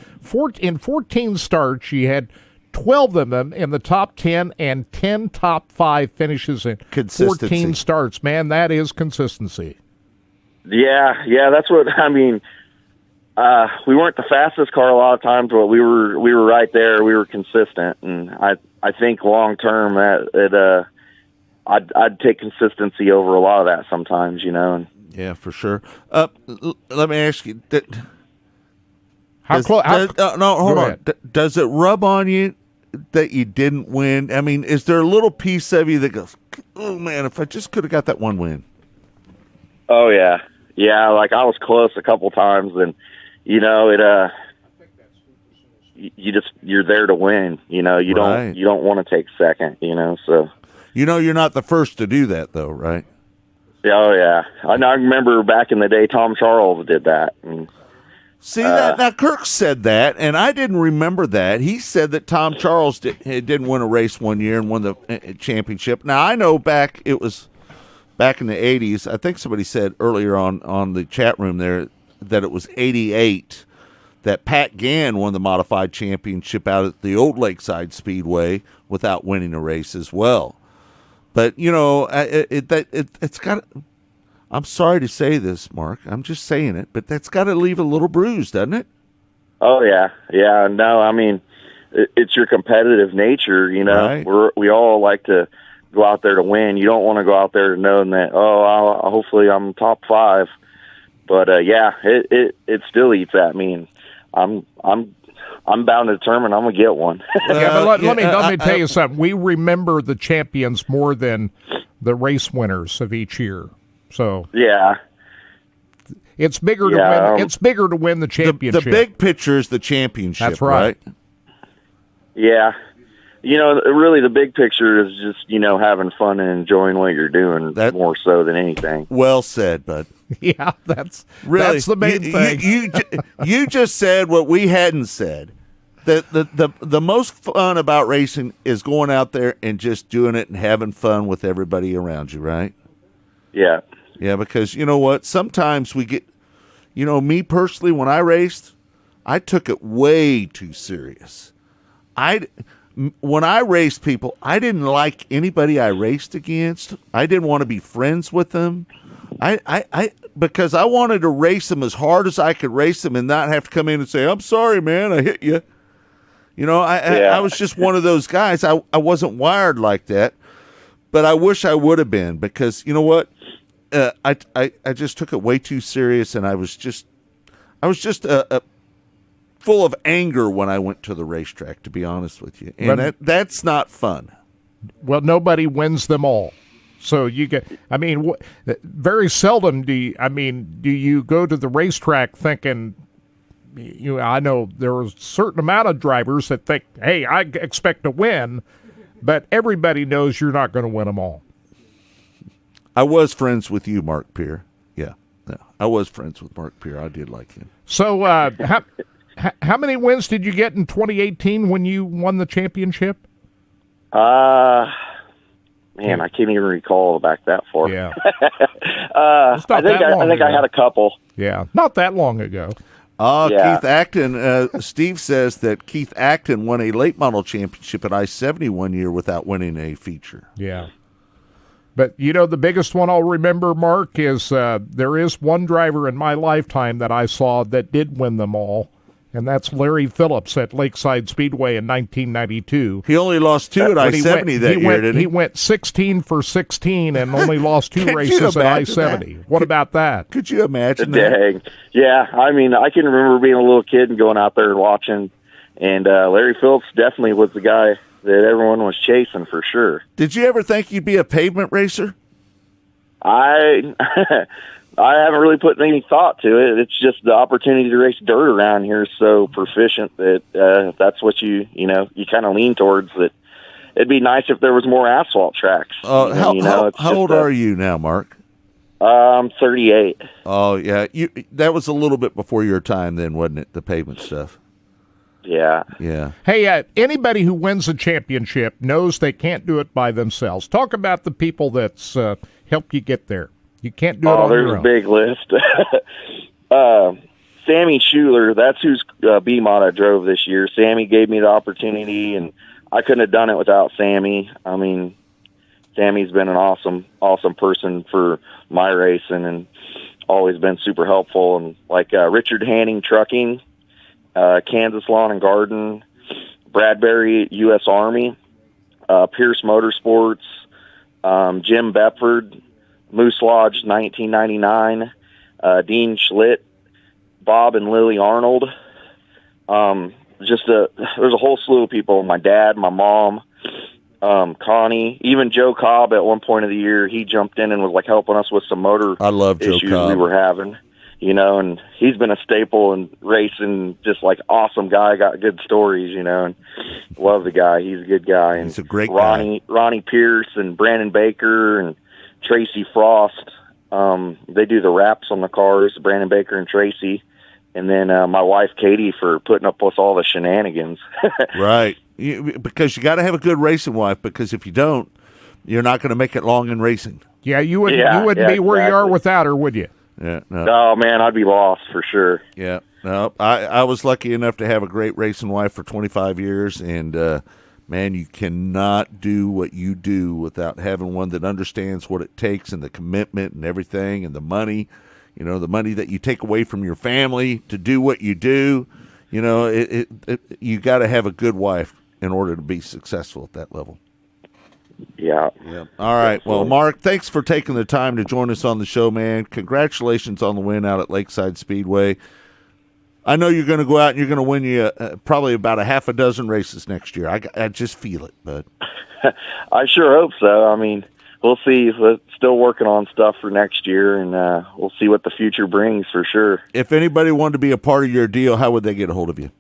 In 14 starts, you had 12 of them in the top 10 and 10 top 5 finishes in 14 starts. Man, that is consistency. Yeah, that's what I mean. We weren't the fastest car a lot of times, but we were right there. We were consistent, and I think long term that I'd take consistency over a lot of that sometimes, you know. And, yeah, for sure. Let me ask you. Hold on. Does it rub on you that you didn't win? I mean, is there a little piece of you that goes, oh, man, if I just could have got that one win? Oh, yeah. Yeah, like I was close a couple times, and, you know, you're there to win. You know, you don't want to take second, you know, so. You know you're not the first to do that, though, right? Oh, yeah. I remember back in the day, Tom Charles did that. And, see, now Kirk said that, and I didn't remember that. He said that Tom Charles didn't win a race one year and won the championship. Now, I know it was back in the 80s. I think somebody said earlier on the chat room there that it was 88 that Pat Gann won the modified championship out at the old Lakeside Speedway without winning a race as well. But, you know, it's got – I'm sorry to say this, Mark. I'm just saying it, but that's got to leave a little bruise, doesn't it? Oh, yeah. Yeah, no, I mean, it's your competitive nature, you know. Right. We all like to go out there to win. You don't want to go out there knowing that, hopefully I'm top 5. But, yeah, it still eats at me, and I'm bound to determine I'm going to get one. Yeah, but let me tell you something. We remember the champions more than the race winners of each year. So yeah, it's bigger to win. It's bigger to win the championship. The big picture is the championship. That's right. Yeah, you know, really the big picture is just, you know, having fun and enjoying what you're doing more so than anything. Well said, bud. Yeah, that's the main thing. You just said what we hadn't said. The most fun about racing is going out there and just doing it and having fun with everybody around you, right? Yeah. Yeah, because you know what? Sometimes we get, you know, me personally, when I raced, I took it way too serious. When I raced people, I didn't like anybody I raced against. I didn't want to be friends with them. Because I wanted to race them as hard as I could race them and not have to come in and say, I'm sorry, man, I hit you. You know, I was just one of those guys. I wasn't wired like that, but I wish I would have been, because you know what? I just took it way too serious, and I was just full of anger when I went to the racetrack, to be honest with you, and that's not fun. Well, nobody wins them all, so you get. I mean, very seldom do you go to the racetrack thinking. I know there are a certain amount of drivers that think, "Hey, I expect to win," but everybody knows you're not going to win them all. I was friends with you, Mark Peer. Yeah, I was friends with Mark Peer. I did like him. So, how many wins did you get in 2018 when you won the championship? Man, I can't even recall back that far. Yeah. I think I had a couple. Yeah, not that long ago. Yeah. Keith Acton, Steve says that Keith Acton won a late model championship at I-70 one year without winning a feature. Yeah. But, the biggest one I'll remember, Mark, is there is one driver in my lifetime that I saw that did win them all, and that's Larry Phillips at Lakeside Speedway in 1992. He only lost 2 at I-70 that year, didn't he? He went 16 for 16 and only lost 2 races at I-70. What about that? Could you imagine Dang. Yeah, I mean, I can remember being a little kid and going out there and watching, and Larry Phillips definitely was the guy that everyone was chasing for sure. Did you ever think you'd be a pavement racer? I haven't really put any thought to it. It's just the opportunity to race dirt around here is so proficient that that's what you kind of lean towards. That it'd be nice if there was more asphalt tracks. How old are you now, Mark? I'm 38. Oh, yeah. That was a little bit before your time then, wasn't it, the pavement stuff? Yeah. Yeah. Hey, anybody who wins a championship knows they can't do it by themselves. Talk about the people that's helped you get there. You can't do it on your own. There's a big list. Sammy Schuler, that's whose B-Mod I drove this year. Sammy gave me the opportunity, and I couldn't have done it without Sammy. I mean, Sammy's been an awesome person for my racing and always been super helpful. And like Richard Hanning Trucking, Kansas Lawn and Garden, Bradbury U.S. Army, Pierce Motorsports, Jim Bedford, Moose Lodge 1999, Dean Schlitt, Bob and Lily Arnold. There's a whole slew of people. My dad, my mom, Connie, even Joe Cobb at one point of the year, he jumped in and was like helping us with some motor I love Joe issues Cobb. we were having. And he's been a staple in racing, just like awesome guy, got good stories, and love the guy. He's a good guy. And he's a great guy. Ronnie Pierce and Brandon Baker and Tracy Frost. They do the wraps on the cars, Brandon Baker and Tracy. And then my wife, Katie, for putting up with all the shenanigans. Right. Because you got to have a good racing wife, because if you don't, you're not going to make it long in racing. Yeah, you wouldn't be where you are without her, would you? Yeah. No. Oh, man, I'd be lost for sure. Yeah. No, I was lucky enough to have a great racing wife for 25 years, and, man, you cannot do what you do without having one that understands what it takes and the commitment and everything and the money, the money that you take away from your family to do what you do. You got to have a good wife in order to be successful at that level. Yeah. All right. Well, Mark, thanks for taking the time to join us on the show, man. Congratulations on the win out at Lakeside Speedway. I know you're going to go out and you're going to win you probably about a half a dozen races next year. I just feel it, bud. I sure hope so. I mean, we'll see. We're still working on stuff for next year, and we'll see what the future brings for sure. If anybody wanted to be a part of your deal, how would they get a hold of you?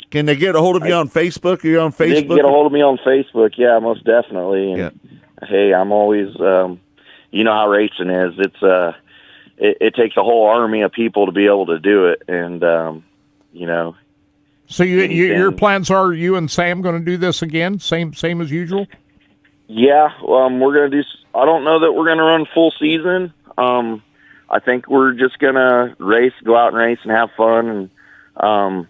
Can they get a hold of you on Facebook? Are you on Facebook? They can get a hold of me on Facebook, yeah, most definitely. And hey, I'm always, you know how racing is. It takes a whole army of people to be able to do it, and So your plans are you and Sam going to do this again, same as usual? Yeah, we're going to do. I don't know that we're going to run full season. I think we're just going to go out and race and have fun, and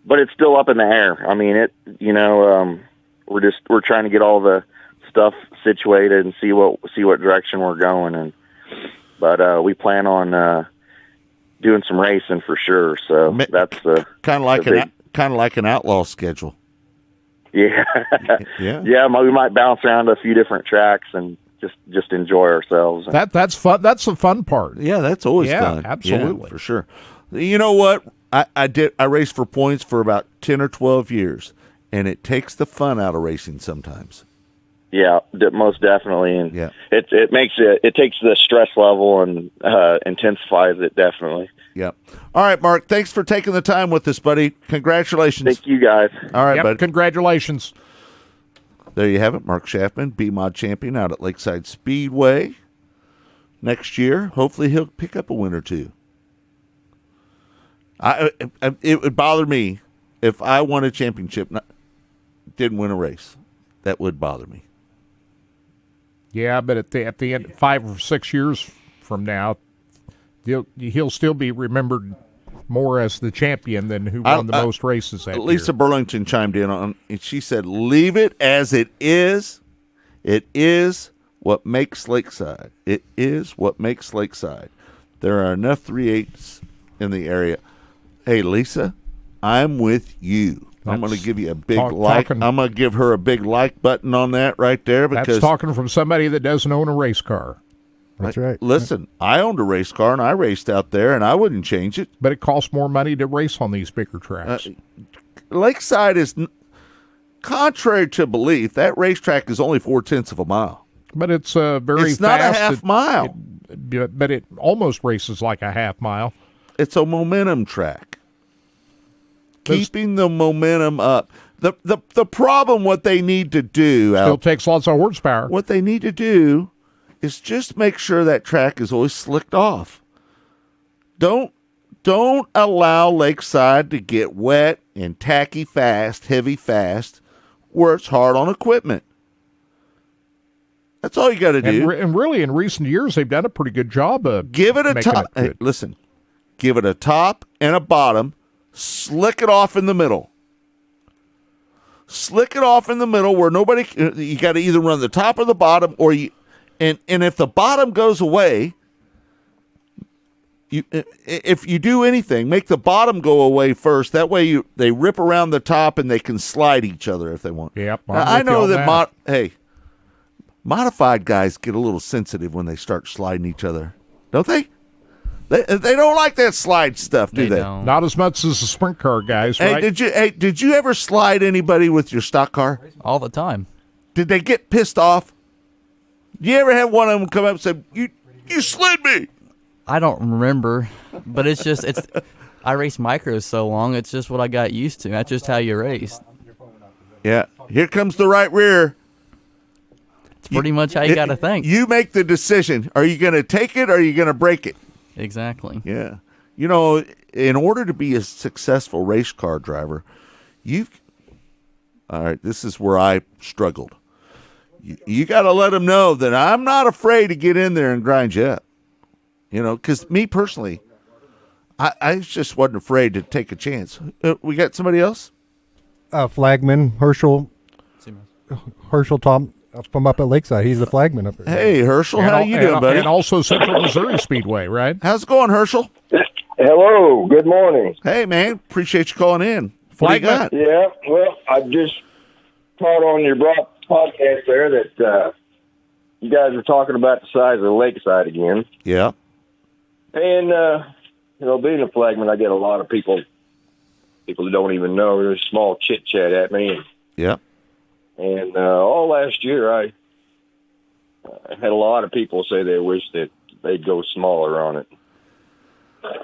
but it's still up in the air. I mean, we're trying to get all the stuff situated and see what direction we're going, but we plan on doing some racing for sure. So that's kind of like an outlaw schedule. Yeah, yeah. We might bounce around to a few different tracks and just enjoy ourselves. That's fun. That's the fun part. Yeah, that's always fun. Absolutely, for sure. You know what? I raced for points for about 10 or 12 years, and it takes the fun out of racing sometimes. Yeah, most definitely, and yeah, it makes it takes the stress level and intensifies it definitely. Yeah. All right, Mark. Thanks for taking the time with us, buddy. Congratulations. Thank you, guys. All right, bud. Congratulations. There you have it, Mark Schaffman, B-Mod champion out at Lakeside Speedway. Next year, hopefully he'll pick up a win or two. It would bother me if I won a championship didn't win a race. That would bother me. Yeah, but at the end, 5 or 6 years from now, he'll still be remembered more as the champion than who won the most races that year. Lisa Burlington chimed in on, and she said, "Leave it as it is. It is what makes Lakeside. It is what makes Lakeside. There are enough 3/8s in the area." Hey, Lisa, I'm with you. I'm going to give you a big like. I'm going to give her a big like button on that right there. Because that's talking from somebody that doesn't own a race car. That's right. Listen, I owned a race car, and I raced out there, and I wouldn't change it. But it costs more money to race on these bigger tracks. Lakeside is, contrary to belief, that racetrack is only 0.4 of a mile. But it's very fast. It's not a half mile. But it almost races like a half mile. It's a momentum track. Keeping the momentum up. The problem, what they need to do... Still takes lots of horsepower. What they need to do is just make sure that track is always slicked off. Don't allow Lakeside to get wet and tacky fast, heavy fast, where it's hard on equipment. That's all you got to do. And really, in recent years, they've done a pretty good job of give it a top. Hey, listen, give it a top and a bottom. Slick it off in the middle. Slick it off in the middle where nobody. You got to either run the top or the bottom, or you. And if the bottom goes away, if you do anything, make the bottom go away first. That way they rip around the top and they can slide each other if they want. Yep. I know that. Hey, modified guys get a little sensitive when they start sliding each other, don't they? They don't like that slide stuff, do they? Don't. Not as much as the sprint car guys, right? Did you ever slide anybody with your stock car? All the time. Did they get pissed off? You ever have one of them come up and say, "You slid me"? I don't remember, but it's I raced micros so long, it's just what I got used to. That's just how you race. Yeah. Here comes the right rear. It's pretty much how you got to think. You make the decision. Are you going to take it or are you going to break it? Exactly. Yeah. You know, in order to be a successful race car driver, all right, this is where I struggled. You got to let them know that I'm not afraid to get in there and grind you up. You know, because me personally, I just wasn't afraid to take a chance. We got somebody else? Flagman, Herschel Tom from up at Lakeside. He's the flagman up there. Hey, Herschel, how you doing, buddy? And also Central Missouri Speedway, right? How's it going, Herschel? Hello, good morning. Hey, man, appreciate you calling in. What do you got? Yeah, well, I just caught on your podcast there that you guys were talking about the size of the Lakeside again. Yeah. And, being a flagman, I get a lot of people that don't even know. There's small chit-chat at me. Yeah. And all last year, I had a lot of people say they wish that they'd go smaller on it.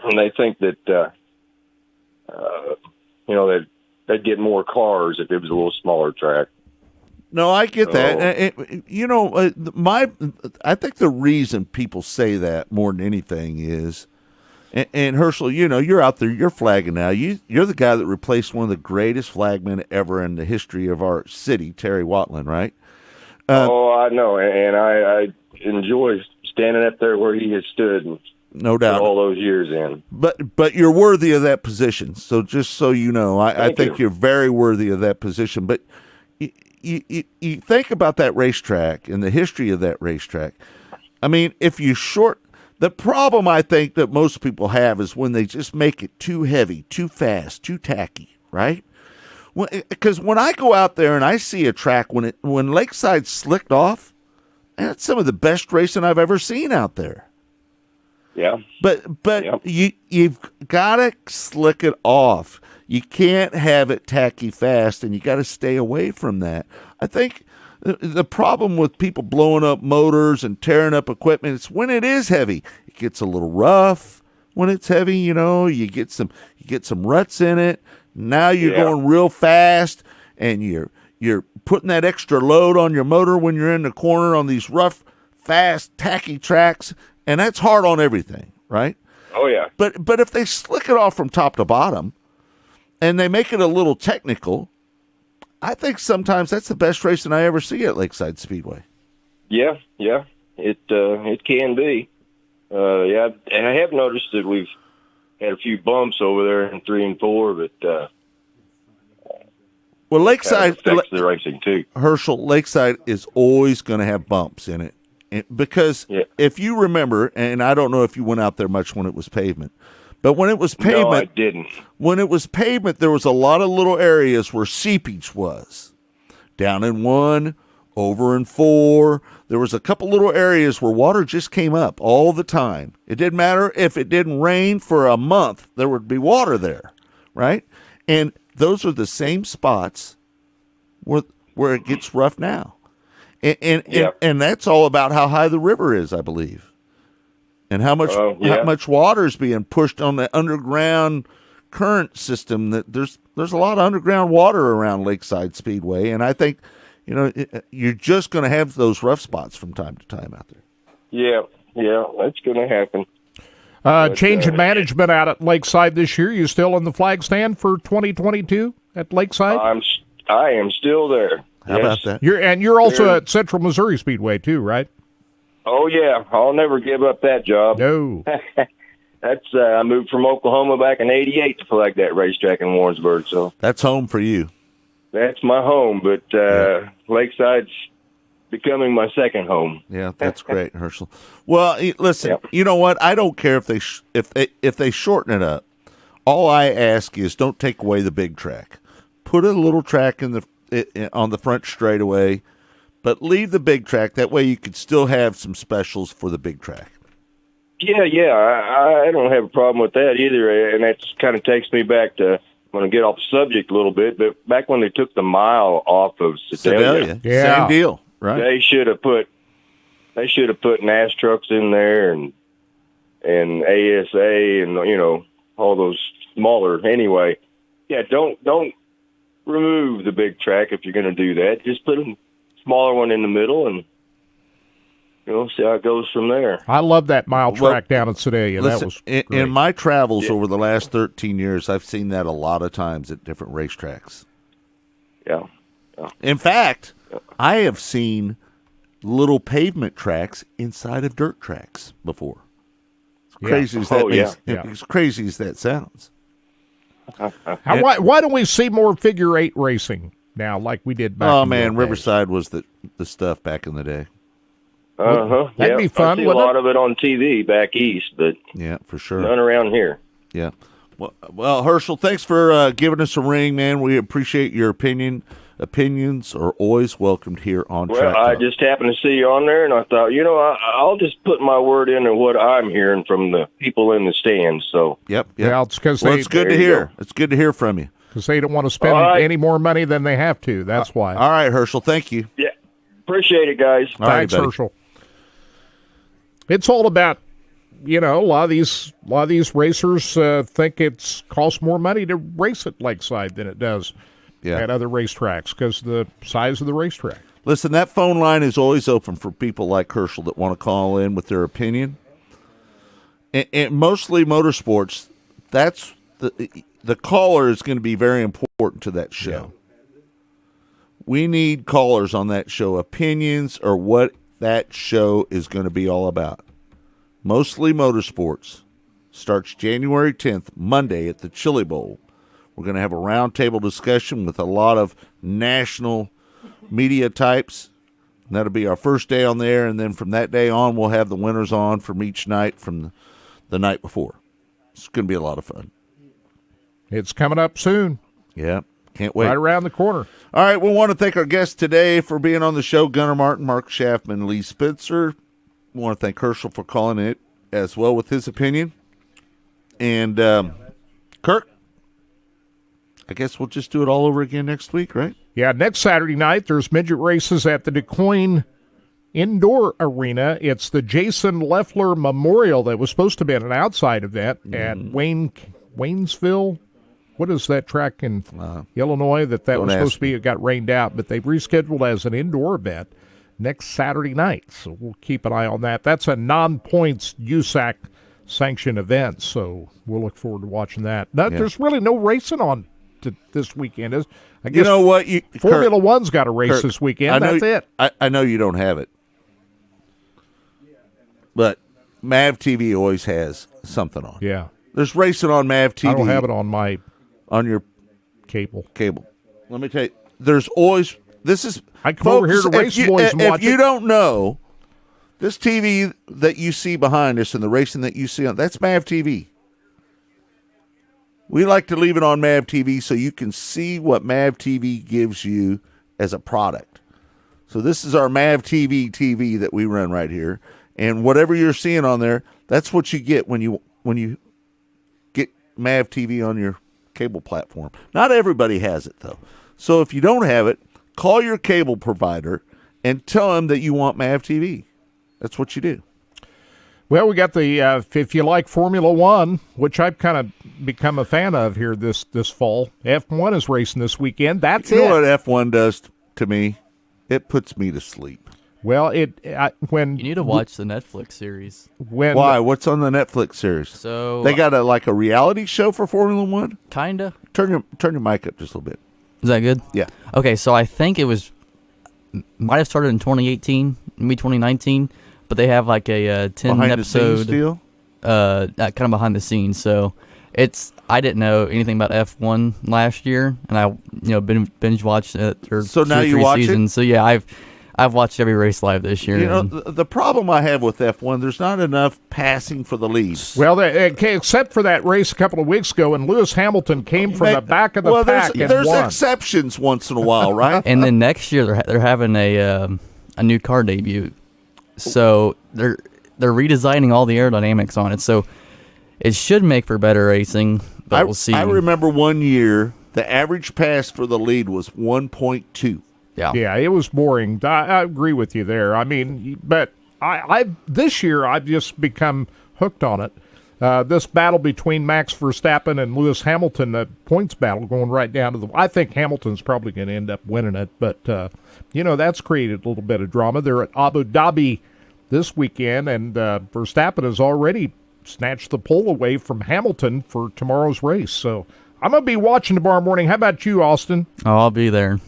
And they think that, that they'd get more cars if it was a little smaller track. No, I get that. I think the reason people say that more than anything is, and Herschel, you're out there, you're flagging now. You're the guy that replaced one of the greatest flagmen ever in the history of our city, Terry Watland, right? I know, and I enjoy standing up there where he has stood. And no doubt, all those years in. But you're worthy of that position. So just so you know, I think you're very worthy of that position. But you think about that racetrack and the history of that racetrack. I mean, the problem I think that most people have is when they just make it too heavy, too fast, too tacky, right? Because when I go out there and I see a track when Lakeside's slicked off, that's some of the best racing I've ever seen out there. Yeah. But yep. You've got to slick it off. You can't have it tacky fast, and you got to stay away from that. I think the problem with people blowing up motors and tearing up equipment is when it is heavy. It gets a little rough when it's heavy. You get some ruts in it. Now you're going real fast, and you're putting that extra load on your motor when you're in the corner on these rough, fast, tacky tracks, and that's hard on everything, right? Oh yeah. But if they slick it off from top to bottom, and they make it a little technical, I think sometimes that's the best racing I ever see at Lakeside Speedway. Yeah, it can be. I have noticed that we've had a few bumps over there in 3 and 4, but well, Lakeside affects the racing too. Herschel, Lakeside is always going to have bumps in it, because if you remember, and I don't know if you went out there much when it was pavement, but when it was pavement, no, I didn't. When it was pavement, there was a lot of little areas where seepage was. Down in 1, over in 4, there was a couple little areas where water just came up all the time. It didn't matter if it didn't rain for a month, there would be water there, right? And those are the same spots where it gets rough now. And that's all about how high the river is, I believe. And how much water is being pushed on the underground current system. That there's a lot of underground water around Lakeside Speedway, and I think you're just going to have those rough spots from time to time out there. Yeah, that's going to happen. Change in management out at Lakeside this year. You still in the flag stand for 2022 at Lakeside? I am still there. How about that? You're also at Central Missouri Speedway too, right? Oh yeah, I'll never give up that job. No. That's I moved from Oklahoma back in '88 to flag that racetrack in Warrensburg. So that's home for you. That's my home, but Lakeside's becoming my second home. Yeah, that's great, Herschel. Well, listen, you know what? I don't care if they shorten it up. All I ask is don't take away the big track. Put a little track on the front straightaway, but leave the big track. That way you could still have some specials for the big track. Yeah, I don't have a problem with that either, and that kind of takes me back to, I'm going to get off the subject a little bit, but back when they took the mile off of Sedalia. Same deal, right? They should have put NAS trucks in there and ASA and all those smaller. Anyway, don't remove the big track if you're going to do that. Just put a smaller one in the middle and see how it goes from there. I love that mile track down at Sedalia. Listen, that was great. In my travels over the last 13 years, I've seen that a lot of times at different racetracks. Yeah. In fact, I have seen little pavement tracks inside of dirt tracks before. As crazy as that as crazy as that sounds. Why don't we see more figure 8 racing now, like we did back? Oh in man, the Riverside was the stuff back in the day. That'd be fun. I see a lot of it on TV back east, but for sure, none around here. Yeah. Well, Herschel, thanks for giving us a ring, man. We appreciate your opinion. Opinions are always welcomed here on Track Talk. I just happened to see you on there, and I thought, I'll just put my word into what I'm hearing from the people in the stands. So, Yep. Yeah, it's because it's good to hear. It's good to hear from you. Because they don't want to spend any more money than they have to. That's why. All right, Herschel. Thank you. Yeah. Appreciate it, guys. Thanks, Herschel. It's all about, a lot of these racers think it costs more money to race at Lakeside than it does at other racetracks because of the size of the racetrack. Listen, that phone line is always open for people like Herschel that want to call in with their opinion. And mostly motorsports, that's the caller is going to be very important to that show. Yeah. We need callers on that show, opinions or what that show is going to be all about. Mostly Motorsports starts January 10th, Monday at the Chili Bowl. We're going to have a roundtable discussion with a lot of national media types. And that'll be our first day on there, and then from that day on, we'll have the winners on from each night from the night before. It's going to be a lot of fun. It's coming up soon. Yeah. Can't wait. Right around the corner. All right, we want to thank our guests today for being on the show, Gunnar Martin, Mark Schaffman, Lee Spitzer. We want to thank Herschel for calling it as well with his opinion. And Kirk, I guess we'll just do it all over again next week, right? Yeah, next Saturday night there's midget races at the DeQueen Indoor Arena. It's the Jason Leffler Memorial that was supposed to be an outside event at Waynesville. What is that track in Illinois that was supposed to be? It got rained out, but they've rescheduled as an indoor event next Saturday night. So we'll keep an eye on that. That's a non-points USAC sanctioned event, so we'll look forward to watching that. There's really no racing on this weekend is. I guess you know what? Formula One's got a race Kirk, this weekend. That's it. I know you don't have it, but MAV TV always has something on. Yeah. There's racing on MAV TV. I don't have it on your cable. Let me tell you, there's always I come over here to Race Boys and watch it. If you don't know, this TV that you see behind us and the racing that you see on, that's MAV TV. We like to leave it on MAV TV so you can see what MAV TV gives you as a product. So this is our MAV TV that we run right here, and whatever you're seeing on there, that's what you get when you get MAV TV on your cable platform. Not everybody has it though. So if you don't have it, call your cable provider and tell them that you want MAV TV. That's what you do. Well, we got the if you like Formula One, which I've kind of become a fan of here this fall. F1 is racing this weekend. That's you know what F1 does to me? It puts me to sleep. Well, when you need to watch the Netflix series. Why? What's on the Netflix series? So they got a reality show for Formula One. Kinda. Turn your mic up just a little bit. Is that good? Yeah. Okay, so I think it might have started in 2018, maybe 2019. But they have like a 10 episode deal, kind of behind the scenes. So I didn't know anything about F1 last year, and I binge watched it for so 2 now or 3 you watch seasons. It? So yeah, I've watched every race live this year. You know, the problem I have with F1, there's not enough passing for the lead. Well, except for that race a couple of weeks ago, and Lewis Hamilton came from the back of the pack. There's exceptions once in a while, right? And then next year they're having a new car debut. So they're redesigning all the aerodynamics on it. So it should make for better racing, but we'll see. I remember one year the average pass for the lead was 1.2. Yeah, it was boring. I agree with you there. I mean, but I this year I've just become hooked on it. This battle between Max Verstappen and Lewis Hamilton, the points battle going right down to I think Hamilton's probably going to end up winning it, but that's created a little bit of drama. They're at Abu Dhabi this weekend, and Verstappen has already snatched the pole away from Hamilton for tomorrow's race. So I'm going to be watching tomorrow morning. How about you, Austin? Oh, I'll be there.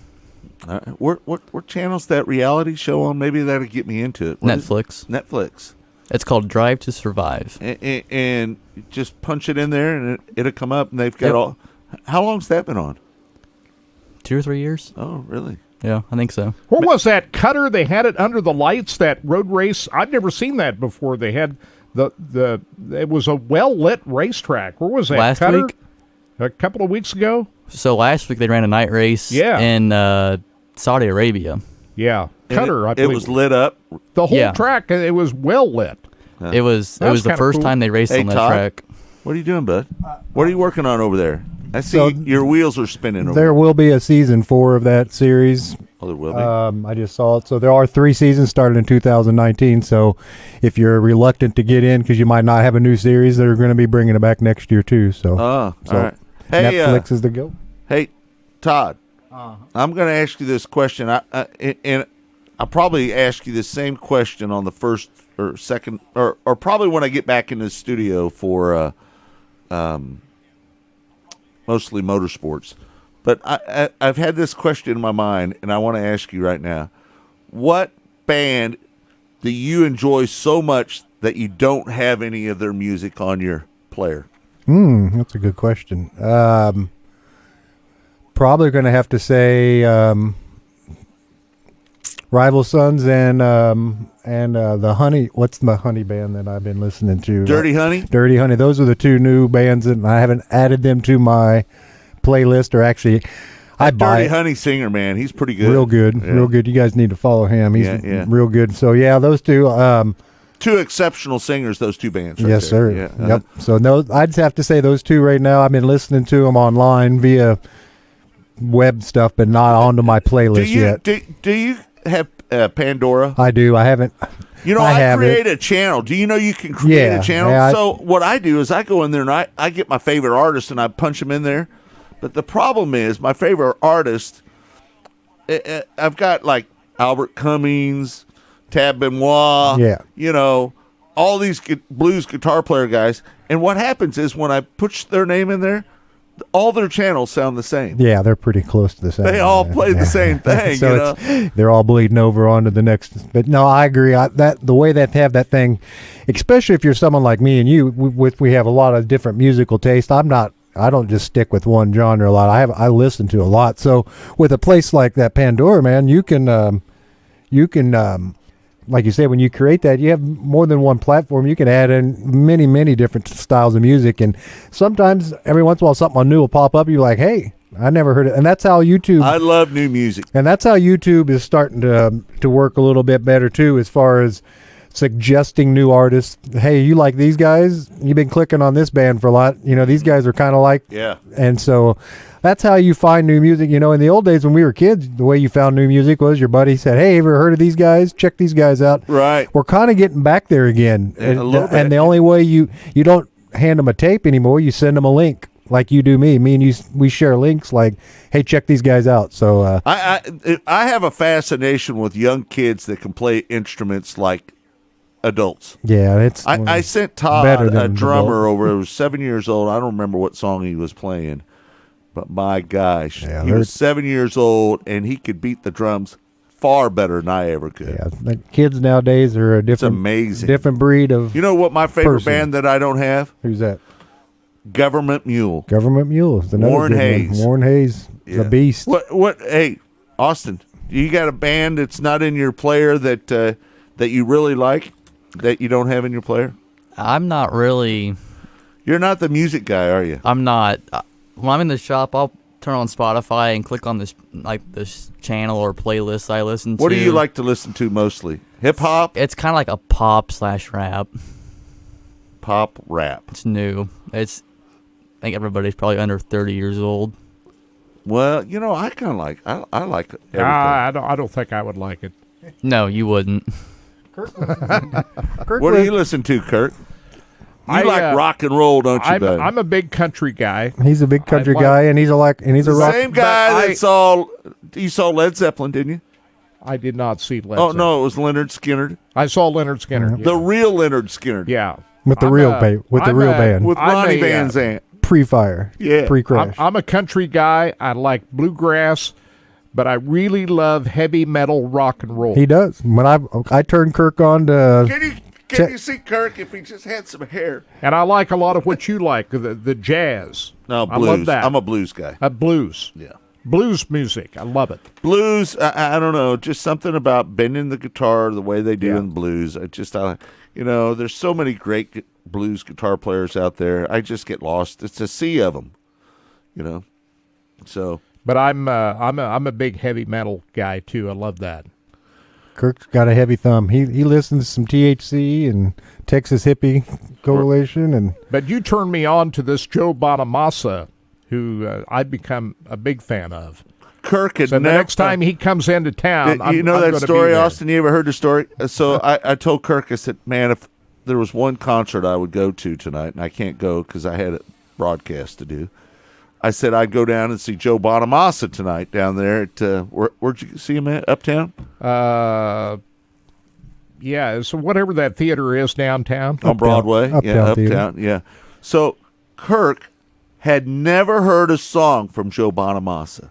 What channel's that reality show on? Maybe that'll get me into it. Netflix. It's called Drive to Survive. And just punch it in there, and it'll come up, and they've got all... How long's that been on? 2 or 3 years. Oh, really? Yeah, I think so. What was that cutter? They had it under the lights, that road race. I've never seen that before. They had it was a well-lit racetrack. Where was that last cutter? week? A couple of weeks ago? So last week they ran a night race in Saudi Arabia. Yeah. Cutter, I it believe. was lit up. The whole track, it was well lit. It was the first time they raced on that Todd, track. What are you doing, bud? What are you working on over there? I see your wheels are spinning over there. Will be a season 4 of that series. Oh, there will be. I just saw it. So there are 3 seasons started in 2019. So if you're reluctant to get in because you might not have a new series, they're going to be bringing it back next year too. So, all right. Hey, Netflix is the go. Hey, Todd, I'm going to ask you this question. And I'll probably ask you the same question on the first or second, or probably when I get back in the studio for mostly motorsports. But I've had this question in my mind, and I want to ask you right now. What band do you enjoy so much that you don't have any of their music on your player? That's a good question. Probably going to have to say Rival Sons and the Honey. What's the Honey band that I've been listening to? Dirty Honey? Dirty Honey. Those are the 2 new bands, and I haven't added them to my playlist, or actually I buy Dirty Honey singer, man. He's pretty good. Real good. Yeah. Real good. You guys need to follow him. He's real good. So, yeah, those 2. 2 exceptional singers, those 2 bands. Right yes, there. sir. Yeah. Yep. So, no, I'd have to say those 2 right now. I've been listening to them online via web stuff, but not onto my playlist yet. Do you have Pandora? I do. I haven't. You know, I create a channel. Do you know you can create a channel? Yeah, so what I do is I go in there and I get my favorite artist and I punch them in there. But the problem is my favorite artist, I've got like Albert Cummings, Tab Benoit, all these blues guitar player guys. And what happens is when I push their name in there, all their channels sound the same. Yeah, they're pretty close to the same. They all play the same thing. So they're all bleeding over onto the next. But no, I agree. That the way that they have that thing, especially if you're someone like me and you, we have a lot of different musical taste. I don't just stick with one genre a lot. I listen to a lot. So with a place like that Pandora, man, you can like you say, when you create that, you have more than one platform. You can add in many, many different styles of music. And sometimes, every once in a while, something new will pop up. You're like, hey, I never heard it. And that's how YouTube... I love new music. And that's how YouTube is starting to work a little bit better, too, as far as suggesting new artists. Hey, you like these guys? You've been clicking on this band for a lot. These guys are kind of like... Yeah. And so... That's how you find new music. In the old days when we were kids, the way you found new music was your buddy said, hey, ever heard of these guys? Check these guys out. Right. We're kind of getting back there again. Yeah, and the only way you don't hand them a tape anymore, you send them a link like you do me. Me and you, we share links like, hey, check these guys out. So I have a fascination with young kids that can play instruments like adults. Yeah, I sent Todd, a drummer, over. He was 7 years old. I don't remember what song he was playing. But my gosh, he was 7 years old, and he could beat the drums far better than I ever could. Yeah, the kids nowadays are a different, amazing. Different breed of. You know what my favorite band that I don't have? Who's that? Government Mule. Government Mule. Warren Hayes. Warren Hayes is a beast. What? Hey, Austin, you got a band that's not in your player that you really like that you don't have in your player? I'm not really. You're not the music guy, are you? I'm not. When I'm in the shop, I'll turn on Spotify and click on this channel or playlist I listen to. What do you like to listen to mostly? Hip hop? It's kind of like a pop/rap. Pop rap. It's new. I think everybody's probably under 30 years old. Well, I kind of like. I like everything. I don't think I would like it. No, you wouldn't. What do you listen to, Kurt? You like rock and roll, don't you, buddy? I'm a big country guy. He's a big country guy, and he's a rock. Same guy that saw. You saw Led Zeppelin, didn't you? I did not see Led Oh Zeppelin. no, it was Leonard Skinner. I saw Leonard Skinner. The real Leonard Skinner. Yeah, with the real band. With Ronnie Van Zant. Pre-fire. Yeah, pre-crash. I'm a country guy. I like bluegrass, but I really love heavy metal rock and roll. He does. When I turned Kirk on to. Can you see Kirk if he just had some hair? And I like a lot of what you like, the jazz. No, blues. I love that. I'm a blues guy. Blues. Yeah. Blues music. I love it. Blues, I don't know, just something about bending the guitar the way they do in blues. There's so many great blues guitar players out there. I just get lost. It's a sea of them, So. But I'm a big heavy metal guy too. I love that. Kirk's got a heavy thumb. He listens to some THC and Texas Hippie Coalition, But you turned me on to this Joe Bonamassa, who I've become a big fan of. Kirk had the next time he comes into town, I'm that story, Austin? You ever heard the story? So I told Kirk, I said, man, if there was one concert I would go to tonight, and I can't go because I had a broadcast to do, I said I'd go down and see Joe Bonamassa tonight down there at where'd you see him at? Uptown? Yeah, so whatever that theater is downtown. On Broadway. Uptown. Yeah. So Kirk had never heard a song from Joe Bonamassa.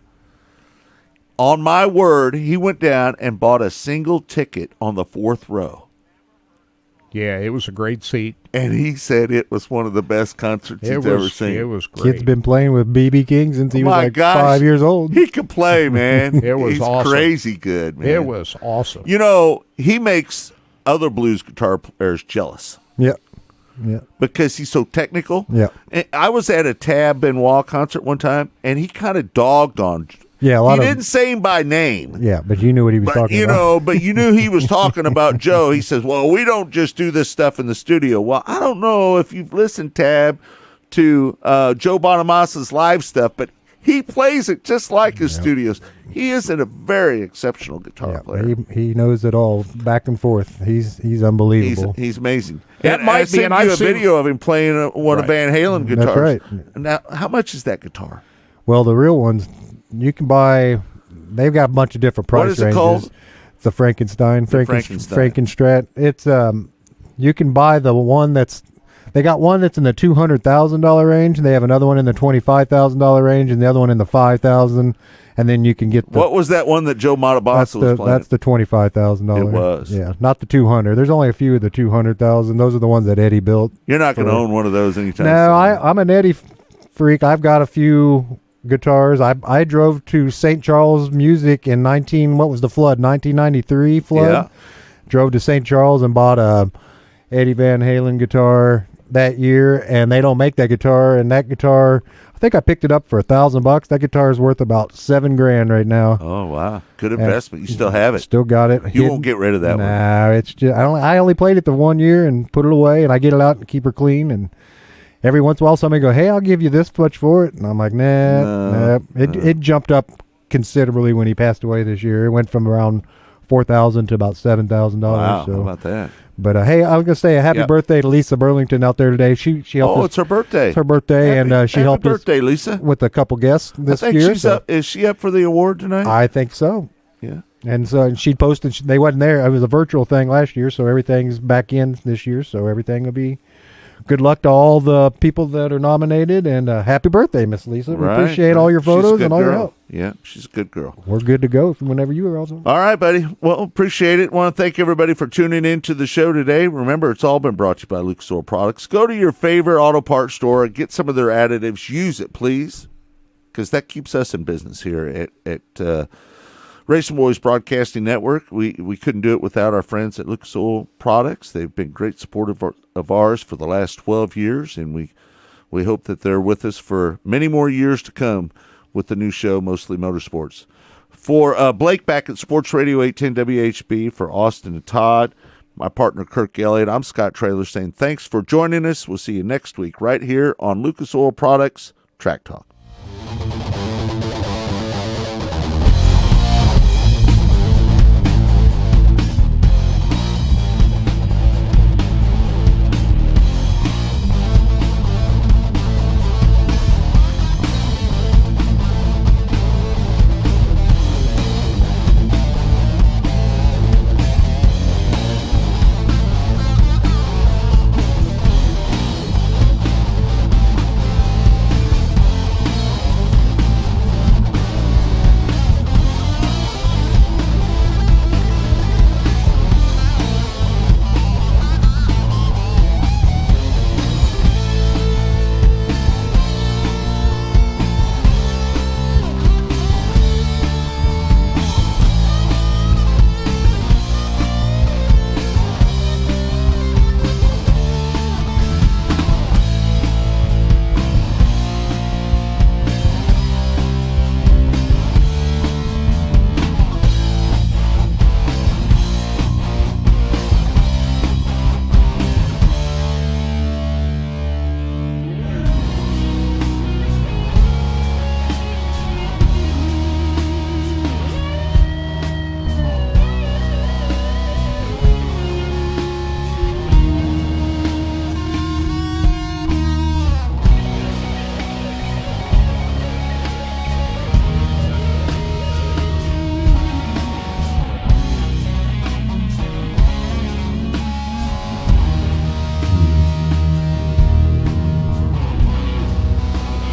On my word, he went down and bought a single ticket on the 4th row. Yeah, it was a great seat. And he said it was one of the best concerts he's ever seen. It was great. Kid's been playing with B.B. King since he was like 5 years old. He could play, man. It was He's awesome. Crazy good, man. It was awesome. He makes other blues guitar players jealous. Yeah. Because he's so technical. Yeah. And I was at a Tab Benoit concert one time, and he kind of dogged on. Yeah, he didn't say him by name. Yeah, but you knew what he was talking about. But you knew he was talking about Joe. He says, well, we don't just do this stuff in the studio. Well, I don't know if you've listened, Tab, to Joe Bonamassa's live stuff, but he plays it just like his studios. He is a very exceptional guitar player. He knows it all back and forth. He's unbelievable. He's amazing. That might be, and I've seen a video of him playing one of Van Halen guitars. That's right. Now, how much is that guitar? Well, the real ones you can buy. They've got a bunch of different price ranges. What is it called? It's the Frankenstein. Frankenstein. Frankenstrat. It's you can buy the one that's They got one that's in the $200,000 range, and they have another one in the $25,000 range, and the other one in the $5,000. And then you can get what was that one that Joe Matabasa was playing? That's the $25,000. It was. Yeah, not the 200. There's only a few of the 200,000. Those are the ones that Eddie built. You're not going to own one of those anytime soon. No, I'm an Eddie freak. I've got a few guitars. I drove to St. Charles Music in 1993 flood. Yeah. Drove to St. Charles and bought a Eddie Van Halen guitar that year, and they don't make that guitar. And that guitar, I think I picked it up for $1,000. That guitar is worth about $7,000 right now. Oh wow, good investment. You still have it. Still got it. You won't get rid of that one. Nah, it's just I only played it the 1 year and put it away, and I get it out and keep her clean. And every once in a while, somebody go, "Hey, I'll give you this much for it," and I'm like, "Nah." It jumped up considerably when he passed away this year. It went from around $4,000 to about $7,000. Wow, so. how about that? But hey, I was gonna say a happy birthday to Lisa Burlington out there today. She helped us. It's her birthday. It's her birthday, and she helped birthday, us Lisa. with a couple guests this I think year. she's up. Is she up for the award tonight? I think so. Yeah. And so she posted. They wasn't there. It was a virtual thing last year, so everything's back in this year. So everything will be. Good luck to all the people that are nominated, and happy birthday, Miss Lisa. We appreciate all your photos and all your help. Yeah, she's a good girl. We're good to go whenever you are also. All right, buddy. Well, appreciate it. Want to thank everybody for tuning in to the show today. Remember, it's all been brought to you by Lucas Oil Products. Go to your favorite auto parts store and get some of their additives. Use it, please, because that keeps us in business here at Racing Boys Broadcasting Network. We couldn't do it without our friends at Lucas Oil Products. They've been great supporters of ours for the last 12 years, and we hope that they're with us for many more years to come with the new show, Mostly Motorsports. For Blake back at Sports Radio 810 WHB, for Austin and Todd, my partner Kirk Elliott, I'm Scott Traylor saying thanks for joining us. We'll see you next week right here on Lucas Oil Products Track Talk.